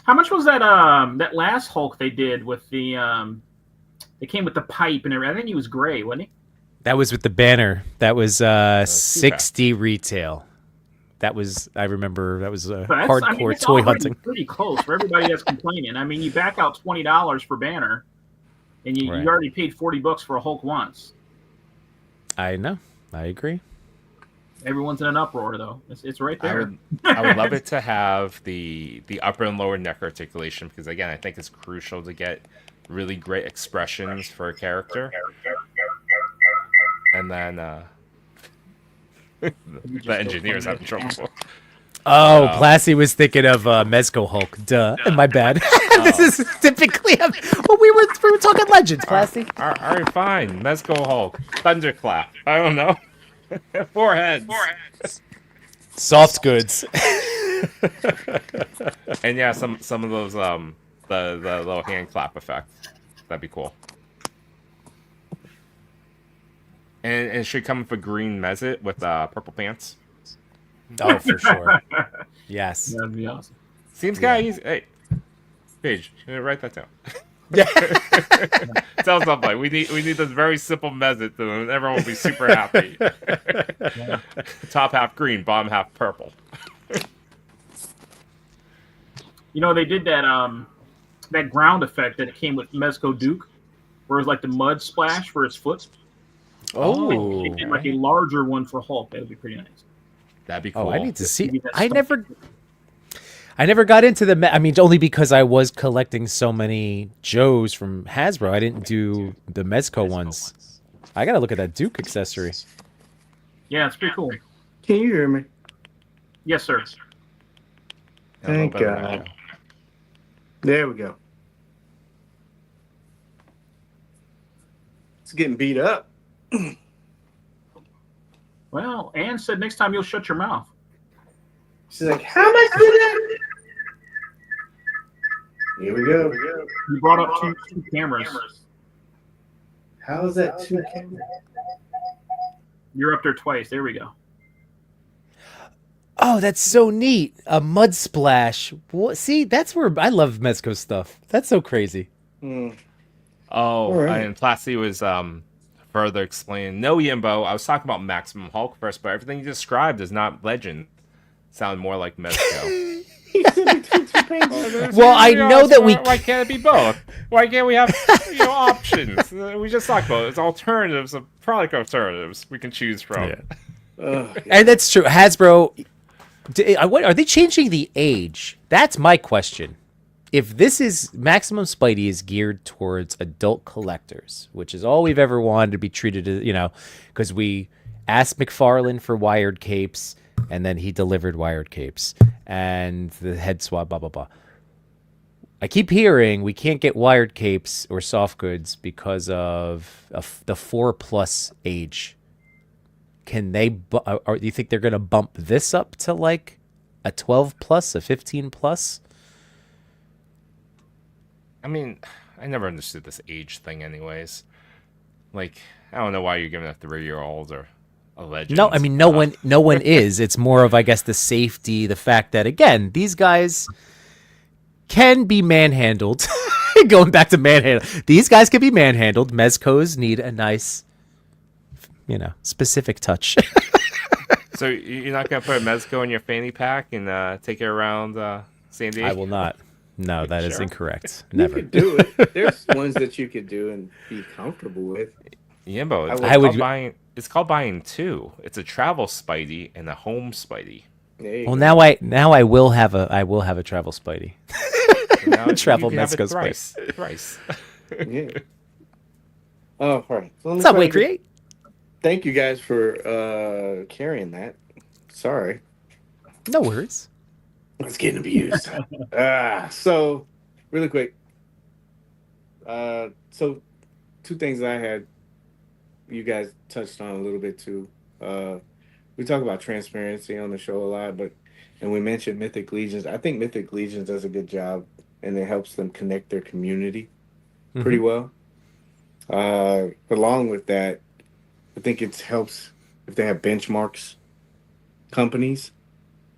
How much was that that last Hulk they did with the they came with the pipe and everything? I think he was gray, wasn't he? That was with the banner. That was 60 retail. That was, I remember, that was hardcore toy hunting. Pretty close for everybody that's complaining. I mean, you back out $20 for banner, and you already paid $40 for a Hulk once. I know. I agree. Everyone's in an uproar, though. It's right there. I would love it to have the upper and lower neck articulation because, again, I think it's crucial to get really great expressions for a character. And then the engineer's having trouble. Oh, Plasty was thinking of Mezco Hulk. Duh. My bad. This is typically we were talking legends, Plasty. All right, fine. Mezco Hulk. Thunderclap. I don't know. Four heads. Soft goods. And yeah, some of those the little hand clap effect. That'd be cool. And it should come with a green Mezit with purple pants. Oh, for sure. Yes. That'd be awesome. Seems kind of easy. Hey, Paige, write that down. Yeah. Tell somebody. We need this very simple Mezit, and everyone will be super happy. Yeah. Top half green, bottom half purple. You know, they did that that ground effect that came with Mezco Duke, where it was like the mud splash for his foot. Oh. They did like a larger one for Hulk. That would be pretty nice. That'd be cool. Oh, I need to see. I never got into the. I mean, only because I was collecting so many Joes from Hasbro. I didn't do the Mezco ones. I gotta look at that Duke accessory. Yeah, it's pretty cool. Can you hear me? Yes, sir. Thank God. There we go. It's getting beat up. Well, Ann said next time you'll shut your mouth. She's like, how much did that? Here we go. You brought up two cameras. How is that two cameras? You're up there twice. There we go. Oh, that's so neat. A mud splash. What? See, that's where I love Mezco stuff. That's so crazy. Hmm. Oh, right. and Plasty was further explaining. No, Yimbo. I was talking about Maximum Hulk first, but everything you described is not legend. Sound more like Mezco. Well, I know that Why can't it be both? Why can't we have options? We just talked about it. It's alternatives of product alternatives we can choose from. Yeah. And that's true. Hasbro, are they changing the age? That's my question. If this is Maximum Spidey is geared towards adult collectors, which is all we've ever wanted to be treated as, because we asked McFarlane for wired capes, and then he delivered wired capes, and the head swab, blah, blah, blah. I keep hearing we can't get wired capes or soft goods because of the 4+ age. Can they, or do you think they're going to bump this up to like a 12+, a 15+? I mean, I never understood this age thing anyways. Like, I don't know why you're giving a 3-year-old or No, I mean no one is. It's more of, I guess, the safety, the fact that, again, these guys can be manhandled. Going back to manhandle, these guys can be manhandled. Mezcos need a nice, specific touch. So you're not gonna put a Mezco in your fanny pack and take it around San Diego? I will not. No, that is Sure. incorrect. You Never. could do it. There's ones that you could do and be comfortable with. Yimbo, it's called buying two. It's a travel Spidey and a home Spidey. Well, now I will have a travel Spidey. Now Travel you can have it Mezco thrice. Yeah. Oh, all right. So What's up, Way Create? Thank you guys for carrying that. Sorry. No worries. It's getting abused. So, really quick. So, two things I had. You guys touched on a little bit too. We talk about transparency on the show a lot, and we mentioned Mythic Legions. I think Mythic Legions does a good job, and it helps them connect their community pretty well. Along with that, I think it helps if they have benchmarks companies.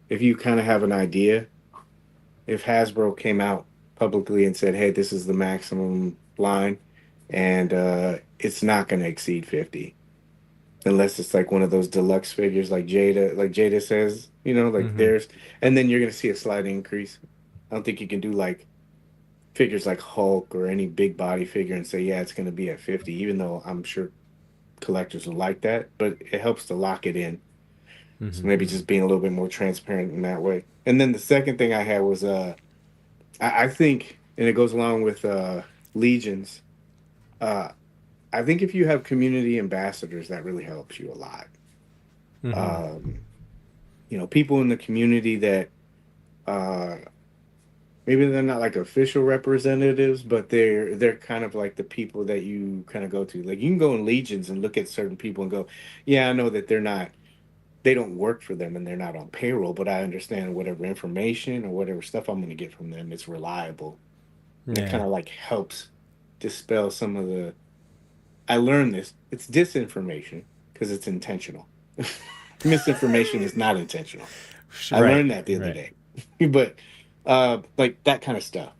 If you kind of have an idea, if Hasbro came out publicly and said, hey, this is the maximum line, and it's not going to exceed 50, unless it's like one of those deluxe figures like Jada says, theirs, and then you're going to see a slight increase. I don't think you can do like figures like Hulk or any big body figure and say, yeah, it's going to be at 50, even though I'm sure collectors will like that, but it helps to lock it in. So maybe just being a little bit more transparent in that way. And then the second thing I had was I think, and it goes along with Legions, I think if you have community ambassadors, that really helps you a lot. People in the community that maybe they're not like official representatives, but they're kind of like the people that you kind of go to. Like you can go in Legions and look at certain people and go, yeah, I know that they don't work for them and they're not on payroll, but I understand whatever information or whatever stuff I'm going to get from them, it's reliable. Yeah. It kind of like helps dispel some of the... I learned this. It's disinformation because it's intentional. Misinformation is not intentional. I learned that the other day. But like that kind of stuff.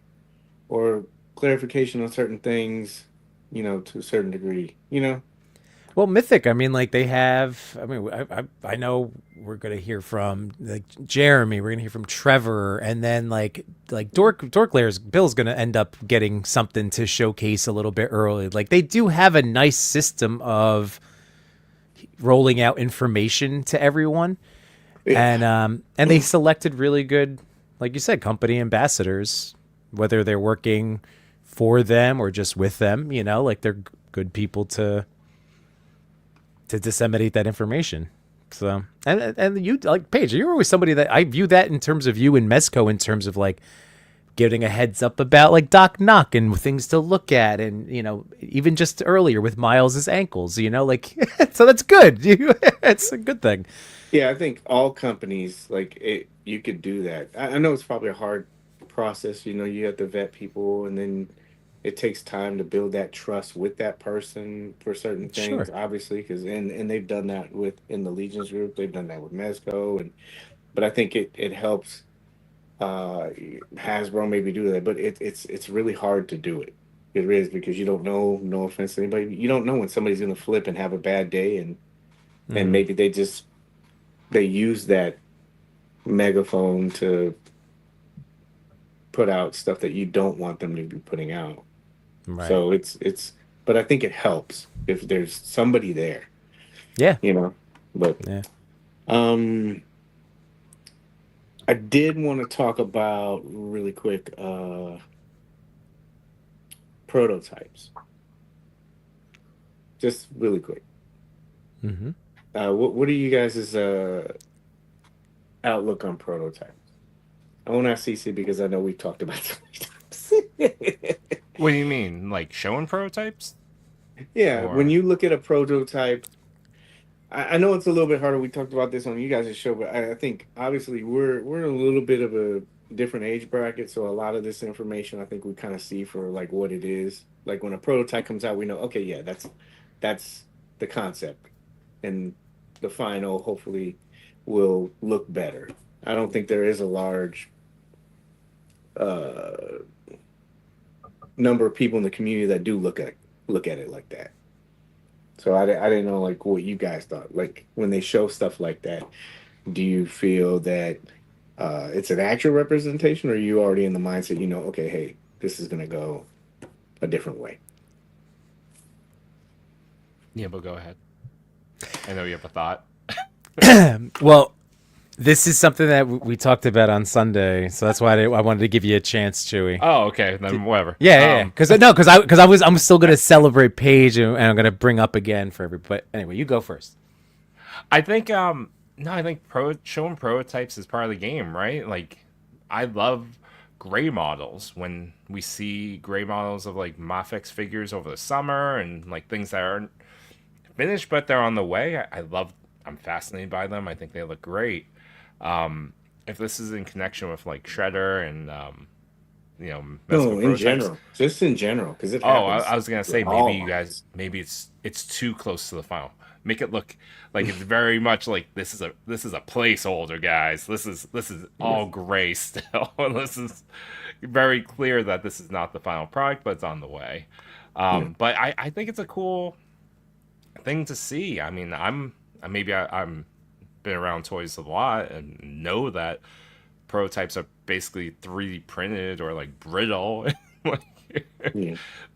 Or clarification on certain things, to a certain degree, Well, Mythic, I mean, like they have. I mean, I know we're gonna hear from like Jeremy. We're gonna hear from Trevor, and then like Dorklair's Bill's gonna end up getting something to showcase a little bit early. Like they do have a nice system of rolling out information to everyone, and they selected really good, like you said, company ambassadors, whether they're working for them or just with them. Like they're good people to disseminate that information. So and you, like Paige, you're always somebody that I view that in terms of you and Mezco, in terms of like getting a heads up about like Doc Knock and things to look at, and even just earlier with Miles's ankles, like so that's good. It's a good thing. Yeah, I think all companies you could do that. I know it's probably a hard process. You have to vet people, and then it takes time to build that trust with that person for certain things, obviously, because and they've done that in the Legions group. They've done that with Mezco, but I think it helps Hasbro maybe do that, but it's really hard to do it. It is, because you don't know. No offense to anybody, you don't know when somebody's going to flip and have a bad day, and maybe they use that megaphone to put out stuff that you don't want them to be putting out. Right. So but I think it helps if there's somebody there. Yeah. But yeah. I did want to talk about really quick prototypes. Just really quick. What are you guys' outlook on prototypes? I won't ask CC because I know we've talked about it so many times. What do you mean? Like showing prototypes? Yeah, when you look at a prototype, I know it's a little bit harder. We talked about this on you guys' show, but I think obviously we're in a little bit of a different age bracket, so a lot of this information I think we kind of see for like what it is. Like when a prototype comes out, we know, okay, yeah, that's the concept, and the final hopefully will look better. I don't think there is a large number of people in the community that do look at it like that. So I didn't know like what you guys thought. Like when they show stuff like that, do you feel that it's an actual representation, or are you already in the mindset, okay, hey, this is gonna go a different way? Yeah, but go ahead. I know you have a thought. Well, this is something that we talked about on Sunday, so that's why I wanted to give you a chance, Chewy. Oh, okay, then whatever. Yeah. Because I'm still gonna celebrate Paige, and I'm gonna bring up again for everybody. But anyway, you go first. I think showing prototypes is part of the game, right? Like, I love gray models. When we see gray models of like Mafex figures over the summer and like things that aren't finished but they're on the way, I'm fascinated by them. I think they look great. If this is in connection with like Shredder and Mezco No, in prototypes, general, just in general, because it. I was gonna say all maybe you guys, maybe it's too close to the final. Make it look like it's very much like this is a placeholder, guys. This is all gray still. This is very clear that this is not the final product, but it's on the way. But I think it's a cool thing to see. I mean, I'm been around toys a lot and know that prototypes are basically 3D printed or like brittle.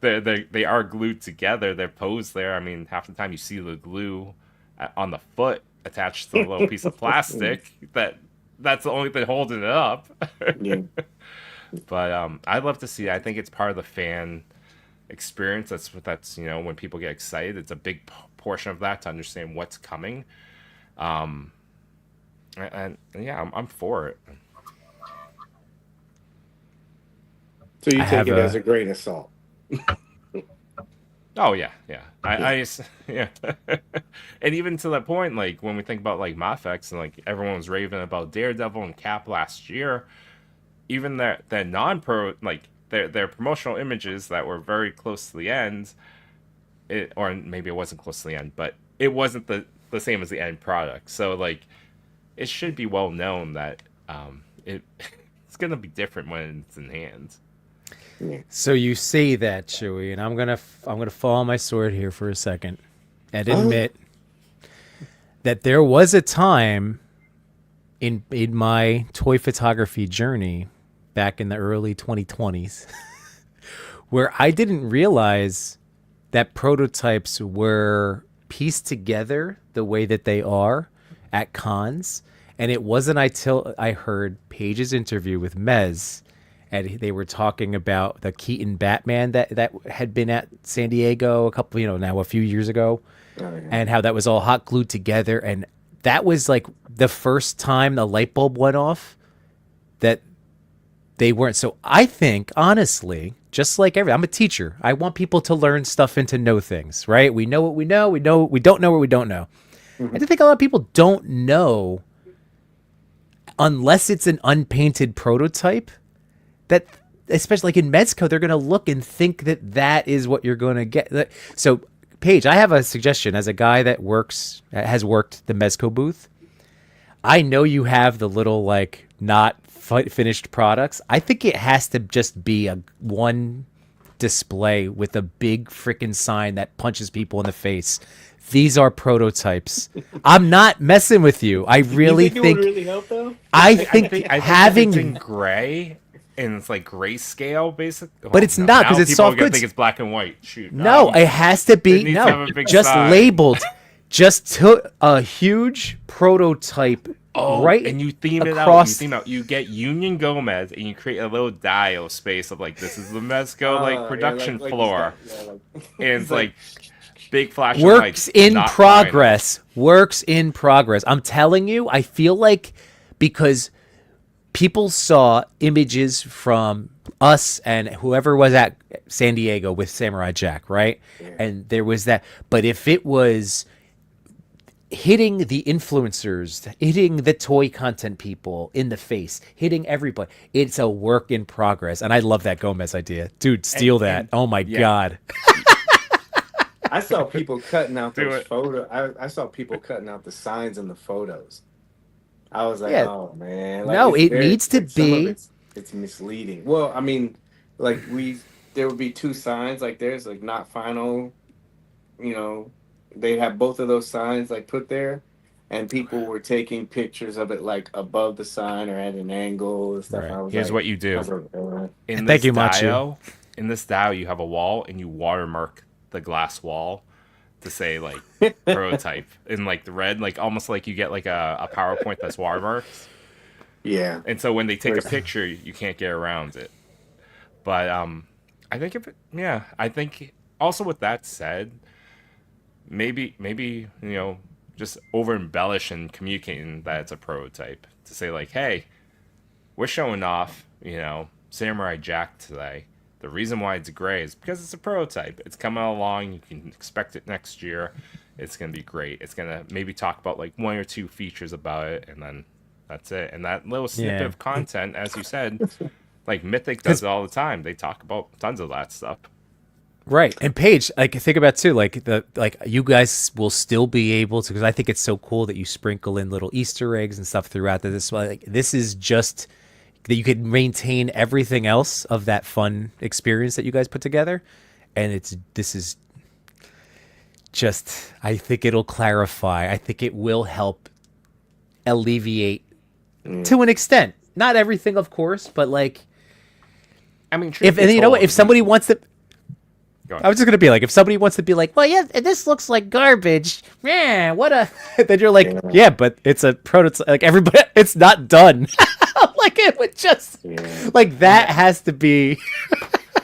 They are glued together. They're posed there. I mean, half the time you see the glue on the foot attached to a little piece of plastic. That's the only thing holding it up. But I'd love to see it. I think it's part of the fan experience. That's when people get excited, it's a big portion of that to understand what's coming. And yeah, I'm for it. So you take it as a grain of salt. Oh yeah. I just, yeah. And even to that point, like when we think about like Mafex and like everyone was raving about Daredevil and Cap last year, even their non-pro, like their promotional images that were very close to the end, or maybe it wasn't close to the end, but it wasn't the same as the end product. So like it should be well known that it's gonna be different when it's in hand. So you say that, Chewy, and I'm gonna fall on my sword here for a second and admit that there was a time in my toy photography journey back in the early 2020s where I didn't realize that prototypes were pieced together the way that they are at cons, and it wasn't until I heard Paige's interview with Mez. And they were talking about the Keaton Batman that had been at San Diego a few years ago, and how that was all hot glued together. And that was like the first time the light bulb went off that they weren't. So I think, honestly, just like I'm a teacher. I want people to learn stuff and to know things, right? We know what we know. We don't know what we don't know. Mm-hmm. I think a lot of people don't know unless it's an unpainted prototype. That, especially like in Mezco, they're going to look and think that is what you're going to get. So, Paige, I have a suggestion. As a guy that has worked the Mezco booth, I know you have the little like not finished products. I think it has to just be one display with a big freaking sign that punches people in the face. These are prototypes. I'm not messing with you. I really think it would really help, though? I think having it's in gray. And it's like grayscale, basically. But it's not, because it's soft goods. Think it's black and white. Shoot. No, it has to be just sign. Labeled. Just to a huge prototype. Right, and you theme it out. You get Union Gomez, and you create a little dial space of like, this is the Mezco production floor, and it's like big flashing lights. Works in progress. I'm telling you, I feel like because people saw images from us and whoever was at San Diego with Samurai Jack, right? Yeah. And there was that. But if it was hitting the influencers, hitting the toy content people in the face, hitting everybody, it's a work in progress. And I love that Gomez idea. Dude, steal that. Oh, my God. I saw people cutting out Do those it. I saw people cutting out the signs in the photos. I was like, Yeah. oh man, like No, it's it very needs to like some of be. it's misleading. Well, I mean, like there would be two signs, like there's like not final, you know, they have both of those signs like put there, and people were taking pictures of it like above the sign or at an angle and stuff. Right. Here's what you I do. was like, In Thank this you, Machu. dio, in this dio, you have a wall and you watermark the glass wall to say like prototype in like the red, like almost like you get like a PowerPoint that's watermarks. yeah, And so when they take a There's- picture, you can't get around it. But I think if it, yeah, I think also with that said, maybe just over embellish and communicating that it's a prototype to say like, hey, we're showing off, Samurai Jack today. The reason why it's gray is because it's a prototype. It's coming along. You can expect it next year. It's gonna be great. It's gonna maybe talk about like one or two features about it, and then that's it. And that little snippet Yeah. of content, as you said, like Mythic does it all the time. They talk about tons of that stuff. Right. And Paige, like think about too, like you guys will still be able to, because I think it's so cool that you sprinkle in little Easter eggs and stuff throughout this. Like this is just that you could maintain everything else of that fun experience that you guys put together. And this is just, I think it'll clarify. I think it will help alleviate to an extent. Not everything, of course, but like I mean, if, and you know what, if somebody wants to, Go I was just gonna be like, if somebody wants to be like, well, yeah, this looks like garbage, yeah, what a, then you're like, yeah, but it's a prototype. Like everybody, it's not done. Like it would just, like that has to be.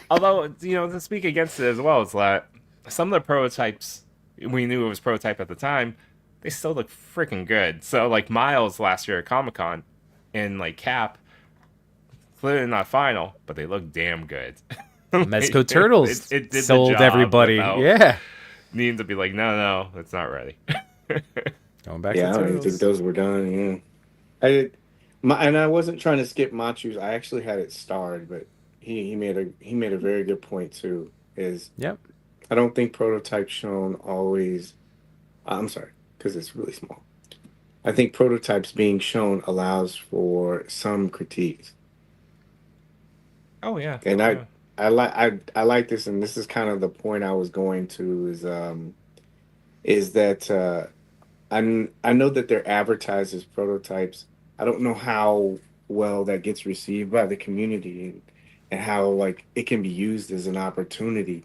Although, to speak against it as well, it's that some of the prototypes, we knew it was prototype at the time, they still look freaking good. So, like, Miles last year at Comic-Con and, like, Cap, clearly not final, but they look damn good. Mezco Turtles it did sold the job everybody. without Yeah. needing to be like, no, it's not ready. Going back yeah, I to don't even think Turtles. those were done. Yeah, and I wasn't trying to skip Machu's. I actually had it starred, but he made a very good point too. Is Yep. I don't think prototype shown always. I'm sorry, because it's really small. I think prototypes being shown allows for some critiques, Oh, yeah. and Yeah. I like this, and this is kind of the point I was going to is that I know that they're advertised as prototypes. I don't know how well that gets received by the community, and how like it can be used as an opportunity.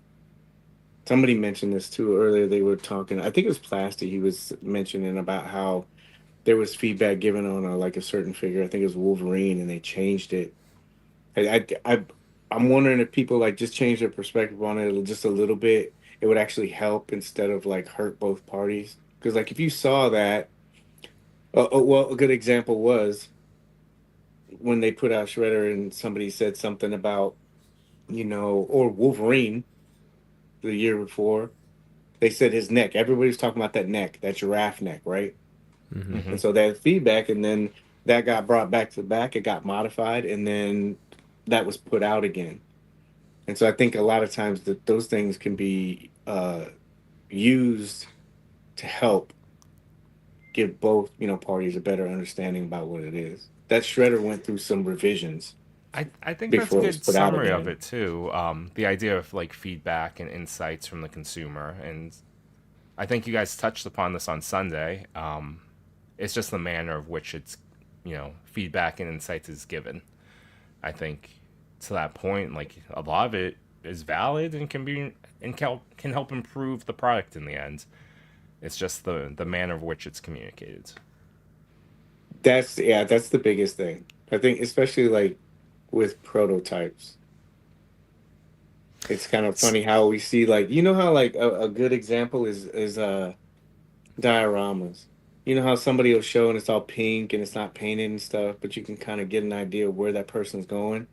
Somebody mentioned this too earlier. They were talking. I think it was Plasty. He was mentioning about how there was feedback given on like a certain figure. I think it was Wolverine, and they changed it. I'm wondering if people like just change their perspective on it just a little bit. It would actually help instead of like hurt both parties. Because like if you saw that, well, a good example was when they put out Shredder and somebody said something about, or Wolverine the year before. They said his neck. Everybody's talking about that neck, that giraffe neck, right? Mm-hmm. And so that feedback, and then that got brought back to back. It got modified, and then that was put out again. And so I think a lot of times that those things can be used to help give both parties a better understanding about what it is. That Shredder went through some revisions. I think that's a before it was good put out summary of again. it too. The idea of like feedback and insights from the consumer, and I think you guys touched upon this on Sunday. It's just the manner of which it's feedback and insights is given. I think to that point, like a lot of it is valid and can help improve the product in the end. It's just the manner of which it's communicated. That's the biggest thing. I think especially like with prototypes. It's kind of funny how we see like how like a good example is dioramas. You know how somebody will show and it's all pink and it's not painted and stuff, but you can kind of get an idea of where that person's going.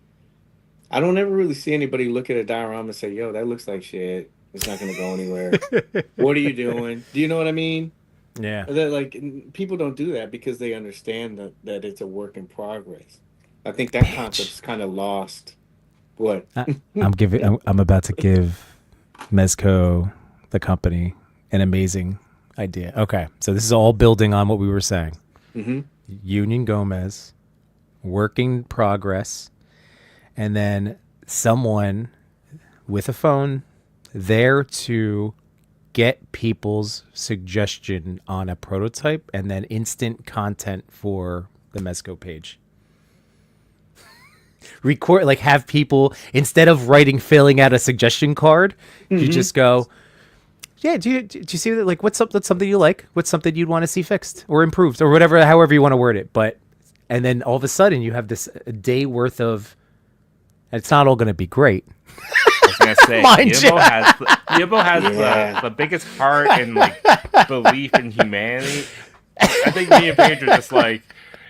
I don't ever really see anybody look at a diorama and say, "Yo, that looks like shit. It's not going to go anywhere. What are you doing?" Do you know what I mean? Yeah. That like people don't do that because they understand that it's a work in progress. I think that concept's kind of lost. What? I'm about to give Mezco the company an amazing idea. Okay, so this is all building on what we were saying. Mm-hmm. Union Gomez, work in progress, and then someone with a phone there to get people's suggestion on a prototype and then instant content for the Mezco page. Record, like, have people, instead of filling out a suggestion card, you just go, yeah, do you see that? Like, what's something you like? What's something you'd want to see fixed or improved or whatever, however you want to word it. But, and then all of a sudden you have this a day worth of, it's not all going to be great. I was gonna say, Yimbo has the biggest heart and like belief in humanity. I think me and Paige are just like,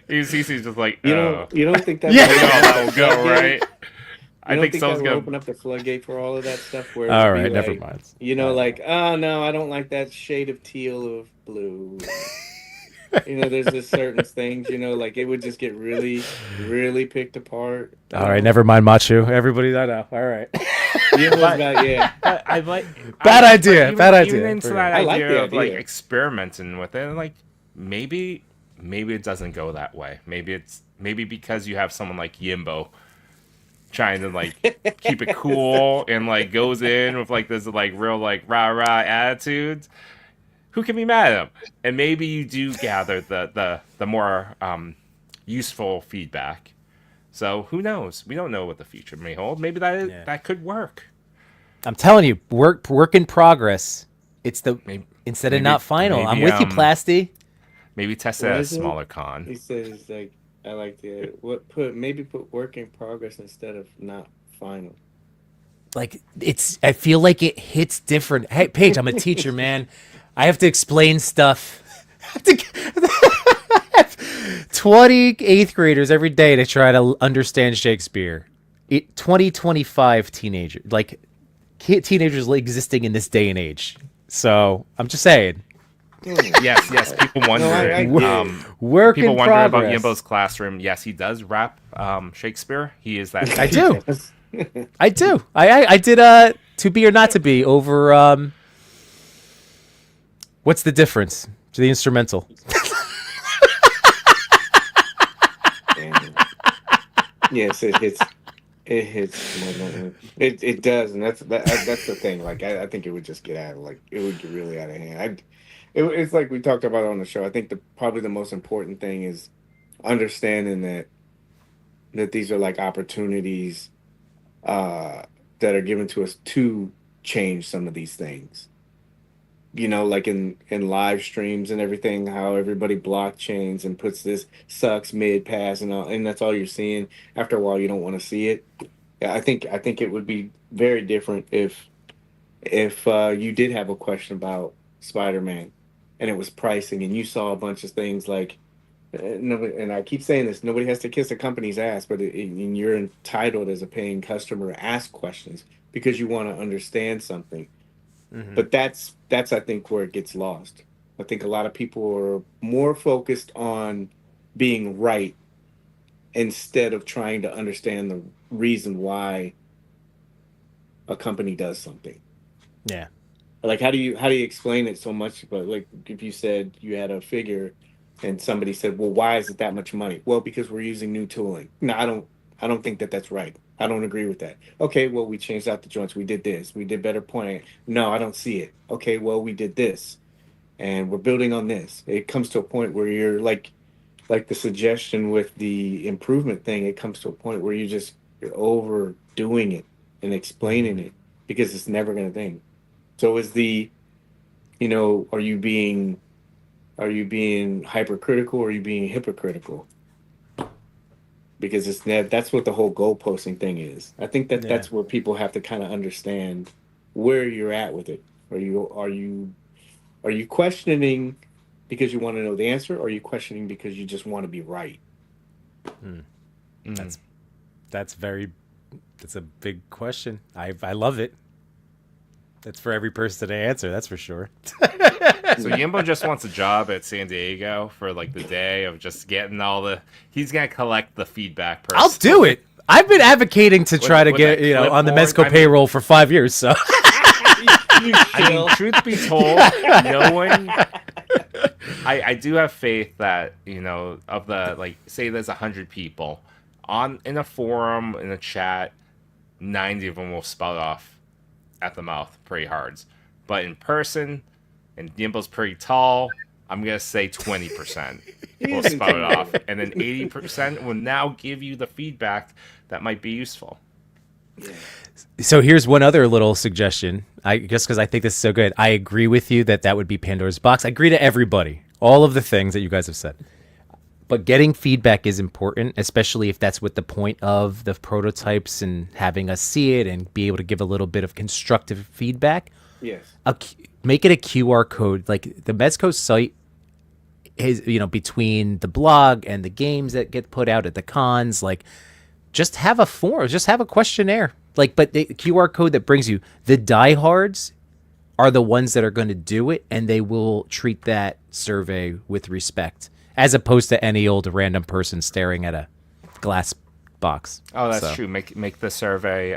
CC's just like, you don't think that that will go right. I think that so's will gonna open up the floodgate for all of that stuff. Where all right, never mind. You know, like, oh no, I don't like that shade of teal of blue. You know, there's just certain things, you know, like it would just get really, really picked apart. All right, never mind, Machu. Everybody, I know. All right. I like bad idea. Even into that I like idea the of like idea. experimenting with it, like maybe it doesn't go that way. Maybe because you have someone like Yimbo trying to like keep it cool and like goes in with like this like real like rah attitude. Who can be mad at him? And maybe you do gather the more useful feedback. So who knows? We don't know what the future may hold. Maybe that could work. I'm telling you, work in progress. It's the instead of not final. I'm with you, Plasty. Maybe test it at a smaller con. He says like, I like the put work in progress instead of not final. Like I feel like it hits different. Hey, Paige, I'm a teacher, man. I have to explain stuff. 20 eighth graders every day to try to understand Shakespeare. 2025 teenagers, like teenagers existing in this day and age. So I'm just saying. Yes. People wondering. Work people in wondering about progress. Yimbo's classroom. Yes, he does rap Shakespeare. He is that. I do. I do. I did To Be or Not to Be over. What's the difference to the instrumental? Yes, it hits. It hits. It does, and that's the thing. Like I think it would just get out of it would get really out of hand. It's like we talked about on the show. I think probably the most important thing is understanding that these are like opportunities that are given to us to change some of these things. You know, like in live streams and everything, how everybody blockchains and puts this sucks mid pass and all, and that's all you're seeing. After a while, you don't want to see it. Yeah, I think it would be very different if you did have a question about Spider-Man, and it was pricing, and you saw a bunch of things like, and I keep saying this, nobody has to kiss a company's ass, but and you're entitled as a paying customer to ask questions because you want to understand something. Mm-hmm. But that's I think where it gets lost. I think a lot of people are more focused on being right instead of trying to understand the reason why a company does something. Yeah. Like how do you explain it so much? But like if you said you had a figure and somebody said, well, why is it that much money? Well, because we're using new tooling. No, I don't think that's right. I don't agree with that. Okay, well, we changed out the joints. We did this. We did better pointing. No, I don't see it. Okay, well, we did this. And we're building on this. It comes to a point where you're like the suggestion with the improvement thing, it comes to a point where you're overdoing it and explaining it because it's never going to think. So is are you being hypercritical or are you being hypocritical? Because that's what the whole goalposting thing is. I think that's where people have to kind of understand where you're at with it. Are you questioning because you want to know the answer, or are you questioning because you just want to be right? That's a big question. I love it. That's for every person to answer. That's for sure. So Yimbo just wants a job at San Diego for like the day of just getting he's gonna collect the feedback. I'll do it. I've been advocating to try to get on the Mezco payroll for 5 years. So I mean, truth be told, knowing I do have faith that, you know, of the, like, say there's 100 people in a forum, in a chat, 90 of them will spout off at the mouth pretty hard. But in person, and Yimbo's pretty tall, I'm gonna say 20% will spout it off, and then 80% will now give you the feedback that might be useful. Yeah. So here's one other little suggestion. I just because I think this is so good. I agree with you that would be Pandora's box. I agree to everybody, all of the things that you guys have said. But getting feedback is important, especially if that's what the point of the prototypes and having us see it and be able to give a little bit of constructive feedback. Yes. Make it a QR code. Like the Mezco site is, you know, between the blog and the games that get put out at the cons, like just have a form, just have a questionnaire. Like, but the QR code that brings you the diehards are the ones that are going to do it, and they will treat that survey with respect, as opposed to any old random person staring at a glass box. Oh, that's true. Make the survey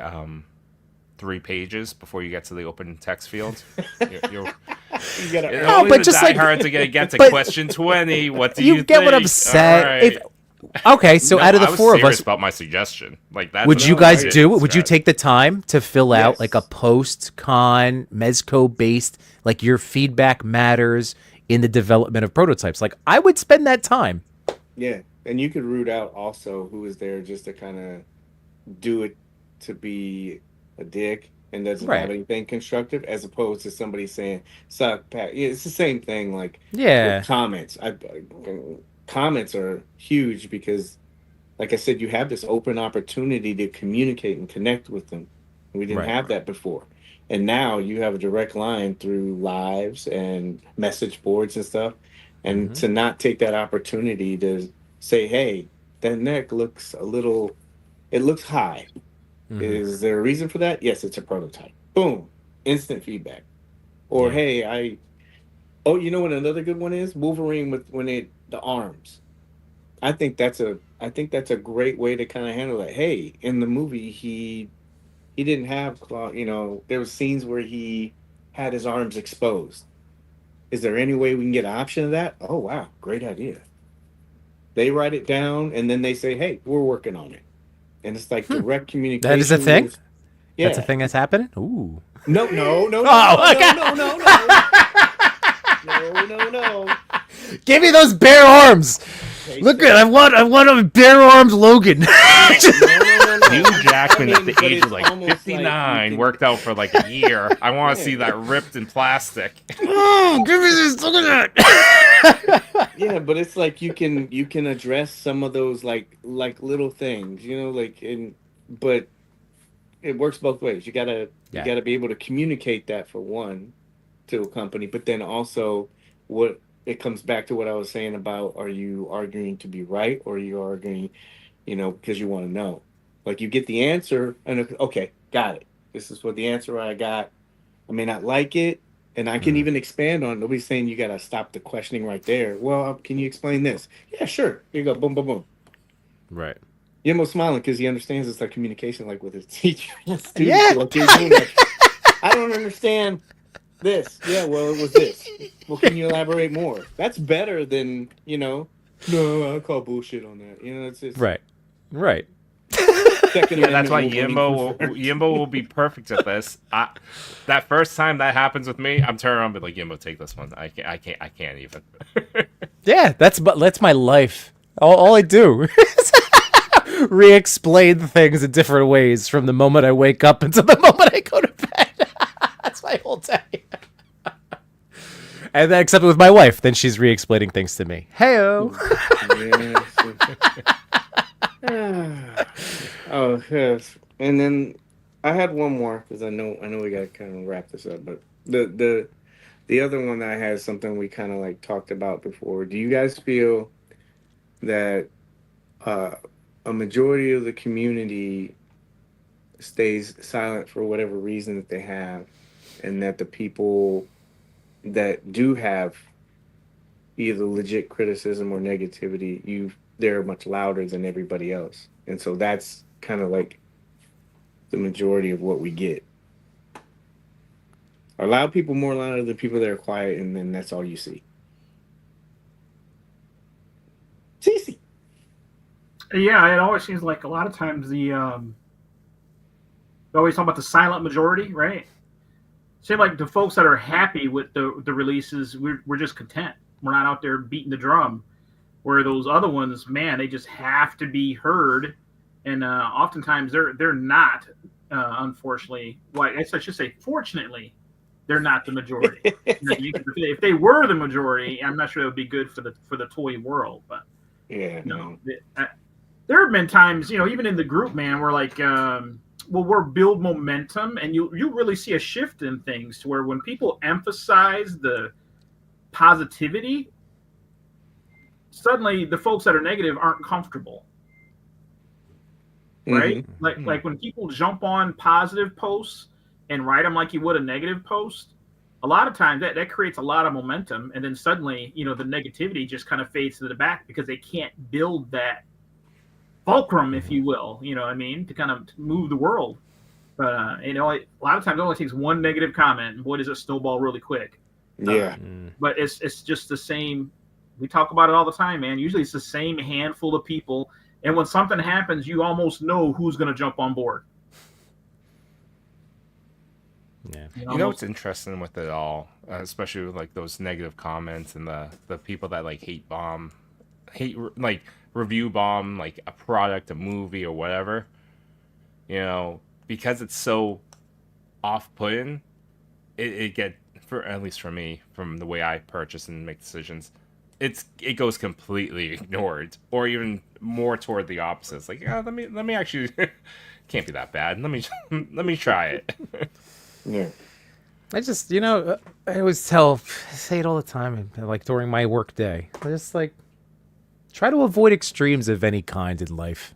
3 pages before you get to the open text field. You gotta, no, but just like hard to get to question 20. What do you you get? think? What I'm saying? Right. Okay, so out of the 4 of us, about my suggestion, like that, would you guys do it? Would you take the time to fill out like a post-con Mezco-based, like your feedback matters in the development of prototypes? Like I would spend that time. Yeah, and you could root out also who is there just to kind of do it to be a dick and doesn't have anything constructive, as opposed to somebody saying "suck, Pat." Yeah, it's the same thing. Like with comments, comments are huge because, like I said, you have this open opportunity to communicate and connect with them. We didn't have that before. And now you have a direct line through lives and message boards and stuff. And to not take that opportunity to say, hey, that neck looks it looks high. Is there a reason for that? Yes, it's a prototype. Boom. Instant feedback. Or, hey, you know what another good one is? Wolverine with the arms. I think that's a great way to kind of handle that. Hey, in the movie he didn't have claw, you know, there was scenes where he had his arms exposed. Is there any way we can get an option of that? Oh wow, great idea. They write it down and then they say, hey, we're working on it. And it's like direct communication. That is a thing? Yeah. That's a thing that's happening? Ooh. No. Oh, No. Give me those bare arms. Look at I want a bare arms Logan. Hugh Jackman at the age of like 59 like worked out for like a year. I want to see that ripped in plastic. Oh, give me this. Look at that. Yeah, but it's like you can address some of those like little things, you know, but it works both ways. You gotta be able to communicate that for one to a company, but then also it comes back to what I was saying about, are you arguing to be right, or are you arguing, you know, because you want to know? Like you get the answer and okay, got it. This is what the answer I got. I may not like it, and I can even expand on it. Nobody's saying you got to stop the questioning right there. Well, can you explain this? Yeah, sure. Here you go. Boom, boom, boom. Right. Yimbo's smiling because he understands it's like communication, like with his teacher. Yeah. Like, I don't understand this. Yeah, well, it was this. Well, can you elaborate more? That's better than, you know, no, I'll call bullshit on that. You know, it's right. Yeah, that's why Yimbo will be perfect at this. That first time that happens with me, I'm turning around and be like, Yimbo, take this one. I can't even. Yeah, that's my life. All I do is re-explain things in different ways from the moment I wake up until the moment I go to bed. That's my whole day. And then, except with my wife, then she's re-explaining things to me. Heyo. Oh yes, and then I had one more because I know we got to kind of wrap this up. But the other one that I had is something we kind of like talked about before. Do you guys feel that a majority of the community stays silent for whatever reason that they have, and that the people that do have either legit criticism or negativity, they're much louder than everybody else, and so that's kind of like the majority of what we get. Are loud people more loud than people that are quiet, and then that's all you see? Cece. Yeah, it always seems like a lot of times they always talk about the silent majority, right? Seem like the folks that are happy with the releases, we're just content. We're not out there beating the drum. Where those other ones, man, they just have to be heard, and oftentimes they're not. Unfortunately, well, I should say, fortunately, they're not the majority. If they were the majority, I'm not sure it would be good for the toy world. But Yeah, no, there have been times, even in the group, man, where like, well, we're build momentum, and you really see a shift in things to where when people emphasize the positivity, suddenly the folks that are negative aren't comfortable, right? Like when people jump on positive posts and write them like you would a negative post, a lot of times that creates a lot of momentum, and then suddenly the negativity just kind of fades to the back because they can't build that fulcrum, if you will, what I mean, to kind of move the world. But a lot of times it only takes one negative comment, and boy, does it snowball really quick. Yeah. But it's just the same. We talk about it all the time, man. Usually it's the same handful of people, and when something happens, you almost know who's going to jump on board. Yeah. What's interesting with it all, especially with like those negative comments and the people that like hate like review bomb like a product, a movie, or whatever. Because it's so off-putting, it get, for at least for me, from the way I purchase and make decisions, it goes completely ignored, or even more toward the opposite. It's like, yeah, let me actually can't be that bad. Let me try it. Yeah. I just, I always say it all the time, like during my work day. I just like try to avoid extremes of any kind in life.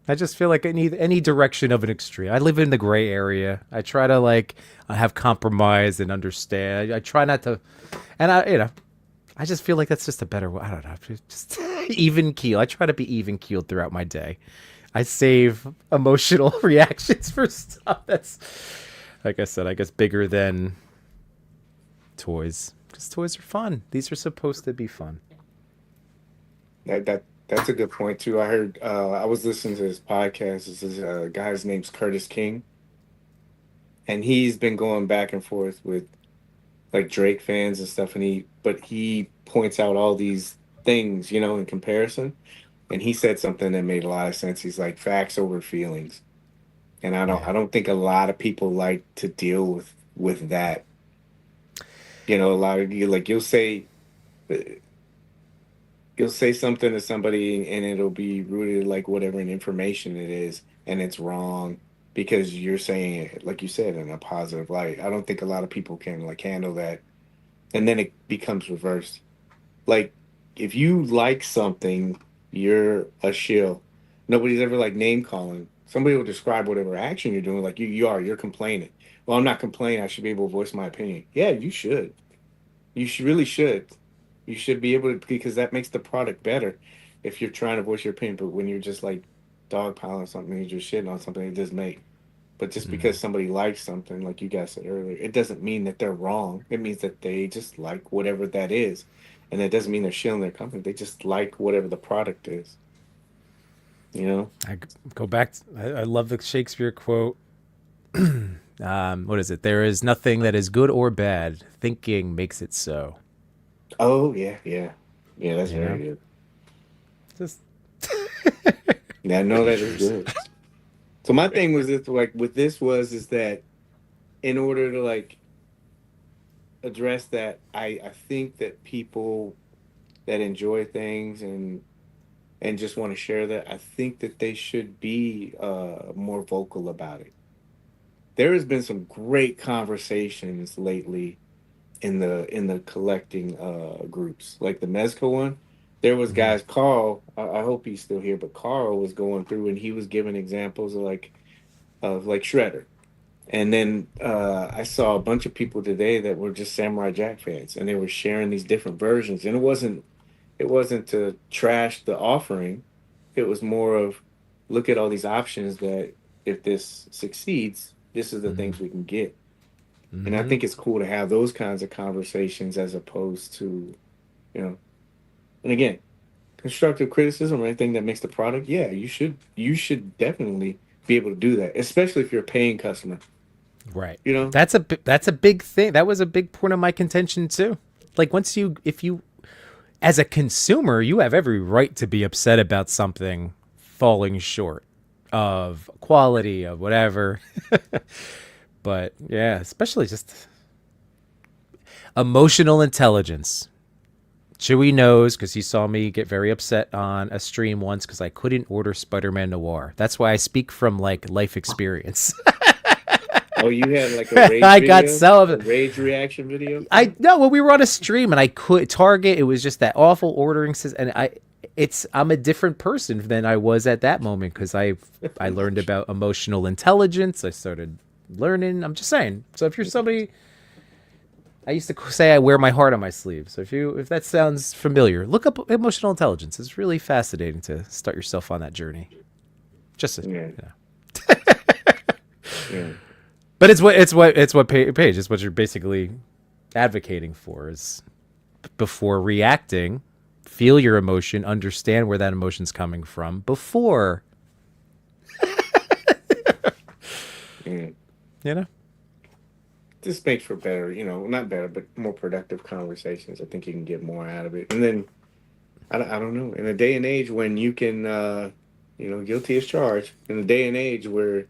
I just feel like any direction of an extreme. I live in the gray area. I try to have compromise and understand. I try not to, and I just feel like that's just a better way. I don't know, just even keel. I try to be even keeled throughout my day. I save emotional reactions for stuff that's, like I said, I guess bigger than toys, because toys are fun. These are supposed to be fun. That's a good point too. I heard I was listening to this podcast. This is guy's name's Curtis King, and he's been going back and forth with like Drake fans and stuff, and he points out all these things, in comparison, and he said something that made a lot of sense. He's like, facts over feelings, and I don't think a lot of people like to deal with that. A lot of you'll say something to somebody and it'll be rooted like whatever information it is, and it's wrong because you're saying it, like you said, in a positive light. I don't think a lot of people can handle that, and then it becomes reversed. Like, if you like something, you're a shill. Nobody's ever name calling. Somebody will describe whatever action you're doing, like you're complaining. Well, I'm not complaining. I should be able to voice my opinion. Yeah, you should. Really should. You should be able to, because that makes the product better if you're trying to voice your opinion. But when you're just dogpiling something, you're just shitting on something, it doesn't make. But just because somebody likes something, like you guys said earlier, it doesn't mean that they're wrong. It means that they just like whatever that is. And that doesn't mean they're shilling their company. They just like whatever the product is. I go back. I love the Shakespeare quote. What is it? There is nothing that is good or bad. Thinking makes it so. Oh, yeah. That's very good. Just Yeah, no, that is good. So my thing was this, with this is that in order to address that, I think that people that enjoy things and just want to share that, I think that they should be more vocal about it. There has been some great conversations lately in the collecting groups, like the Mezco one. There was guys, Carl, I hope he's still here, but Carl was going through and he was giving examples of Shredder. And then I saw a bunch of people today that were just Samurai Jack fans, and they were sharing these different versions. And it wasn't to trash the offering. It was more of, look at all these options that if this succeeds, this is the things we can get. And I think it's cool to have those kinds of conversations as opposed to, you know, and again, constructive criticism or anything that makes the product, yeah, you should definitely be able to do that, especially if you're a paying customer. Right. You know? That's a big thing. That was a big point of my contention too. Like if you as a consumer, you have every right to be upset about something falling short of quality of whatever. But yeah, especially just emotional intelligence. Chewy knows because he saw me get very upset on a stream once because I couldn't order Spider-Man Noir. That's why I speak from like life experience. Oh, you had like a rage I video? got so A rage reaction video? I no, when we were on a stream and I could Target, it was just that awful ordering system, and I'm a different person than I was at that moment because I learned about emotional intelligence. I started learning. I'm just saying. So if you're somebody, I used to say I wear my heart on my sleeve. So if that sounds familiar, look up emotional intelligence. It's really fascinating to start yourself on that journey. Just Yeah. you know. Yeah. But it's what Paige. It's what you're basically advocating for is before reacting, feel your emotion, understand where that emotion's coming from before. Yeah. You know? This makes for better, not better, but more productive conversations. I think you can get more out of it. And then, I don't know, in a day and age when you can, guilty as charged, in a day and age where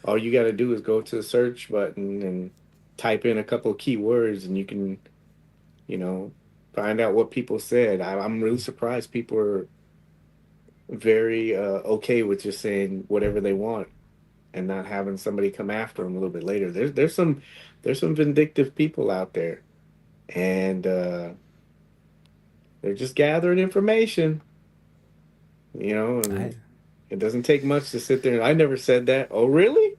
all you got to do is go to the search button and type in a couple of keywords and you can, find out what people said. I'm really surprised people are very okay with just saying whatever they want and not having somebody come after them a little bit later. There's some vindictive people out there, and they're just gathering information, and it doesn't take much to sit there and I never said that. Oh, really?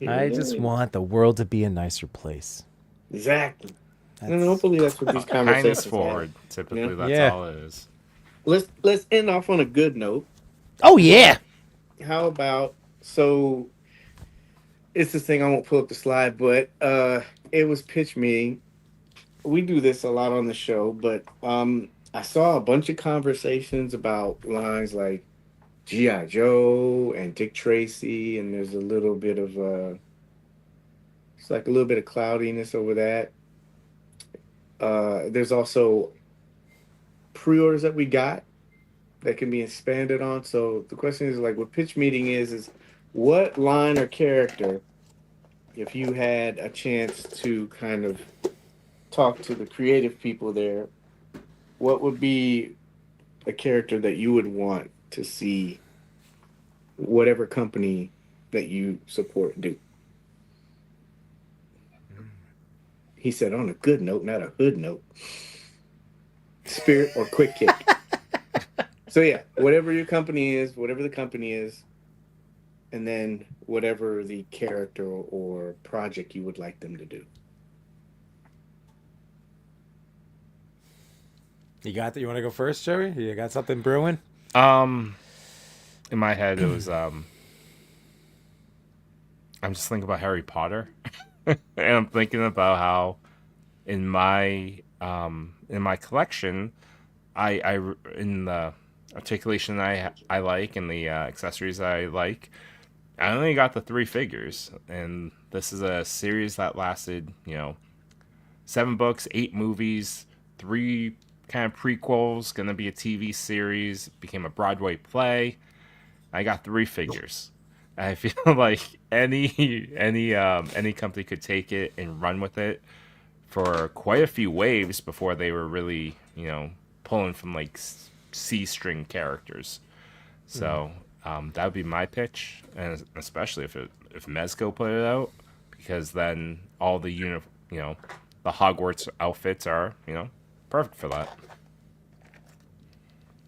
I just want the world to be a nicer place. Exactly. And hopefully that's what these conversations kindness forward. Typically, that's all it is. Let's end off on a good note. Oh yeah. How about, so it's this thing, I won't pull up the slide, but it was pitch meeting. We do this a lot on the show, but I saw a bunch of conversations about lines like G.I. Joe and Dick Tracy, and there's a little bit of it's like a little bit of cloudiness over that. There's also pre-orders that we got that can be expanded on. So the question is, like, what pitch meeting is what line or character, if you had a chance to kind of talk to the creative people there, what would be a character that you would want to see whatever company that you support do? He said on a good note, not a hood note. Spirit or Quick Kick. So yeah, whatever your company is, whatever the company is, and then whatever the character or project you would like them to do. You got that? You want to go first, Joey? You got something brewing? In my head, it was I'm just thinking about Harry Potter, and I'm thinking about how in my collection, I in the articulation I like and the accessories I like, I only got the 3 figures, and this is a series that lasted 7 books, 8 movies, 3 kind of prequels, gonna be a TV series, became a Broadway play. I got 3 figures. I feel like any company could take it and run with it for quite a few waves before they were really pulling from like C string characters. So that would be my pitch, and especially if Mezco put it out, because then all the the Hogwarts outfits are perfect for that.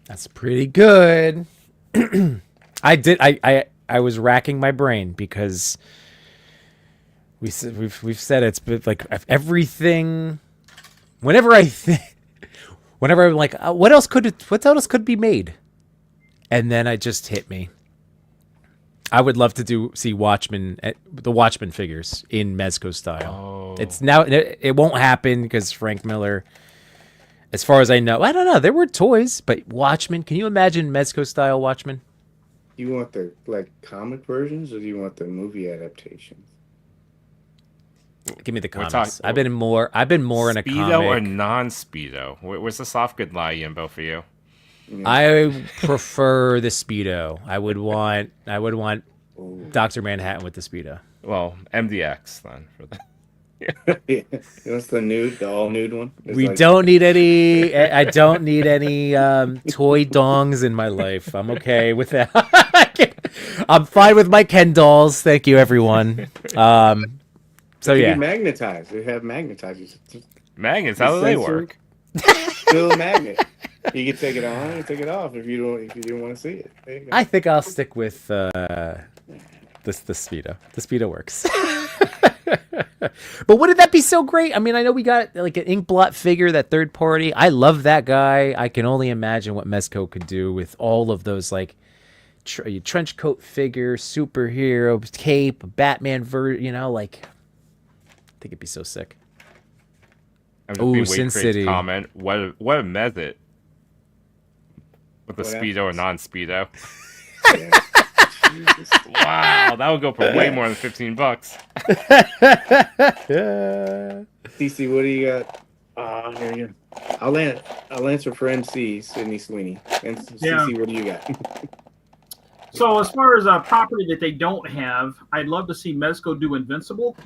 That's pretty good. I was racking my brain because we've said it's been like everything. Whenever I'm like, what else could be made, and then it just hit me. I would love to see Watchmen, the Watchmen figures in Mezco style. Oh. It's now it won't happen because Frank Miller, as far as I know, I don't know. There were toys, but Watchmen. Can you imagine Mezco style Watchmen? You want the like comic versions, or do you want the movie adaptations? Give me the We're comics. talking- I've been more in a Speedo comic. or non-speedo? Where's the soft good lie, Yimbo, for you? I prefer the Speedo. I would want Ooh. Dr. Manhattan with the Speedo. Well, MDX then for that. Yeah. What's the all nude one? It's We like- don't need any. I don't need any toy dongs in my life. I'm okay with that. I'm fine with my Ken dolls. Thank you, everyone. So They yeah, be magnetized. They have magnetizers. It's Magnets, how do they sensor. work? still a magnet. You can take it on and take it off if you didn't want to see it. There you go. I think I'll stick with the Speedo. The Speedo works. But wouldn't that be so great? I mean, I know we got like an Inkblot figure, that third party. I love that guy. I can only imagine what Mezco could do with all of those like trench coat figure, superhero cape, Batman like. I think it'd be so sick. I'm just Ooh, being Sin wait for his City. comment. What a Mezit with the What speedo or non-speedo. Yeah. Jesus. Wow, that would go for way more than $15. CC, what do you got? Here you go. I'll answer for MC Sydney Sweeney. And Yeah. CC, what do you got? So as far as a property that they don't have, I'd love to see Mezco do Invincible.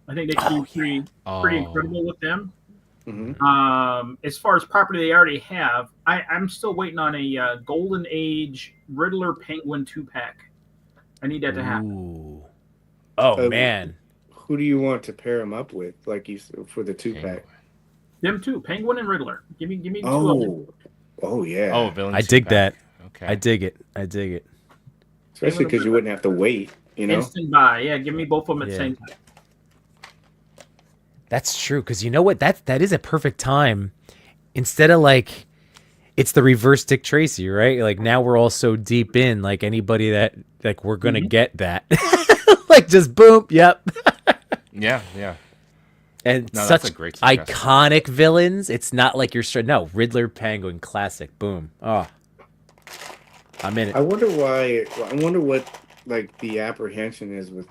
I think they could be pretty incredible with them. Mm-hmm. As far as property they already have, I'm still waiting on a Golden Age Riddler Penguin 2-pack. I need that to happen. Ooh. Oh man. Who do you want to pair them up with? Like you said, for the 2-pack. Them two, Penguin and Riddler. Give me two of them. Oh yeah. Oh, villain. I dig that. Okay. I dig it. Especially because you wouldn't have to wait. You know. Instant buy. Yeah, give me both of them at the Yeah. same time. That's true, because you know what? That is a perfect time. Instead of like, it's the reverse Dick Tracy, right? Like now we're all so deep in, like anybody that like we're gonna get that, like just boom, yep. Yeah. And No, that's such a great suggestion. iconic villains. It's not like you're straight. No, Riddler, Penguin, classic. Boom. Oh, I'm in it. I wonder why. I wonder what like the apprehension is with.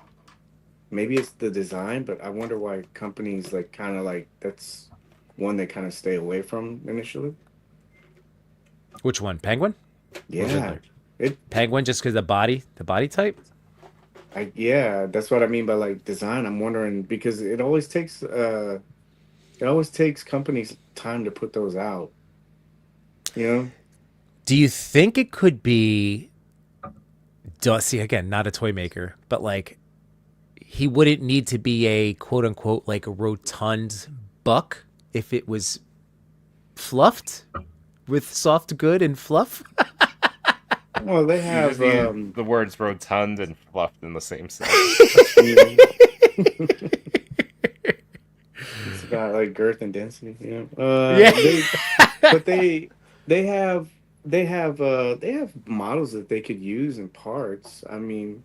Maybe it's the design, but I wonder why companies like kind of like that's one they kind of stay away from initially. Which one? Penguin? Yeah, Penguin, just because the body type. yeah, that's what I mean by like design. I'm wondering because it always takes companies time to put those out. You know. Do you think it could be? See, again, not a toy maker, but like he wouldn't need to be a quote unquote like a rotund buck if it was fluffed with soft good and fluff. Well, they You have just need the words rotund and fluffed in the same sentence. It's got like girth and density, you know. Yeah. They have models that they could use in parts. I mean,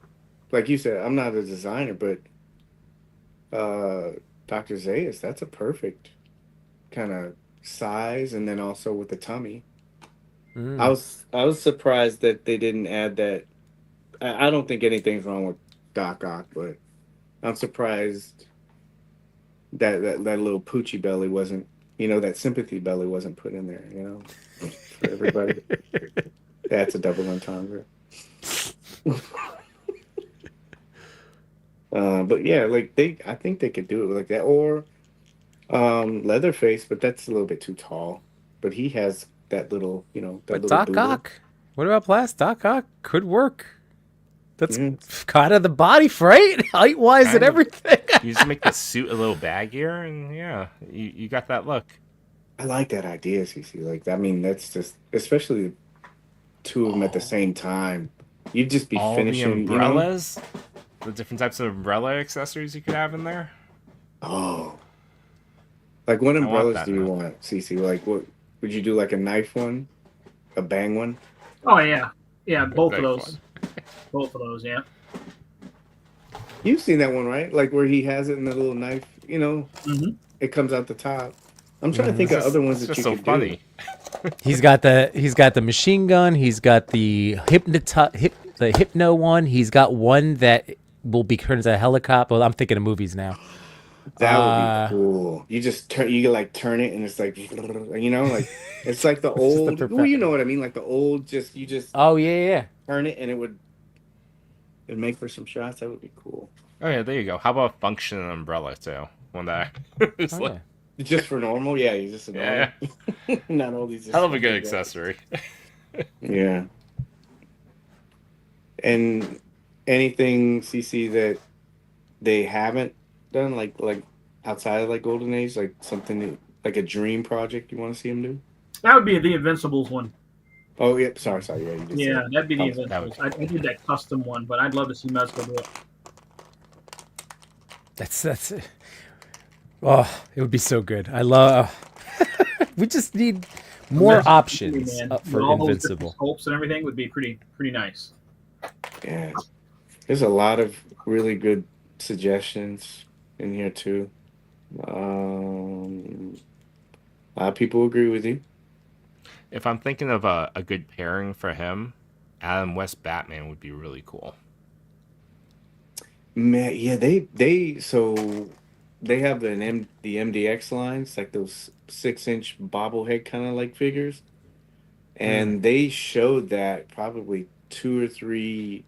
like you said, I'm not a designer, but Dr. Zayas, that's a perfect kind of size, and then also with the tummy. I was surprised that they didn't add that. I don't think anything's wrong with Doc Ock, but I'm surprised that little poochie belly wasn't, that sympathy belly wasn't put in there, for everybody. That's a double entendre. But yeah, like I think they could do it like that, or Leatherface, but that's a little bit too tall. But he has that little, that But little Doc boober. Ock, what about Blast? Doc Ock could work. That's kind of the body, right? Height wise and Kind of. everything. You just make the suit a little baggier, and yeah, you got that look. I like that idea, CC. Like, I mean, that's just, especially two of them at the same time. You'd just be All finishing, the umbrellas, the different types of umbrella accessories you could have in there. Oh. Like, what want umbrellas that do you now. want, CC? Like, what would you do? Like a knife one, a bang one? Oh yeah, both of Very those. Both of those, yeah. You've seen that one, right? Like where he has it in the little knife. You know, Hmm. it comes out the top. I'm trying to think It's of just other ones it's that just you so could do. funny. He's got the machine gun. He's got the the hypno one. He's got one that will be turned into a helicopter. Well, I'm thinking of movies now. That would be Uh, cool. You just turn, you like turn it, and it's like, you know, like it's like the it's just a old. Well, you know propeller. what I mean, like the old. Just you just Oh yeah. turn it, and it'd make for some shots. That would be cool. Oh yeah, there you go. How about a functioning umbrella too? One that it's Oh like yeah. Just for normal, yeah. You just a yeah, normal. Not all these hell of a stuff good like that. accessory. Yeah. And anything CC that they haven't done, like outside of like Golden Age, like something like a dream project you want to see them do? That would be the Invincibles one. Oh, yep. Sorry. Yeah, you did say Yeah, it. that'd be the Oh, That would Invincibles. be I cool. did that custom one, but I'd love to see Mezco do it. That's oh, it would be so good. I love. We just need more Mezco, options man, with for all those different Invincible. sculpts and everything would be pretty nice. yeah. There's a lot of really good suggestions in here too. A lot of people agree with you. If I'm thinking of a good pairing for him, Adam West Batman would be really cool. Man, yeah, so they have the MDX lines, like those 6-inch bobblehead kind of like figures, Mm. and they showed that probably two or three,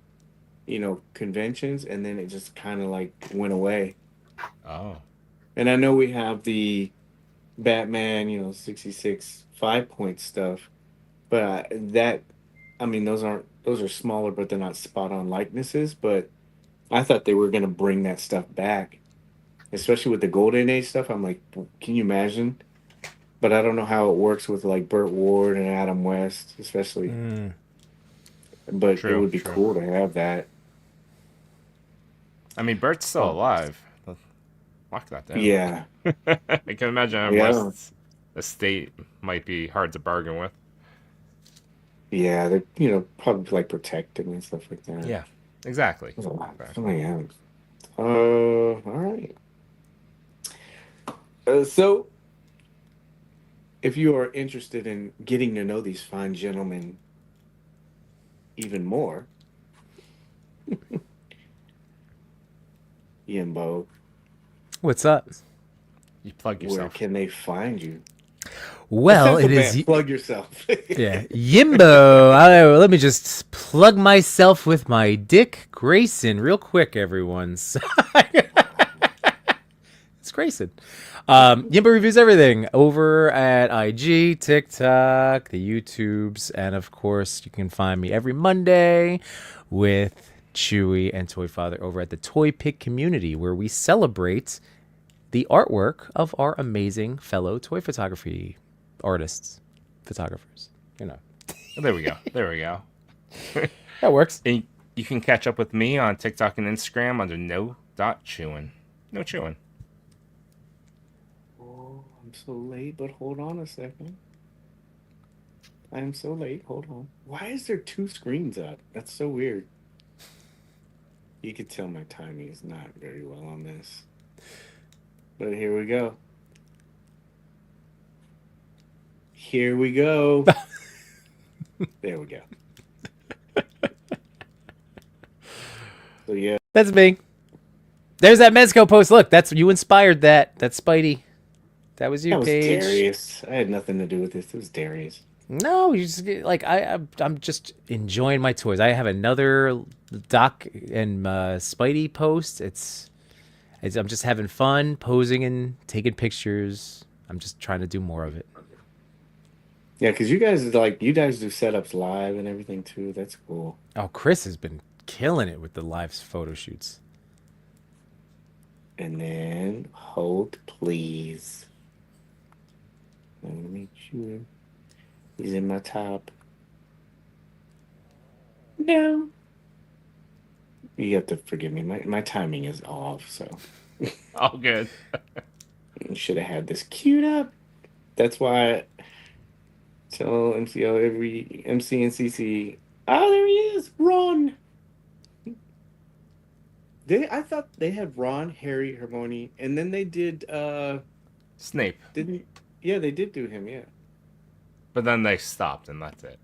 conventions, and then it just kind of like went away. Oh, And I know we have the Batman, 66 5-point stuff, but I mean, those are smaller, but they're not spot on likenesses. But I thought they were gonna bring that stuff back, especially with the Golden Age stuff. I'm like, can you imagine? But I don't know how it works with like Burt Ward and Adam West, especially. Mm. But it true, would be true. cool to have that. I mean, Bert's still Oh, alive. Lock that down. yeah, I can imagine Adam yeah, West's estate might be hard to bargain with. yeah. They, probably like protect him and stuff like that. Yeah, exactly. There's a lot. Oh, Exactly. yeah. All right. So, if you are interested in getting to know these fine gentlemen even more, Yimbo, What's up? You plug where yourself. can they find you? That Well, sounds so it is bad. Plug yourself. yeah, Yimbo. Let me just plug myself with my Dick Grayson real quick, everyone. It's Grayson. Yimbo reviews everything over at IG, TikTok, the YouTubes, and of course, you can find me every Monday with Chewy and Toy Father over at the Toy Pick community, where we celebrate the artwork of our amazing fellow toy photography artists, photographers. There we go. There we go. That works. And you can catch up with me on TikTok and Instagram under No.Chewing. No chewing. Oh, I'm so late, but hold on a second. I am so late. Hold on. Why is there two screens up? That's so weird. You could tell my timing is not very well on this. But here we go. Here we go. There we go. So yeah. That's me. There's that Mezco post. Look, that's you inspired that. That's Spidey. That was you, That was Paige. Darius. I had nothing to do with this. It was Darius. No, you just like I'm just enjoying my toys. I have another Doc and Spidey post. I'm just having fun posing and taking pictures. I'm just trying to do more of it. Yeah, because you guys do setups live and everything too. That's cool. Oh, Chris has been killing it with the live photo shoots. And then hold please. Let me make sure he's in my top. No. You have to forgive me. My timing is off, so All good. I should have had this queued up. That's why I tell MCO every MC and CC. Oh, there he is. Run. I thought they had Ron, Harry, Hermione, and then they did Snape. didn't yeah, they did do him, yeah. But then they stopped, and that's it.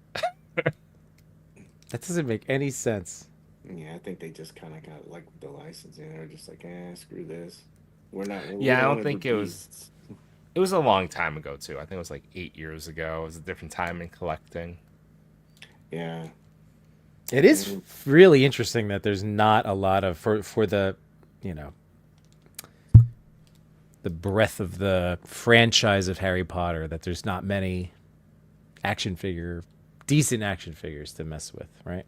That doesn't make any sense. Yeah, I think they just kind of got like the licensing. They're just like, screw this. We're not. we Yeah, I don't wanna think it was. repeat. It was a long time ago too. I think it was like 8 years ago. It was a different time in collecting. Yeah, It is really interesting that there's not a lot of for the, you know, the breadth of the franchise of Harry Potter, that there's not many decent action figures to mess with, right?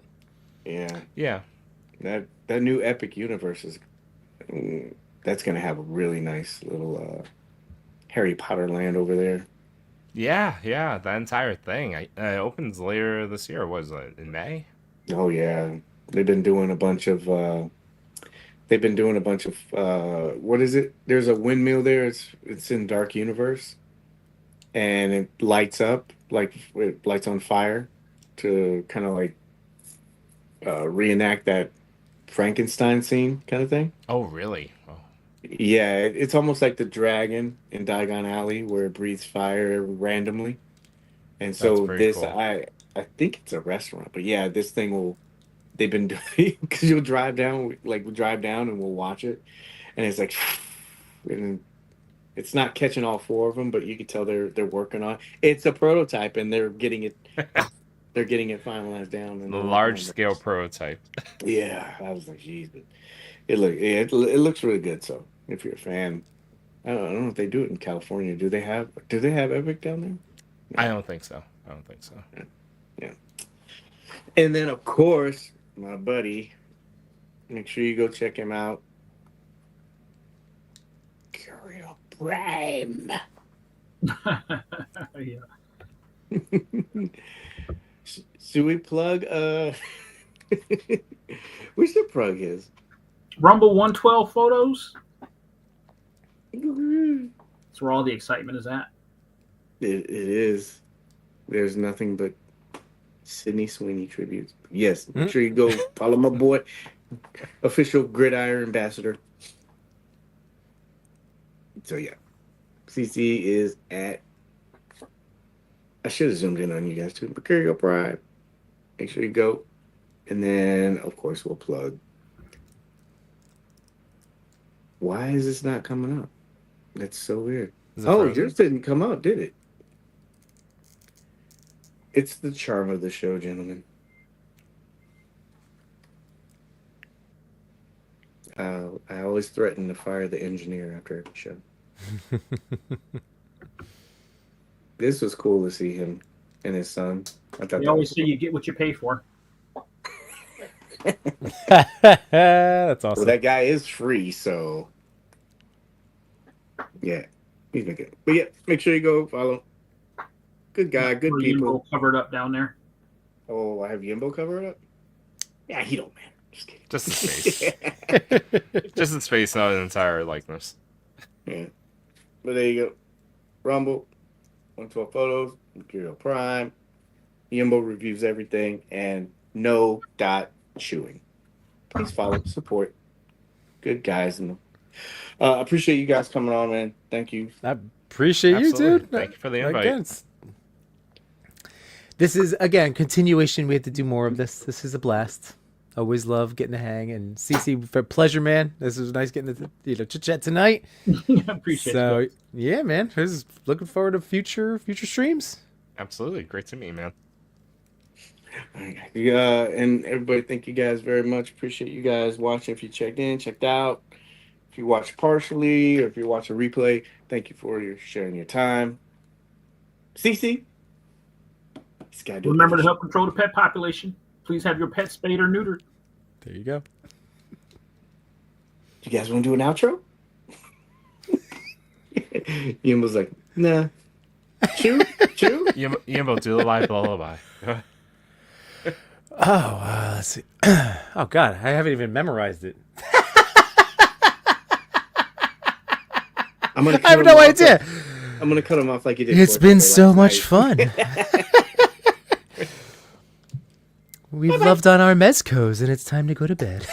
yeah. Yeah. That new epic universe is that's gonna have a really nice little Harry Potter land over there. Yeah. That entire thing. It opens later this year. Was it in May? Oh yeah, they've been doing a bunch of. What is it? There's a windmill there. It's in Dark Universe, and it lights up like it lights on fire to kind of like reenact that Frankenstein scene kind of thing. Oh, really? Oh. Yeah, it's almost like the dragon in Diagon Alley where it breathes fire randomly. And That's so pretty this, cool. I think it's a restaurant, but yeah, this thing will. They've been doing because you'll drive down, like we'll drive down and we'll watch it, and it's like, and it's not catching all four of them, but you can tell they're working on. It's a prototype, and they're getting it finalized down. And The large scale prototype. Yeah, I was like, geez, but it looks really good. So if you're a fan, I don't know if they do it in California. Do they have Epic down there? I don't think so. Yeah. And then of course, my buddy, make sure you go check him out. Curio Prime. Yeah. Should we plug? We should plug his. Rumble 112 photos. That's where all the excitement is at. It is. There's nothing but Sydney Sweeney tributes. Yes, make sure you go follow my boy, official Gridiron ambassador. So yeah, CC is at. I should have zoomed in on you guys too. Mercurial Pride. Make sure you go, and then of course we'll plug. Why is this not coming up? That's so weird. Oh, frozen? yours didn't come out, did it? It's the charm of the show, gentlemen. I always threaten to fire the engineer after every show. This was cool to see him and his son. I thought They that always was say you get what you pay for. That's awesome. Well, that guy is free, so yeah, he's been good. But yeah, make sure you go follow. Good guy, good Or people. Yimbo covered up down there. Oh, I have Yimbo covered up? Yeah, he don't matter. Just kidding. Just the space. Just the space, not an entire likeness. Yeah. But there you go. Rumble, 112 Photos, Imperial Prime, Yimbo Reviews Everything, and No.Chewing. Please follow, support. Good guys. And appreciate you guys coming on, man. Thank you. I appreciate you, Absolutely. dude. Thank you for the invite. Again, this is, again, continuation. We have to do more of this. This is a blast. Always love getting to hang. And CC, for pleasure, man. This was nice getting to chit-chat tonight. Appreciate So, it. yeah, man. Looking forward to future streams. Absolutely. Great to meet you, man. Yeah, and everybody, thank you guys very much. Appreciate you guys watching. If you checked in, checked out, if you watched partially, or if you watch a replay, thank you for sharing your time. CC, this guy doing Remember to help control the pet population. Please have your pet spayed or neutered. There you go. You guys want to do an outro? Yimbo's like, nah. Chew? Yimbo, do the live lullaby. Let's see. Oh, God. I haven't even memorized it. I'm gonna I have no idea. I'm going to cut him off like you did. It's been so much fun. We've loved on our Mezcos, and it's time to go to bed.